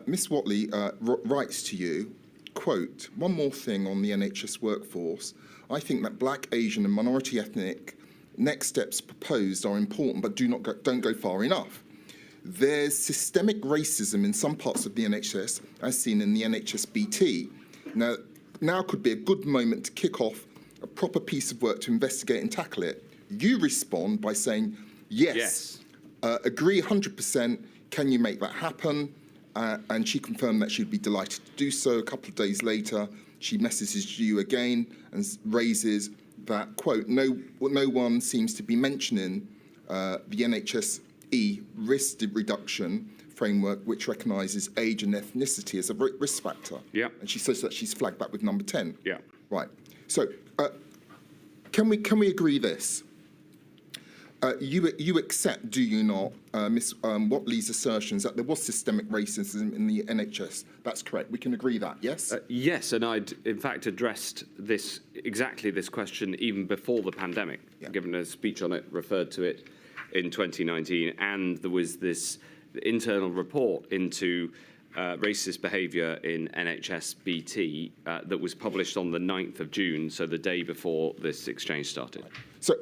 Ms. Whatley writes to you, quote, "One more thing on the NHS workforce. I think that Black, Asian and minority ethnic next steps proposed are important but don't go far enough. There's systemic racism in some parts of the NHS, as seen in the NHS BT. Now could be a good moment to kick off a proper piece of work to investigate and tackle it." You respond by saying, yes. Agree 100%. Can you make that happen? And she confirmed that she'd be delighted to do so. A couple of days later, she messages you again and raises that, quote, no one seems to be mentioning the NHS-E risk reduction framework, which recognises age and ethnicity as a risk factor. Yeah. And she says that she's flagged that with number 10. Yeah. Right. So can we agree this? You accept, do you not, Ms. Whatley's assertions that there was systemic racism in the NHS? That's correct. We can agree that, yes? Yes, and I'd in fact addressed exactly this question even before the pandemic, given a speech on it, referred to it in 2019, and there was this internal report into racist behaviour in NHS BT that was published on the 9th of June, so the day before this exchange started. So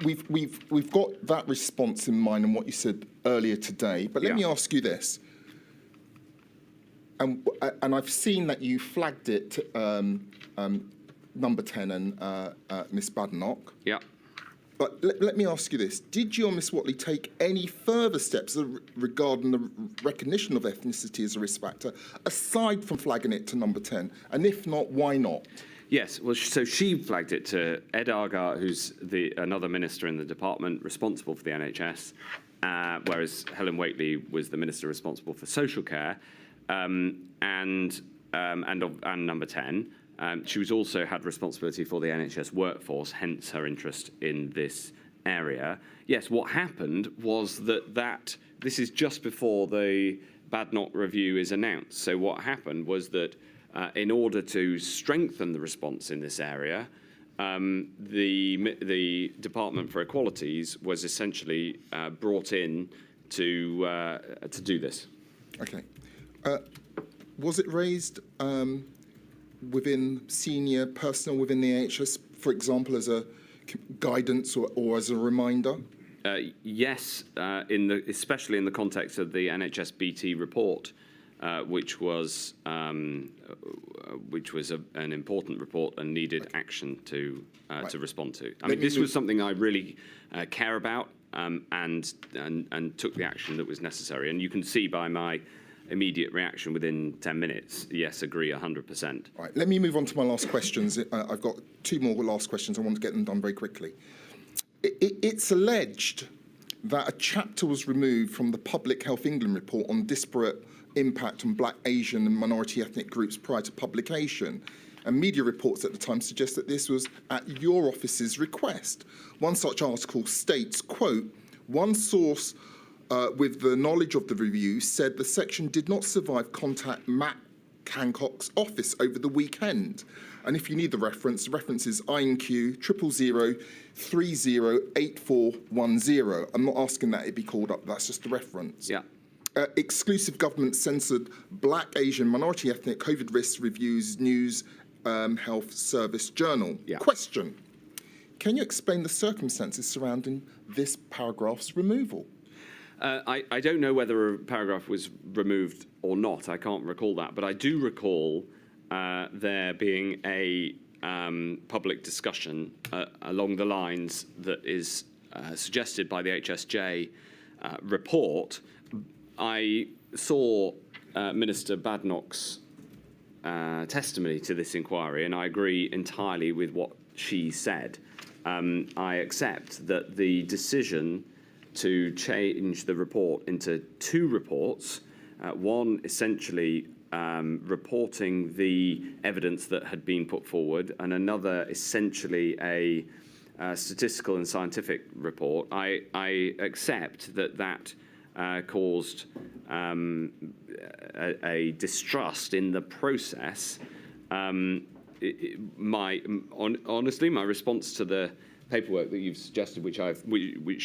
we've got that response in mind and what you said earlier today, but let me ask you this. And I've seen that you flagged it, number 10 and Miss Badenoch. Yeah. But let me ask you this. Did you or Miss Whatley take any further steps regarding the recognition of ethnicity as a risk factor, aside from flagging it to number 10? And if not, why not? Yes, well, so she flagged it to Ed Argar, who's another minister in the department responsible for the NHS, whereas Helen Whatley was the minister responsible for social care, and number 10. She was also had responsibility for the NHS workforce, hence her interest in this area. Yes, what happened was that this is just before the Badnock review is announced. So what happened was that in order to strengthen the response in this area, the Department for Equalities was essentially brought in to do this. Okay. Was it raised within senior personnel within the NHS, for example, as a guidance or as a reminder? Yes, especially in the context of the NHS BT report, which was an important report and needed action to respond to. I mean, this was something I really care about, and took the action that was necessary. And you can see by my immediate reaction within 10 minutes, yes, agree 100%. Right, let me move on to my last questions. I've got two more last questions. I want to get them done very quickly. It's alleged that a chapter was removed from the Public Health England report on disparate impact on Black, Asian and minority ethnic groups prior to publication. And media reports at the time suggest that this was at your office's request. One such article states, quote, one source with the knowledge of the review said the section did not survive contact Matt Hancock's office over the weekend. And if you need the reference is INQ 000308410. I'm not asking that it be called up, that's just the reference. Yeah. Exclusive government censored Black, Asian, minority ethnic COVID risks reviews news health service journal. Yeah. Question, can you explain the circumstances surrounding this paragraph's removal? I don't know whether a paragraph was removed or not. I can't recall that. But I do recall there being a public discussion along the lines that is suggested by the HSJ report. I saw Minister Badnock's testimony to this inquiry, and I agree entirely with what she said. I accept that the decision to change the report into two reports, one essentially reporting the evidence that had been put forward, and another essentially a statistical and scientific report. I accept that caused a distrust in the process. Honestly, my response to the paperwork that you've suggested, which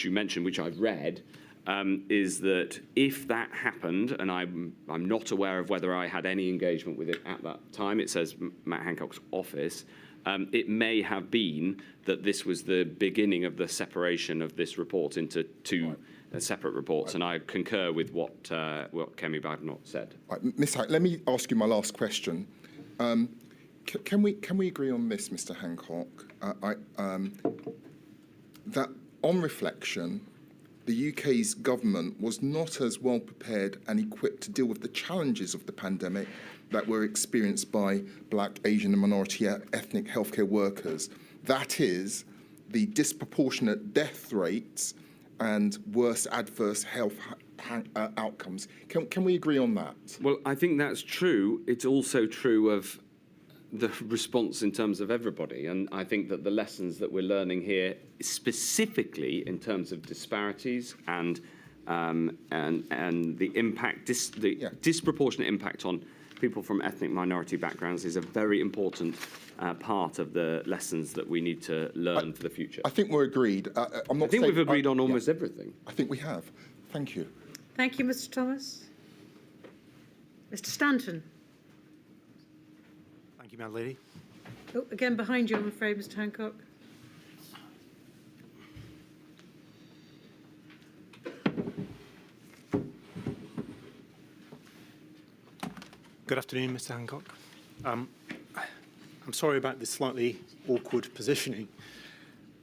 you mentioned, which I've read, is that if that happened, and I'm not aware of whether I had any engagement with it at that time, it says Matt Hancock's office, it may have been that this was the beginning of the separation of this report into two separate reports, and I concur with what Kemi Badnock said. Right, Ms. Hancock, let me ask you my last question. Can we agree on this, Mr. Hancock? That on reflection, the UK's government was not as well prepared and equipped to deal with the challenges of the pandemic that were experienced by Black, Asian and minority ethnic healthcare workers. That is, the disproportionate death rates and worse adverse health outcomes. Can we agree on that? Well, I think that's true. It's also true of the response in terms of everybody, and I think that the lessons that we're learning here, specifically in terms of disparities and the impact, disproportionate impact on people from ethnic minority backgrounds, is a very important part of the lessons that we need to learn for the future. I think we're agreed. I think we've agreed on almost everything. I think we have. Thank you. Thank you, Mr. Thomas. Mr. Stanton. Thank you, Madam Lady. Oh, again behind you, I'm afraid, Mr. Hancock. Good afternoon, Mr. Hancock. I'm sorry about this slightly awkward positioning.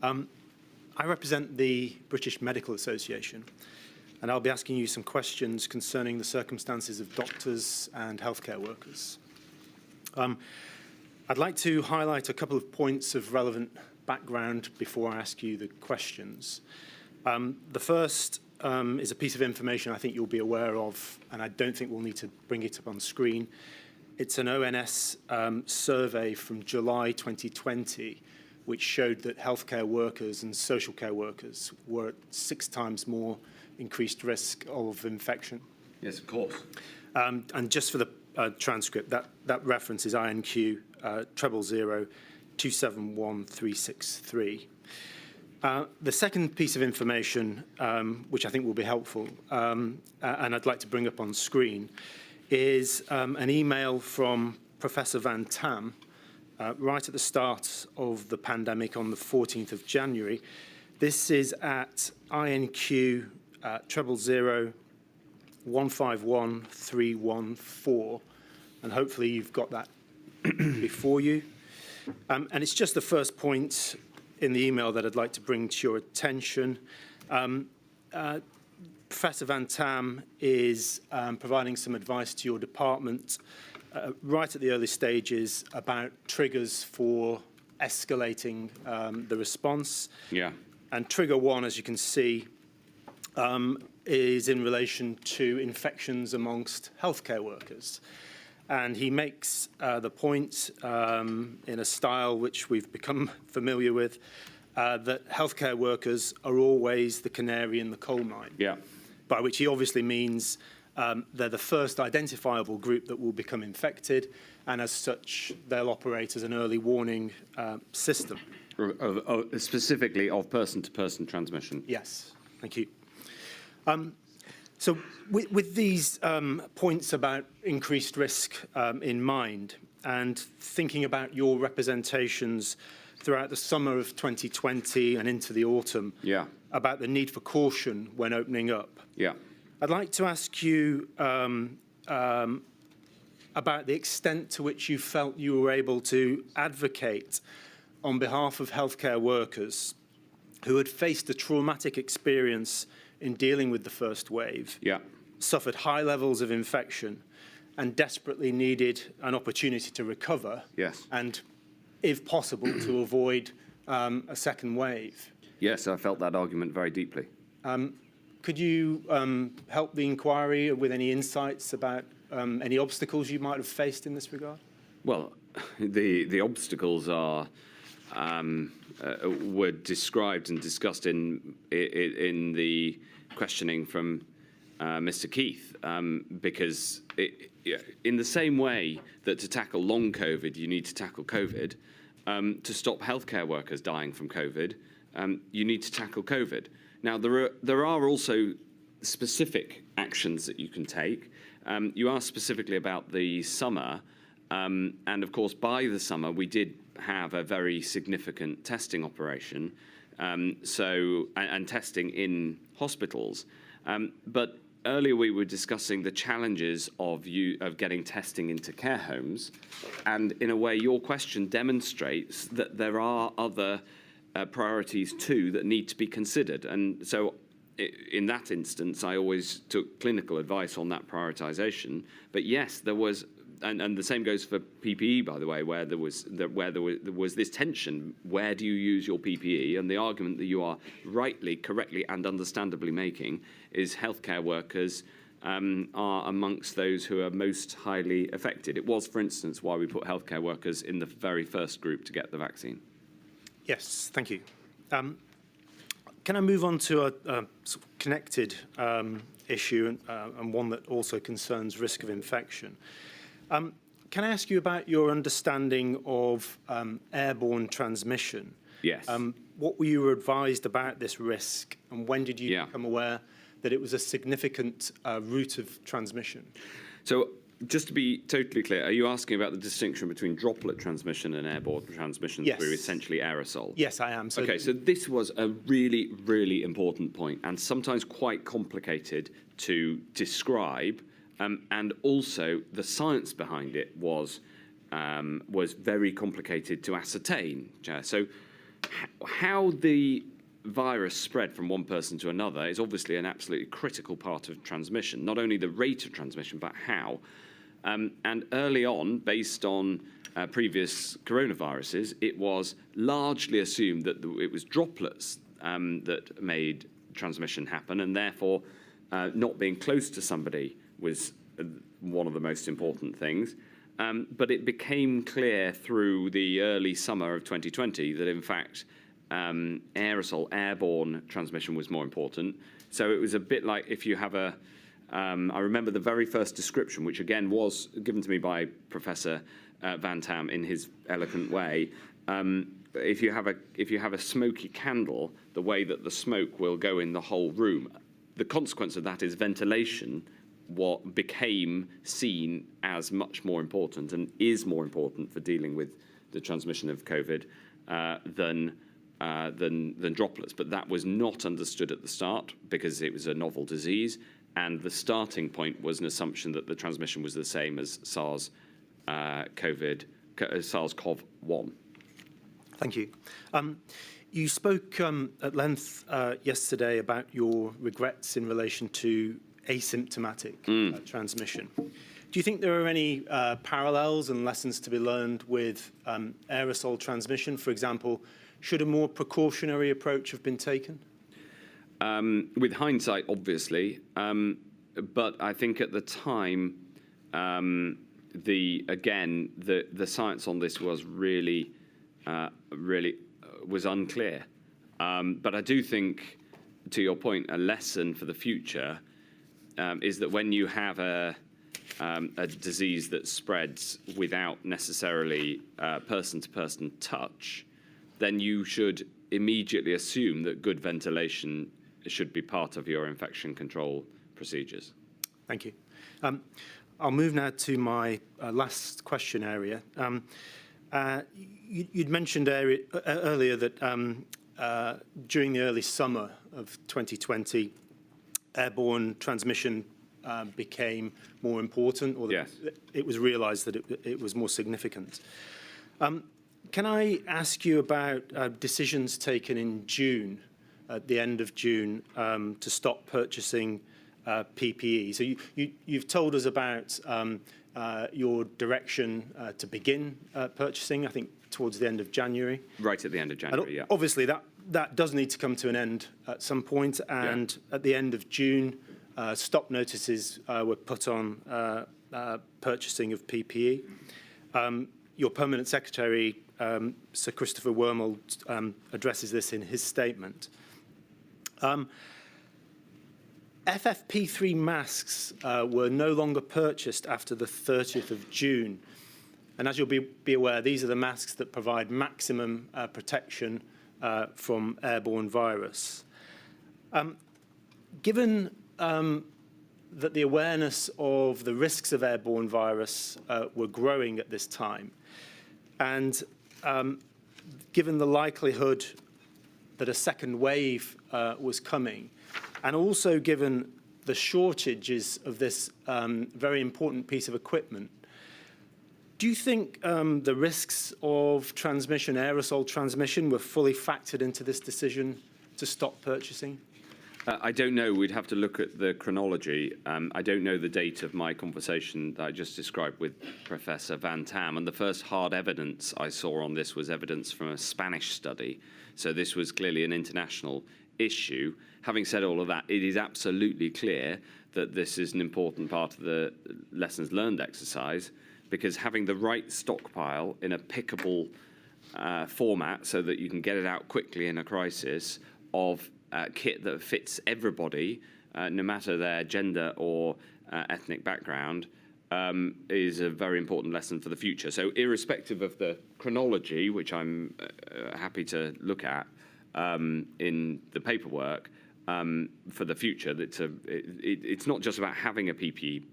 I represent the British Medical Association, and I'll be asking you some questions concerning the circumstances of doctors and healthcare workers. I'd like to highlight a couple of points of relevant background before I ask you the questions. The first is a piece of information I think you'll be aware of, and I don't think we'll need to bring it up on screen. It's an ONS survey from July 2020, which showed that healthcare workers and social care workers were at 6 times more increased risk of infection. Yes, of course. And just for the transcript, that reference is INQ 000271363. The second piece of information, which I think will be helpful, and I'd like to bring up on screen, is an email from Professor Van Tam right at the start of the pandemic on the 14th of January. This is at INQ 000151314, and hopefully you've got that before you. And it's just the first point in the email that I'd like to bring to your attention. Professor Van Tam is providing some advice to your department right at the early stages about triggers for escalating the response. Yeah. And trigger 1, as you can see, is in relation to infections amongst healthcare workers. And he makes the point in a style which we've become familiar with, that healthcare workers are always the canary in the coal mine. Yeah. By which he obviously means they're the first identifiable group that will become infected, and as such, they'll operate as an early warning system. Specifically of person-to-person transmission. Yes, thank you. So with these points about increased risk in mind, and thinking about your representations throughout the summer of 2020 and into the autumn, Yeah. about the need for caution when opening up, Yeah. I'd like to ask you about the extent to which you felt you were able to advocate on behalf of healthcare workers who had faced a traumatic experience in dealing with the first wave, Yeah. suffered high levels of infection, and desperately needed an opportunity to recover. Yes. And, if possible, to avoid a second wave. Yes, I felt that argument very deeply. Could you help the inquiry with any insights about any obstacles you might have faced in this regard? Well, the obstacles are were described and discussed in the questioning from Mr. Keith, because in the same way that to tackle long COVID, you need to tackle COVID, to stop healthcare workers dying from COVID, you need to tackle COVID. Now, there are also specific actions that you can take. You asked specifically about the summer, and of course, by the summer, we did have a very significant testing operation, and testing in hospitals. But earlier we were discussing the challenges of getting testing into care homes, and in a way, your question demonstrates that there are other priorities too that need to be considered. And so in that instance, I always took clinical advice on that prioritization. But yes, there was, and the same goes for PPE, by the way, where there was this tension. Where do you use your PPE? And the argument that you are rightly, correctly, and understandably making is healthcare workers are amongst those who are most highly affected. It was, for instance, why we put healthcare workers in the very first group to get the vaccine. Yes, thank you. Can I move on to a sort of connected issue and one that also concerns risk of infection? Can I ask you about your understanding of airborne transmission? Yes. What were you advised about this risk, and when did you become aware that it was a significant route of transmission? So, just to be totally clear, are you asking about the distinction between droplet transmission and airborne transmission through essentially aerosol? Yes, I am. Okay, so this was a really, really important point, and sometimes quite complicated to describe, and also the science behind it was very complicated to ascertain. So how the virus spread from one person to another is obviously an absolutely critical part of transmission, not only the rate of transmission, but how. And early on, based on previous coronaviruses, it was largely assumed that it was droplets that made transmission happen, and therefore not being close to somebody was one of the most important things. But it became clear through the early summer of 2020 that, in fact, aerosol, airborne transmission was more important. So it was a bit like if you have a, I remember the very first description, which again was given to me by Professor Van Tam in his eloquent way. If you have a smoky candle, the way that the smoke will go in the whole room, the consequence of that is ventilation. What became seen as much more important and is more important for dealing with the transmission of COVID than droplets. But that was not understood at the start because it was a novel disease, and the starting point was an assumption that the transmission was the same as SARS-CoV-1. Thank you. You spoke at length yesterday about your regrets in relation to asymptomatic transmission. Do you think there are any parallels and lessons to be learned with aerosol transmission? For example, should a more precautionary approach have been taken? With hindsight, obviously, but I think at the time, the science on this was really was unclear. But I do think, to your point, a lesson for the future is that when you have a disease that spreads without necessarily person-to-person touch, then you should immediately assume that good ventilation should be part of your infection control procedures. Thank you. I'll move now to my last question area. You'd mentioned earlier that during the early summer of 2020, airborne transmission became more important, or yes, it was realised that it was more significant. Can I ask you about decisions taken in June, at the end of June, to stop purchasing PPE? So you've told us about your direction to begin purchasing, I think, towards the end of January. Right at the end of January, yeah. Obviously, that does need to come to an end at some point, and at the end of June, stop notices were put on purchasing of PPE. Your Permanent Secretary, Sir Christopher Wormald, addresses this in his statement. FFP3 masks were no longer purchased after the 30th of June. And as you'll be aware, these are the masks that provide maximum protection from airborne virus. Given that the awareness of the risks of airborne virus were growing at this time, and given the likelihood that a second wave was coming, and also given the shortages of this very important piece of equipment, do you think the risks of transmission, aerosol transmission, were fully factored into this decision to stop purchasing? I don't know. We'd have to look at the chronology. I don't know the date of my conversation that I just described with Professor Van Tam. And the first hard evidence I saw on this was evidence from a Spanish study. So this was clearly an international issue. Having said all of that, it is absolutely clear that this is an important part of the lessons learned exercise, because having the right stockpile in a pickable format so that you can get it out quickly in a crisis of kit that fits everybody, no matter their gender or ethnic background, is a very important lesson for the future. So irrespective of the chronology, which I'm happy to look at in the paperwork, for the future, it's not just about having a PPE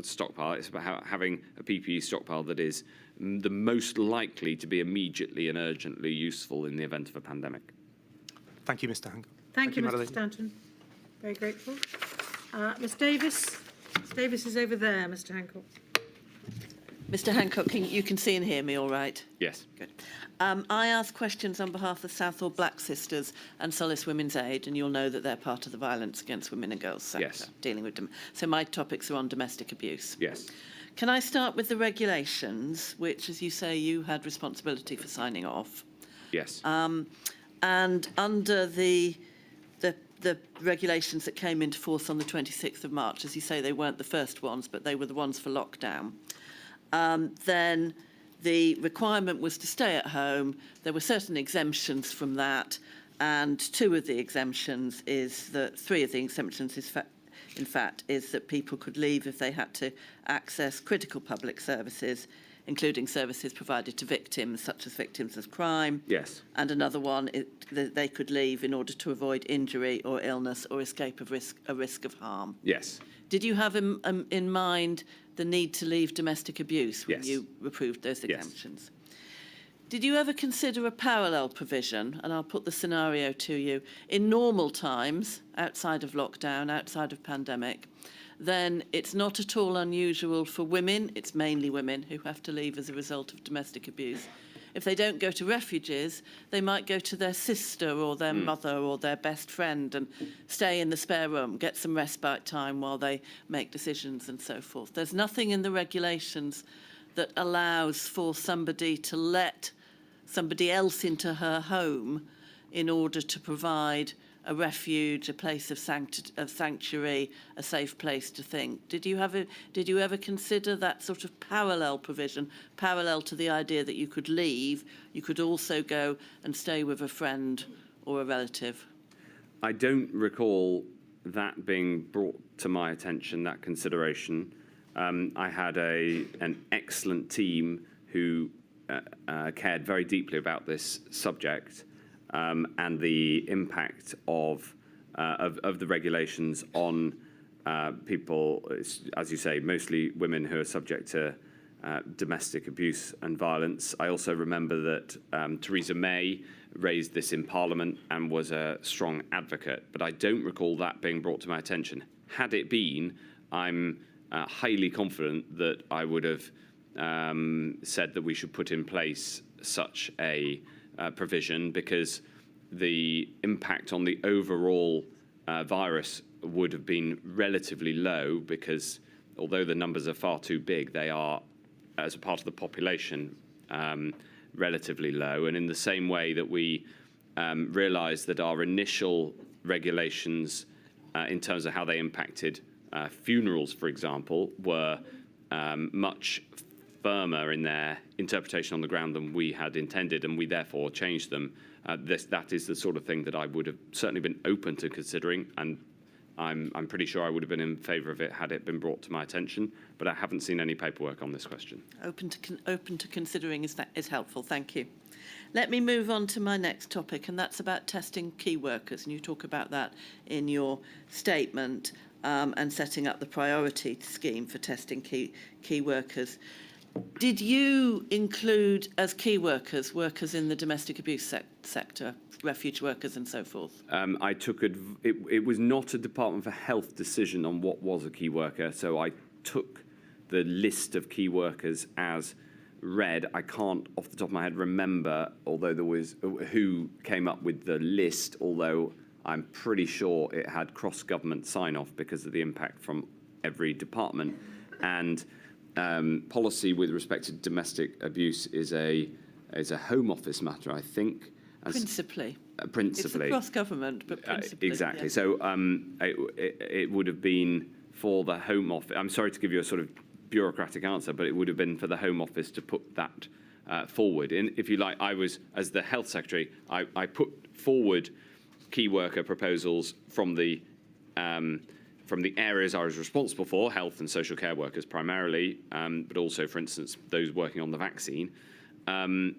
stockpile, it's about having a PPE stockpile that is the most likely to be immediately and urgently useful in the event of a pandemic. Thank you, Mr. Hancock. Thank you, Mr. Stanton. Very grateful. Ms Davis. Ms Davis is over there, Mr. Hancock. Mr. Hancock, you can see and hear me all right? Yes. Good. I ask questions on behalf of Southall Black Sisters and Solace Women's Aid, and you'll know that they're part of the Violence Against Women and Girls sector, yes, dealing with them. So my topics are on domestic abuse. Yes. Can I start with the regulations, which, as you say, you had responsibility for signing off? Yes. And under the regulations that came into force on the 26th of March, as you say, they weren't the first ones, but they were the ones for lockdown. then the requirement was to stay at home. There were certain exemptions from that, and three of the exemptions is that people could leave if they had to access critical public services, including services provided to victims, such as victims of crime. Yes. And another one, that they could leave in order to avoid injury or illness or escape of a risk of harm. Yes. Did you have in mind the need to leave domestic abuse when Yes. you approved those Yes. exemptions? Did you ever consider a parallel provision, and I'll put the scenario to you, in normal times, outside of lockdown, outside of pandemic, then it's not at all unusual for women, it's mainly women, who have to leave as a result of domestic abuse. If they don't go to refuges, they might go to their sister or their mother or their best friend and stay in the spare room, get some respite time while they make decisions and so forth. There's nothing in the regulations that allows for somebody to let somebody else into her home in order to provide a refuge, a place of sanctuary, a safe place to think. Did you ever consider that sort of parallel provision, parallel to the idea that you could leave, you could also go and stay with a friend or a relative? I don't recall that being brought to my attention, that consideration. I had an excellent team who cared very deeply about this subject and the impact of the regulations on people, as you say, mostly women who are subject to domestic abuse and violence. I also remember that Theresa May raised this in Parliament and was a strong advocate, but I don't recall that being brought to my attention. Had it been, I'm highly confident that I would have said that we should put in place such a provision, because the impact on the overall virus would have been relatively low, because although the numbers are far too big, they are, as a part of the population, relatively low. And in the same way that we realised that our initial regulations in terms of how they impacted funerals, for example, were much firmer in their interpretation on the ground than we had intended, and we therefore changed them. That is the sort of thing that I would have certainly been open to considering, and I'm pretty sure I would have been in favour of it had it been brought to my attention, but I haven't seen any paperwork on this question. Open to considering is helpful, thank you. Let me move on to my next topic, and that's about testing key workers, and you talk about that in your statement, and setting up the priority scheme for testing key workers. Did you include as key workers in the domestic abuse sector, refuge workers and so forth? I took it was not a Department for Health decision on what was a key worker, so I took the list of key workers as read. I can't, off the top of my head, remember, although there was who came up with the list, although I'm pretty sure it had cross-government sign-off because of the impact from every department. And policy with respect to domestic abuse is a Home Office matter, I think. Principally. Principally. It's cross-government, but principally. Exactly. Yes. So it would have been for the Home Office. I'm sorry to give you a sort of bureaucratic answer, but it would have been for the Home Office to put that forward. And if you like, I was, as the Health Secretary, I put forward key worker proposals from the areas I was responsible for, health and social care workers primarily, but also, for instance, those working on the vaccine. And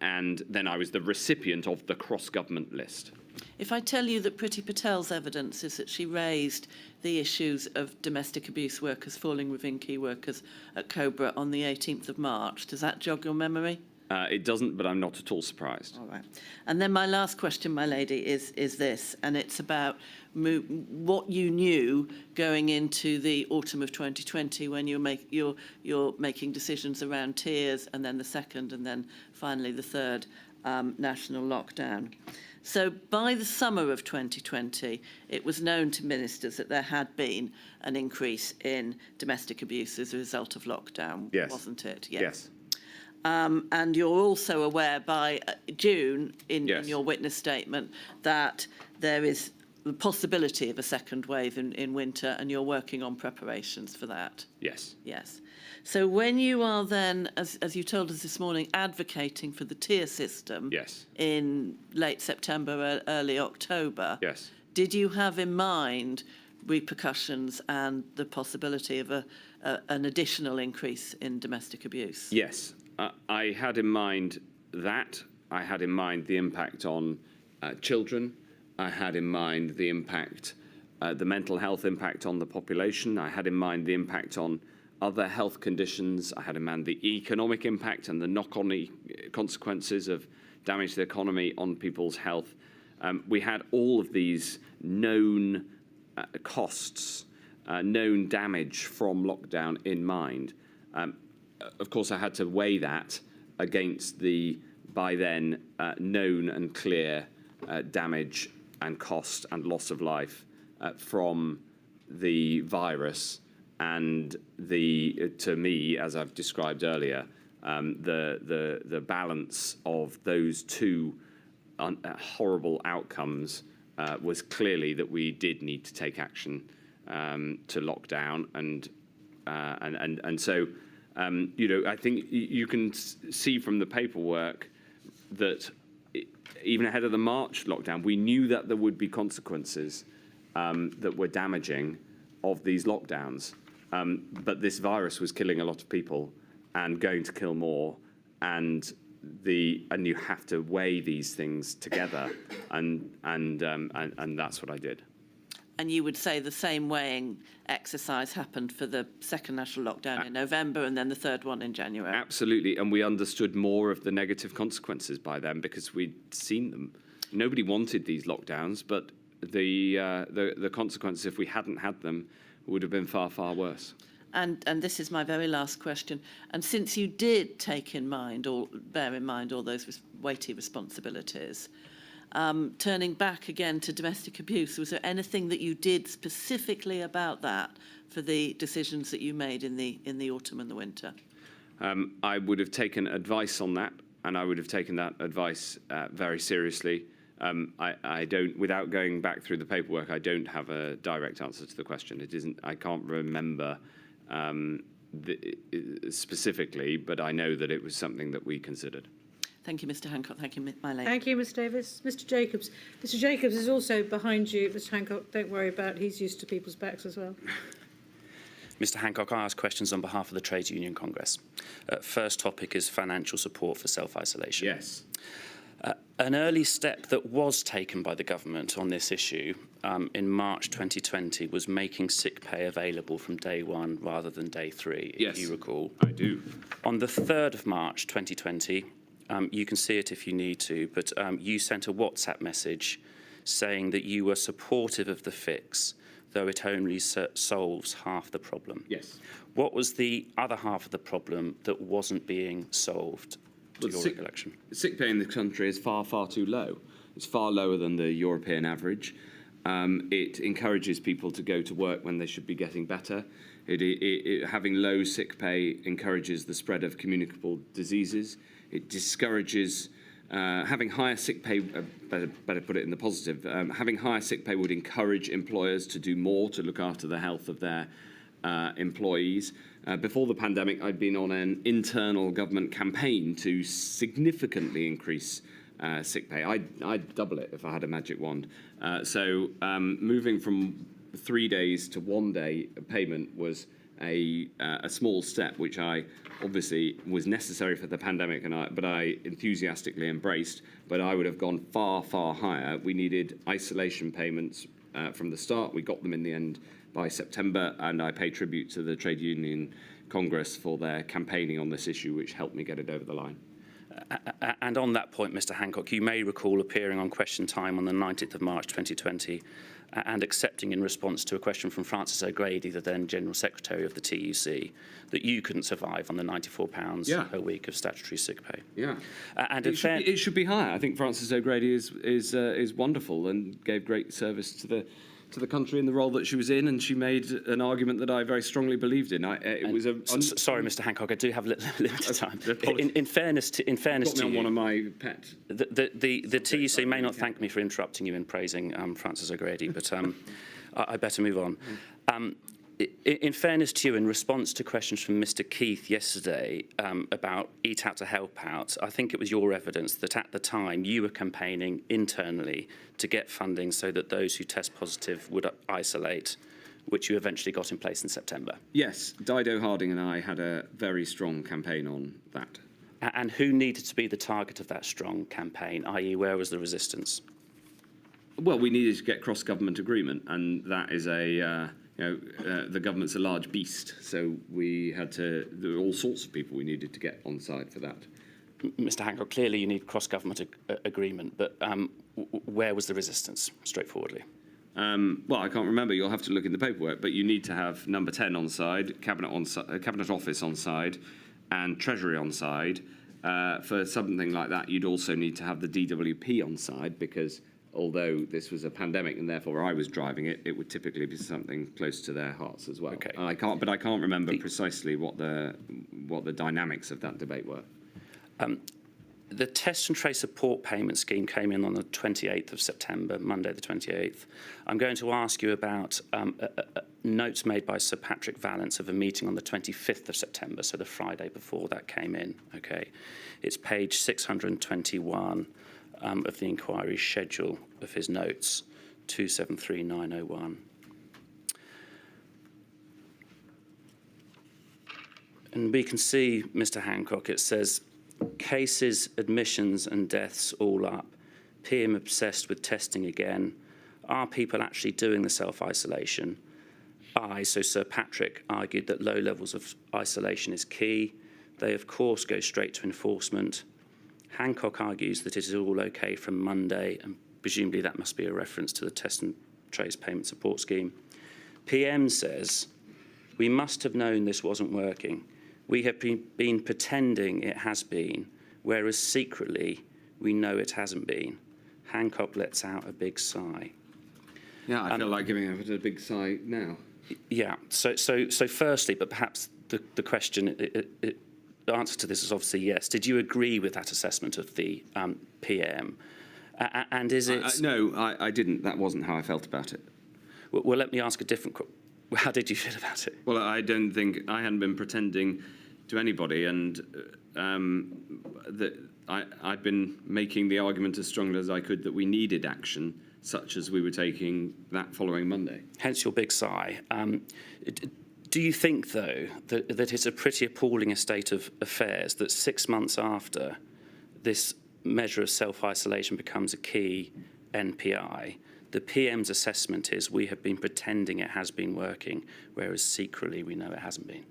then I was the recipient of the cross-government list. If I tell you that Priti Patel's evidence is that she raised the issues of domestic abuse workers falling within key workers at Cobra on the 18th of March, does that jog your memory? It doesn't, but I'm not at all surprised. All right. And then my last question, my lady, is this, and it's about what you knew going into the autumn of 2020 when you're making decisions around tiers, and then the second, and then finally the third national lockdown. So by the summer of 2020, it was known to ministers that there had been an increase in domestic abuse as a result of lockdown, yes. Wasn't it? Yes. And you're also aware by June in yes. your witness statement that there is the possibility of a second wave in winter, and you're working on preparations for that. Yes. Yes. So when you are then, as you told us this morning, advocating for the tier system Yes. in late September, early October, Yes. did you have in mind repercussions and the possibility of an additional increase in domestic abuse? Yes. I had in mind that. I had in mind the impact on children. I had in mind the impact, the mental health impact on the population. I had in mind the impact on other health conditions. I had in mind the economic impact and the knock-on consequences of damage to the economy on people's health. We had all of these known costs, known damage from lockdown in mind. Of course, I had to weigh that against the, by then, known and clear damage and cost and loss of life from the virus, and to me, as I've described earlier, the balance of those two horrible outcomes was clearly that we did need to take action to lock down, and so I think you can see from the paperwork that even ahead of the March lockdown, we knew that there would be consequences that were damaging of these lockdowns. But this virus was killing a lot of people and going to kill more, and you have to weigh these things together, and that's what I did. And you would say the same weighing exercise happened for the second national lockdown in November and then the third one in January? Absolutely, and we understood more of the negative consequences by then because we'd seen them. Nobody wanted these lockdowns, but the consequences, if we hadn't had them, would have been far, far worse. And this is my very last question. And since you did take in mind or bear in mind all those weighty responsibilities, turning back again to domestic abuse, was there anything that you did specifically about that for the decisions that you made in the autumn and the winter? I would have taken advice on that, and I would have taken that advice very seriously. I don't, without going back through the paperwork, I don't have a direct answer to the question. It isn't. I can't remember specifically, but I know that it was something that we considered. Thank you, Mr. Hancock. Thank you, my lady. Thank you, Ms Davis. Mr Jacobs. Mr Jacobs is also behind you. Mr Hancock, don't worry about it. He's used to people's backs as well. Mr Hancock, I ask questions on behalf of the Trades Union Congress. First topic is financial support for self-isolation. Yes. An early step that was taken by the government on this issue in March 2020 was making sick pay available from day one rather than day three, yes, if you recall. I do. On the 3rd of March 2020, you can see it if you need to, but you sent a WhatsApp message saying that you were supportive of the fix, though it only solves half the problem. Yes. What was the other half of the problem that wasn't being solved, to your recollection? Sick pay in this country is far, far too low. It's far lower than the European average. It encourages people to go to work when they should be getting better. Having low sick pay encourages the spread of communicable diseases. It discourages having higher sick pay. Better put it in the positive. Having higher sick pay would encourage employers to do more to look after the health of their employees. Before the pandemic, I'd been on an internal government campaign to significantly increase sick pay. I'd double it if I had a magic wand. So moving from 3 days to 1 day payment was a small step, which I obviously was necessary for the pandemic, but I enthusiastically embraced. But I would have gone far, far higher. We needed isolation payments from the start. We got them in the end by September, and I pay tribute to the Trade Union Congress for their campaigning on this issue, which helped me get it over the line. And on that point, Mr Hancock, you may recall appearing on Question Time on the 19th of March 2020 and accepting in response to a question from Francis O'Grady, the then General Secretary of the TUC, that you couldn't survive on the £94 per week of statutory sick pay. Yeah. And it should be higher. I think Francis O'Grady is wonderful and gave great service to to the country in the role that she was in, and she made an argument that I very strongly believed in. Sorry, Mr. Hancock, I do have limited time. In fairness to you, you, one of my pets. The TUC may not thank me for interrupting you in praising Francis O'Grady, but I better move on. In fairness to you, in response to questions from Mr. Keith yesterday about Eat Out to Help Out, I think it was your evidence that at the time you were campaigning internally to get funding so that those who test positive would isolate, which you eventually got in place in September. Yes, Dido Harding and I had a very strong campaign on that. And who needed to be the target of that strong campaign, i.e. where was the resistance? Well, we needed to get cross-government agreement, and that is the government's a large beast, so there were all sorts of people we needed to get on side for that. Mr. Hancock, clearly you need cross-government agreement, but where was the resistance, straightforwardly? Well, I can't remember. You'll have to look in the paperwork, but you need to have number 10 on side, Cabinet Office on side, and Treasury on side. For something like that, you'd also need to have the DWP on side, because although this was a pandemic and therefore I was driving it, it would typically be something close to their hearts as well. Okay. I can't remember precisely what the dynamics of that debate were. The Test and Trace Support Payment Scheme came in on the 28th of September, Monday the 28th. I'm going to ask you about notes made by Sir Patrick Vallance of a meeting on the 25th of September, so the Friday before that came in. Okay, it's page 621 of the inquiry schedule of his notes, 273901. And we can see, Mr. Hancock, it says, cases, admissions and deaths all up. PM obsessed with testing again. Are people actually doing the self-isolation? So Sir Patrick argued that low levels of isolation is key. They, of course, go straight to enforcement. Hancock argues that it is all okay from Monday, and presumably that must be a reference to the Test and Trace Payment Support Scheme. PM says, we must have known this wasn't working. We have been pretending it has been, whereas secretly we know it hasn't been. Hancock lets out a big sigh. Yeah, I feel like giving out a big sigh now. Yeah, so firstly, but perhaps the question, the answer to this is obviously yes. Did you agree with that assessment of the PM? And is it... No, I didn't. That wasn't how I felt about it. Well, let me ask a different question. How did you feel about it? Well, I don't think... I hadn't been pretending to anybody, and I'd been making the argument as strongly as I could that we needed action, such as we were taking that following Monday. Hence your big sigh. Do you think, though, that it's a pretty appalling state of affairs that 6 months after this measure of self-isolation becomes a key NPI, the PM's assessment is we have been pretending it has been working, whereas secretly we know it hasn't been?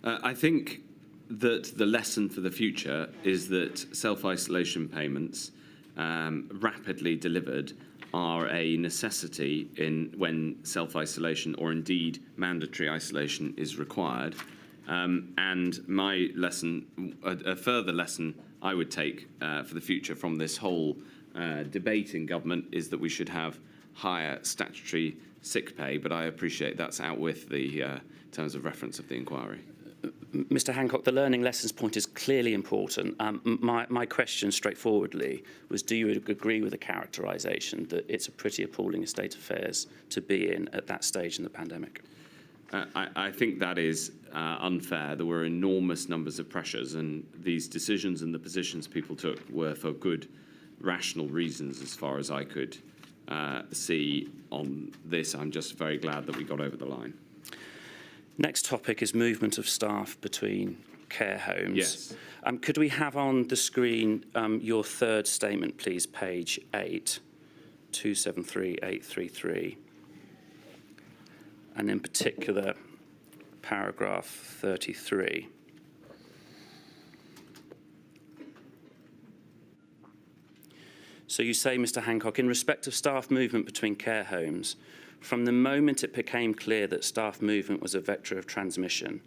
I think that the lesson for the future is that self-isolation payments, rapidly delivered, are a necessity when self-isolation or indeed mandatory isolation is required. And my lesson, a further lesson I would take for the future from this whole debate in government is that we should have higher statutory sick pay, but I appreciate that's out with the terms of reference of the inquiry. Mr. Hancock, the learning lessons point is clearly important. My question, straightforwardly, was do you agree with the characterisation that it's a pretty appalling state of affairs to be in at that stage in the pandemic? I think that is unfair. There were enormous numbers of pressures, and these decisions and the positions people took were for good, rational reasons as far as I could see on this. I'm just very glad that we got over the line. Next topic is movement of staff between care homes. Yes. Could we have on the screen your third statement, please, page 8, 273833, and in particular, paragraph 33. So you say, Mr. Hancock, in respect of staff movement between care homes, from the moment it became clear that staff movement was a vector of transmission,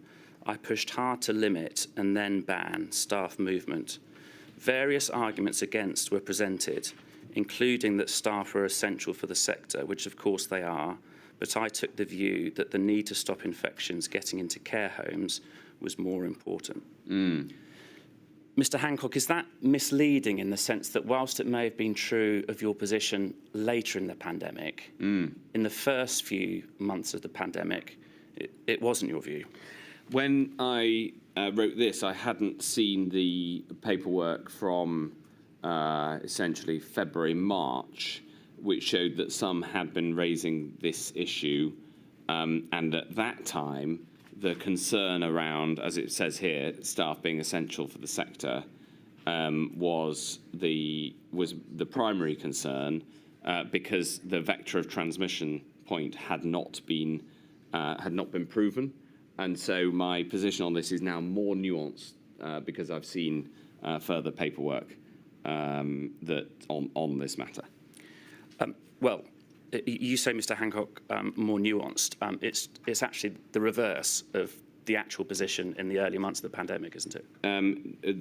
I pushed hard to limit and then ban staff movement. Various arguments against were presented, including that staff are essential for the sector, which of course they are, but I took the view that the need to stop infections getting into care homes was more important. Mr. Hancock, is that misleading in the sense that whilst it may have been true of your position later in the pandemic, in the first few months of the pandemic, it wasn't your view? When I wrote this, I hadn't seen the paperwork from essentially February, March, which showed that some had been raising this issue. And at that time, the concern around, as it says here, staff being essential for the sector was the primary concern because the vector of transmission point had not been proven. And so my position on this is now more nuanced because I've seen further paperwork that on this matter. Well, you say, Mr. Hancock, more nuanced. It's actually the reverse of the actual position in the early months of the pandemic, isn't it?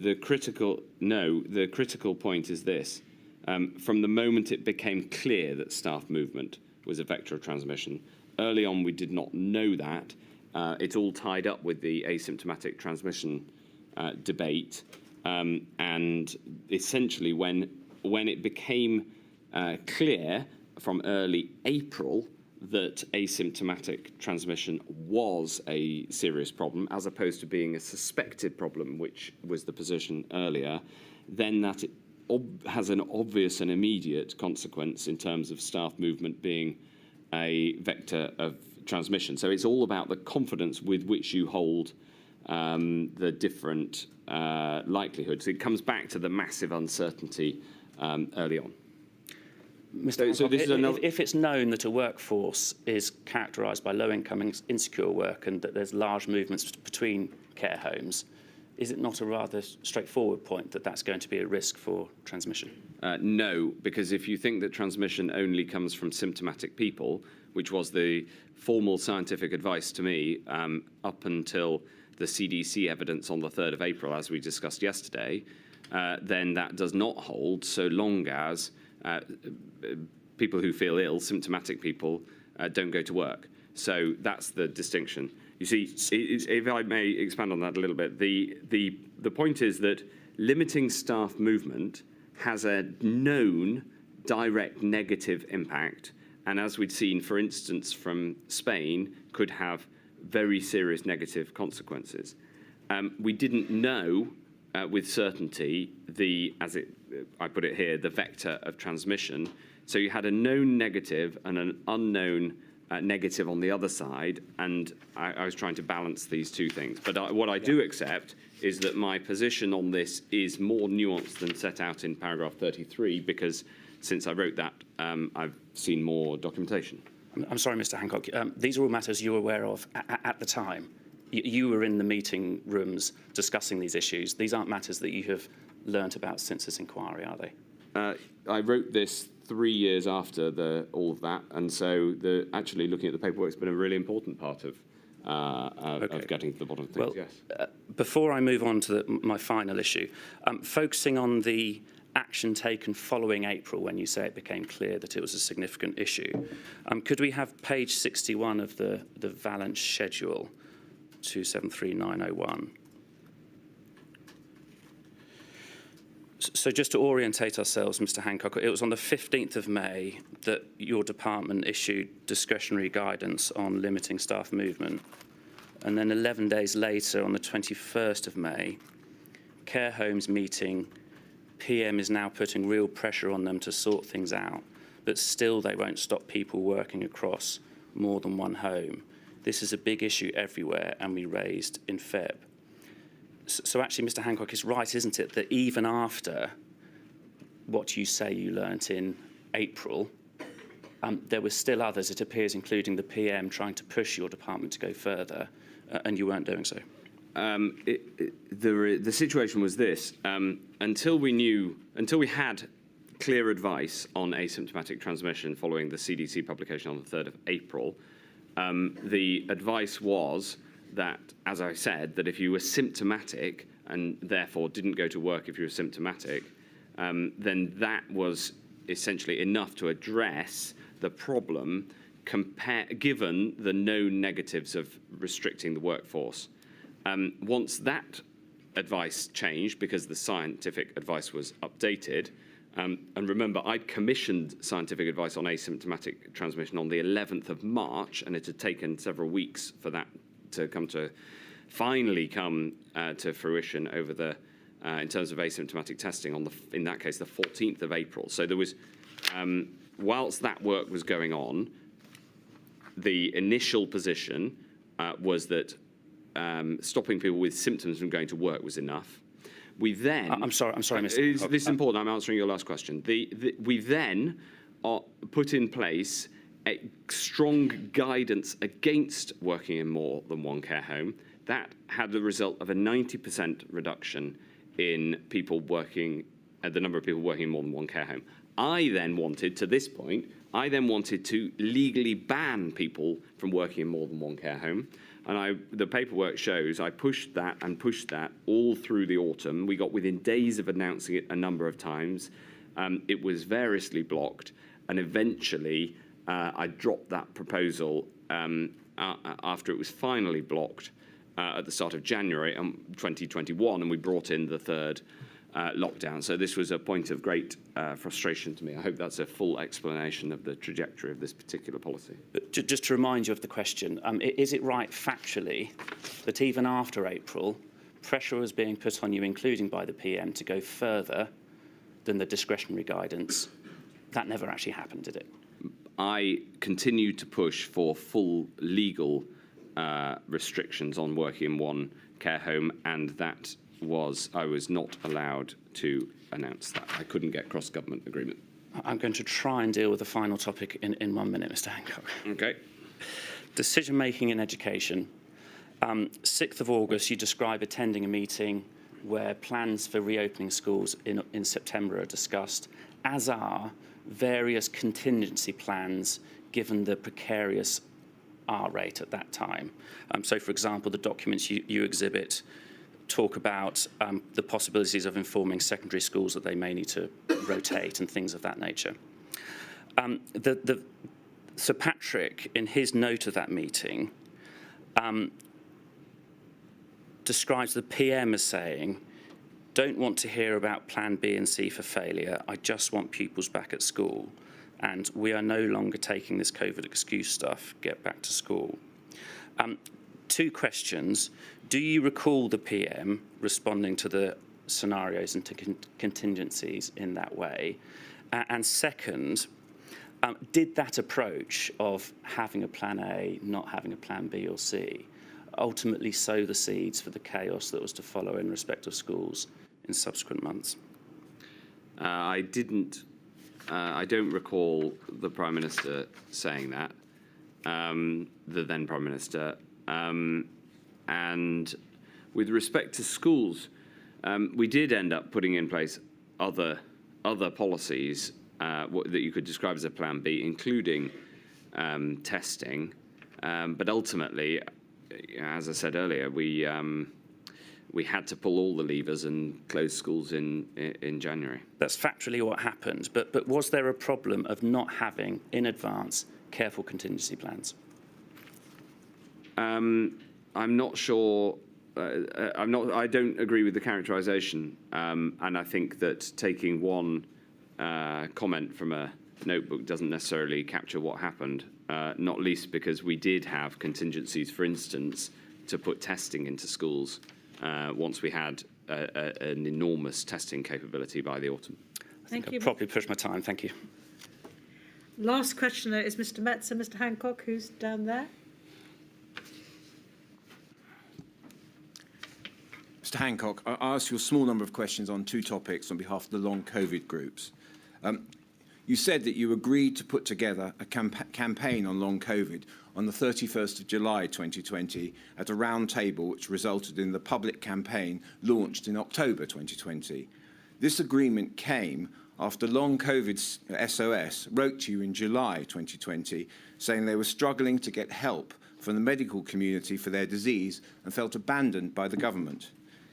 The critical point is this. From the moment it became clear that staff movement was a vector of transmission, early on we did not know that. It's all tied up with the asymptomatic transmission debate. And essentially when it became clear from early April that asymptomatic transmission was a serious problem, as opposed to being a suspected problem, which was the position earlier, then that has an obvious and immediate consequence in terms of staff movement being a vector of transmission. So it's all about the confidence with which you hold the different likelihoods. It comes back to the massive uncertainty early on. Mr. Hancock, if it's known that a workforce is characterised by low-income, insecure work and that there's large movements between care homes, is it not a rather straightforward point that that's going to be a risk for transmission? No, because if you think that transmission only comes from symptomatic people, which was the formal scientific advice to me up until the CDC evidence on the 3rd of April, as we discussed yesterday, then that does not hold so long as people who feel ill, symptomatic people, don't go to work. So that's the distinction. You see, if I may expand on that a little bit, the point is that limiting staff movement has a known direct negative impact, and as we'd seen, for instance, from Spain, could have very serious negative consequences. We didn't know with certainty I put it here, the vector of transmission. So you had a known negative and an unknown negative on the other side, and I was trying to balance these two things. But what I do accept is that my position on this is more nuanced than set out in paragraph 33, because since I wrote that, I've seen more documentation. I'm sorry, Mr. Hancock. These are all matters you were aware of at the time. You were in the meeting rooms discussing these issues. These aren't matters that you have learnt about since this inquiry, are they? I wrote this 3 years after all of that, and so actually looking at the paperwork has been a really important part of getting to the bottom of things. Well, yes. Before I move on to my final issue, focusing on the action taken following April, when you say it became clear that it was a significant issue, could we have page 61 of the Valence schedule, 273901? So just to orientate ourselves, Mr. Hancock, it was on the 15th of May that your department issued discretionary guidance on limiting staff movement. And then 11 days later, on the 21st of May, care homes meeting, PM is now putting real pressure on them to sort things out, but still they won't stop people working across more than one home. This is a big issue everywhere, and we raised in Feb. So actually, Mr. Hancock is right, isn't it, that even after what you say you learnt in April, there were still others, it appears, including the PM, trying to push your department to go further, and you weren't doing so? The situation was this. Until we had clear advice on asymptomatic transmission following the CDC publication on the 3rd of April, the advice was that, as I said, that if you were symptomatic and therefore didn't go to work if you were symptomatic, then that was essentially enough to address the problem, given the known negatives of restricting the workforce. Once that advice changed, because the scientific advice was updated, and remember, I'd commissioned scientific advice on asymptomatic transmission on the 11th of March, and it had taken several weeks for that to finally come to fruition over the, in terms of asymptomatic testing on in that case, the 14th of April. So there was, whilst that work was going on, the initial position was that stopping people with symptoms from going to work was enough. We then... I'm sorry, Mr. This is important. I'm answering your last question. We then put in place a strong guidance against working in more than one care home. That had the result of a 90% reduction in people working, the number of people working in more than one care home. I then wanted, to this point, to legally ban people from working in more than one care home. And the paperwork shows I pushed that all through the autumn. We got within days of announcing it a number of times. It was variously blocked, and eventually I dropped that proposal after it was finally blocked at the start of January 2021, and we brought in the third lockdown. So this was a point of great frustration to me. I hope that's a full explanation of the trajectory of this particular policy. But just to remind you of the question, is it right factually that even after April, pressure was being put on you, including by the PM, to go further than the discretionary guidance? That never actually happened, did it? I continued to push for full legal restrictions on working in one care home, and that I was not allowed to announce that. I couldn't get cross-government agreement. I'm going to try and deal with the final topic in 1 minute, Mr. Hancock. Okay. Decision-making in education. 6th of August, you describe attending a meeting where plans for reopening schools in September are discussed, as are various contingency plans given the precarious R rate at that time. So, for example, the documents you exhibit talk about the possibilities of informing secondary schools that they may need to rotate and things of that nature. Sir Patrick, in his note of that meeting, describes the PM as saying, "Don't want to hear about plan B and C for failure. I just want pupils back at school. And we are no longer taking this COVID excuse stuff. Get back to school." 2 questions. Do you recall the PM responding to the scenarios and to contingencies in that way? And second, did that approach of having a plan A, not having a plan B or C, ultimately sow the seeds for the chaos that was to follow in respect of schools in subsequent months? I don't recall the Prime Minister saying that, the then Prime Minister. And with respect to schools, we did end up putting in place other policies that you could describe as a plan B, including testing. But ultimately, as I said earlier, we had to pull all the levers and close schools in January. That's factually what happened. But was there a problem of not having, in advance, careful contingency plans? I'm not sure. I don't agree with the characterisation, and I think that taking one comment from a notebook doesn't necessarily capture what happened. Not least because we did have contingencies, for instance, to put testing into schools once we had an enormous testing capability by the autumn. Thank you. I've probably pushed my time. Thank you. Last questioner is Mr. Metzer. Mr. Hancock, who's down there. Mr. Hancock, I asked you a small number of questions on 2 topics on behalf of the long COVID groups. You said that you agreed to put together a campaign on long COVID on the 31st of July 2020 at a round table which resulted in the public campaign launched in October 2020. This agreement came after long COVID SOS wrote to you in July 2020 saying they were struggling to get help from the medical community for their disease and felt abandoned by the government.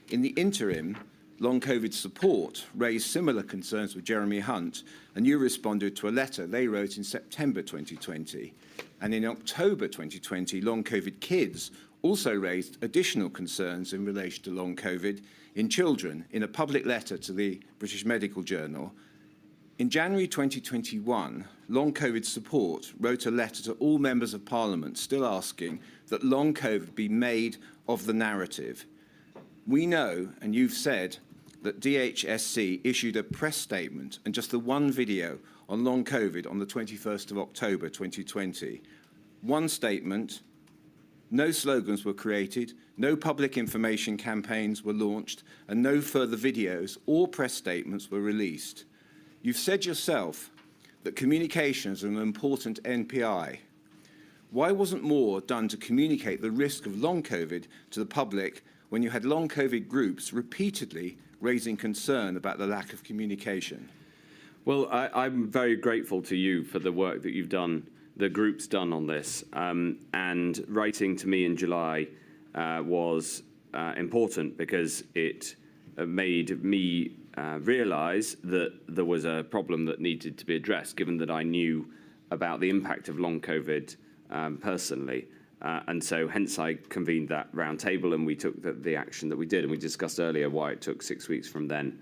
In the interim, Long COVID support raised similar concerns with Jeremy Hunt, and you responded to a letter they wrote in September 2020. And in October 2020, Long COVID Kids also raised additional concerns in relation to long COVID in children in a public letter to the British Medical Journal. In January 2021, Long COVID Support wrote a letter to all members of Parliament still asking that long COVID be made of the narrative. We know, and you've said, that DHSC issued a press statement and just the one video on long COVID on the 21st of October 2020. One statement, no slogans were created, no public information campaigns were launched, and no further videos or press statements were released. You've said yourself that communications are an important NPI. Why wasn't more done to communicate the risk of long COVID to the public when you had long COVID groups repeatedly raising concern about the lack of communication? Well, I'm very grateful to you for the work that you've done, the group's done on this, and writing to me in July was important because it made me realise that there was a problem that needed to be addressed, given that I knew about the impact of long COVID personally. And so hence I convened that roundtable and we took the action that we did. And we discussed earlier why it took 6 weeks from then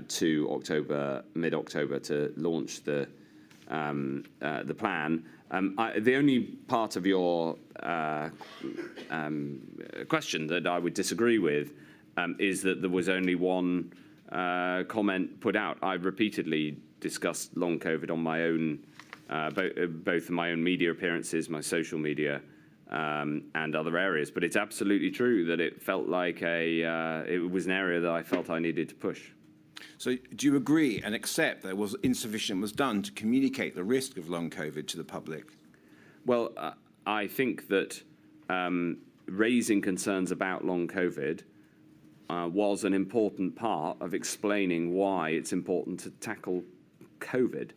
to October, mid-October, to launch the plan. The only part of your question that I would disagree with is that there was only one comment put out. I repeatedly discussed long COVID on my own, both my own media appearances, my social media, and other areas. But it's absolutely true that it felt like it was an area that I felt I needed to push. So do you agree and accept that insufficient was done to communicate the risk of long COVID to the public? Well, I think that raising concerns about long COVID was an important part of explaining why it's important to tackle COVID.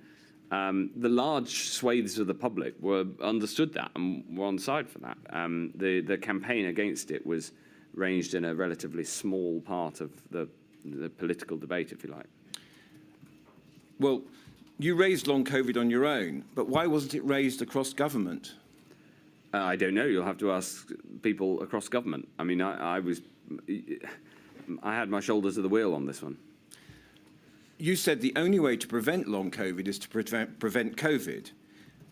The large swathes of the public understood that and were on side for that. The campaign against it was ranged in a relatively small part of the political debate, if you like. Well, you raised long COVID on your own, but why wasn't it raised across government? I don't know. You'll have to ask people across government. I mean, I had my shoulders to the wheel on this one. You said the only way to prevent long COVID is to prevent COVID.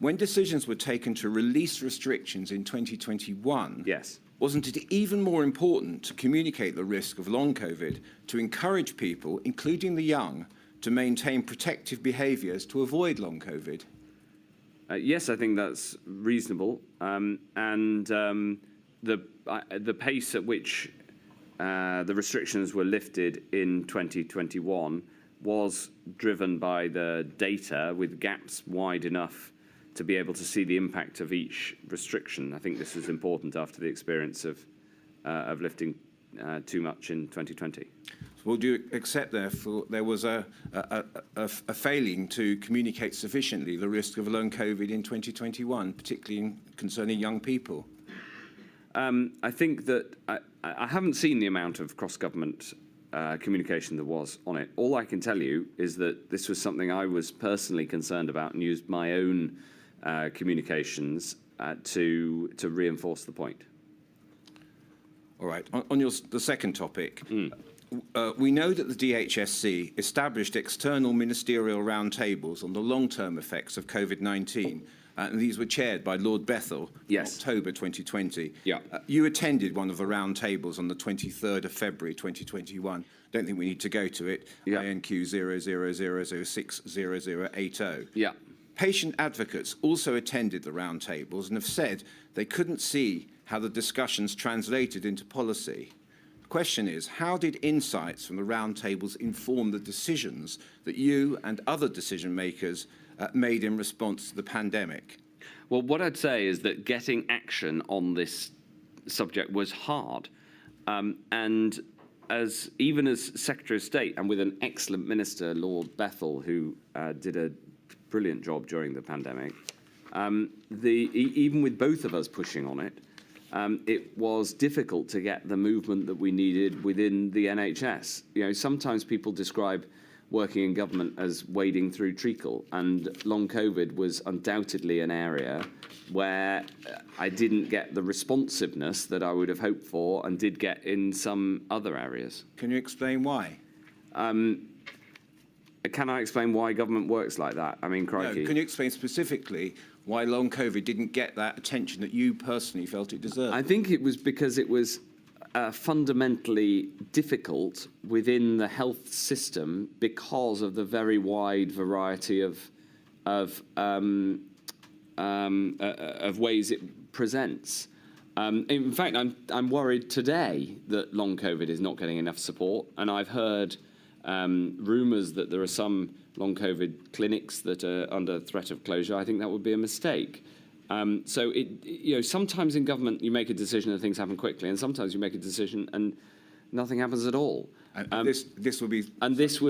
When decisions were taken to release restrictions in 2021, yes, wasn't it even more important to communicate the risk of long COVID, to encourage people, including the young, to maintain protective behaviours to avoid long COVID? Yes, I think that's reasonable. The pace at which the restrictions were lifted in 2021 was driven by the data with gaps wide enough to be able to see the impact of each restriction. I think this was important after the experience of lifting too much in 2020. Well, do you accept, therefore, there was a failing to communicate sufficiently the risk of long COVID in 2021, particularly concerning young people? I think that I haven't seen the amount of cross-government communication there was on it. All I can tell you is that this was something I was personally concerned about and used my own communications to reinforce the point. All right. On the second topic, we know that the DHSC established external ministerial roundtables on the long-term effects of COVID-19, and these were chaired by Lord Bethell in October 2020. Yeah. You attended one of the roundtables on the 23rd of February 2021. Don't think we need to go to it. Yeah. INQ 0000600080. Yeah. Patient advocates also attended the roundtables and have said they couldn't see how the discussions translated into policy. The question is, how did insights from the roundtables inform the decisions that you and other decision makers made in response to the pandemic? Well, what I'd say is that getting action on this subject was hard. And even as Secretary of State, and with an excellent minister, Lord Bethell, who did a brilliant job during the pandemic, even with both of us pushing on it, it was difficult to get the movement that we needed within the NHS. You know, sometimes people describe working in government as wading through treacle, and long COVID was undoubtedly an area where I didn't get the responsiveness that I would have hoped for and did get in some other areas. Can you explain why? Can I explain why government works like that? I mean, crikey. No, can you explain specifically why long COVID didn't get that attention that you personally felt it deserved? I think it was because it was fundamentally difficult within the health system because of the very wide variety of ways it presents. In fact, I'm worried today that long COVID is not getting enough support, and I've heard rumours that there are some long COVID clinics that are under threat of closure. I think that would be a mistake. So sometimes in government you make a decision and things happen quickly, and sometimes you make a decision and nothing happens at all. This will be. It's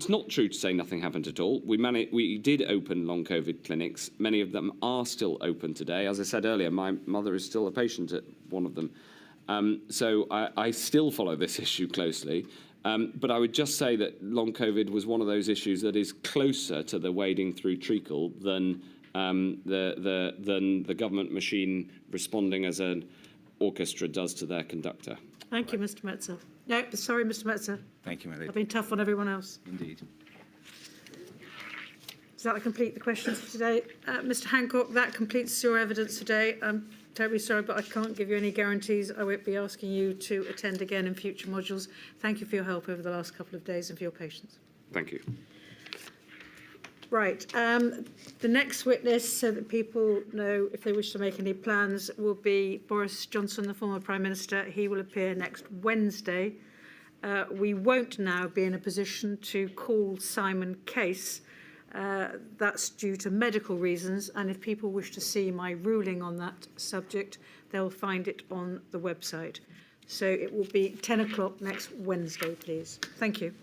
not true to say nothing happened at all. We did open long COVID clinics. Many of them are still open today. As I said earlier, my mother is still a patient at one of them. So I still follow this issue closely. But I would just say that long COVID was one of those issues that is closer to the wading through treacle than the government machine responding as an orchestra does to their conductor. Thank you, Mr. Metzer. No, sorry, Mr. Metzer. Thank you, my lady. I've been tough on everyone else. Indeed. Does that complete the questions for today? Mr. Hancock, that completes your evidence today. I'm terribly sorry, but I can't give you any guarantees. I won't be asking you to attend again in future modules. Thank you for your help over the last couple of days and for your patience. Thank you. Right. The next witness, so that people know if they wish to make any plans, will be Boris Johnson, the former Prime Minister. He will appear next Wednesday. We won't now be in a position to call Simon Case. That's due to medical reasons, and if people wish to see my ruling on that subject, they'll find it on the website. So it will be 10 o'clock next Wednesday, please. Thank you.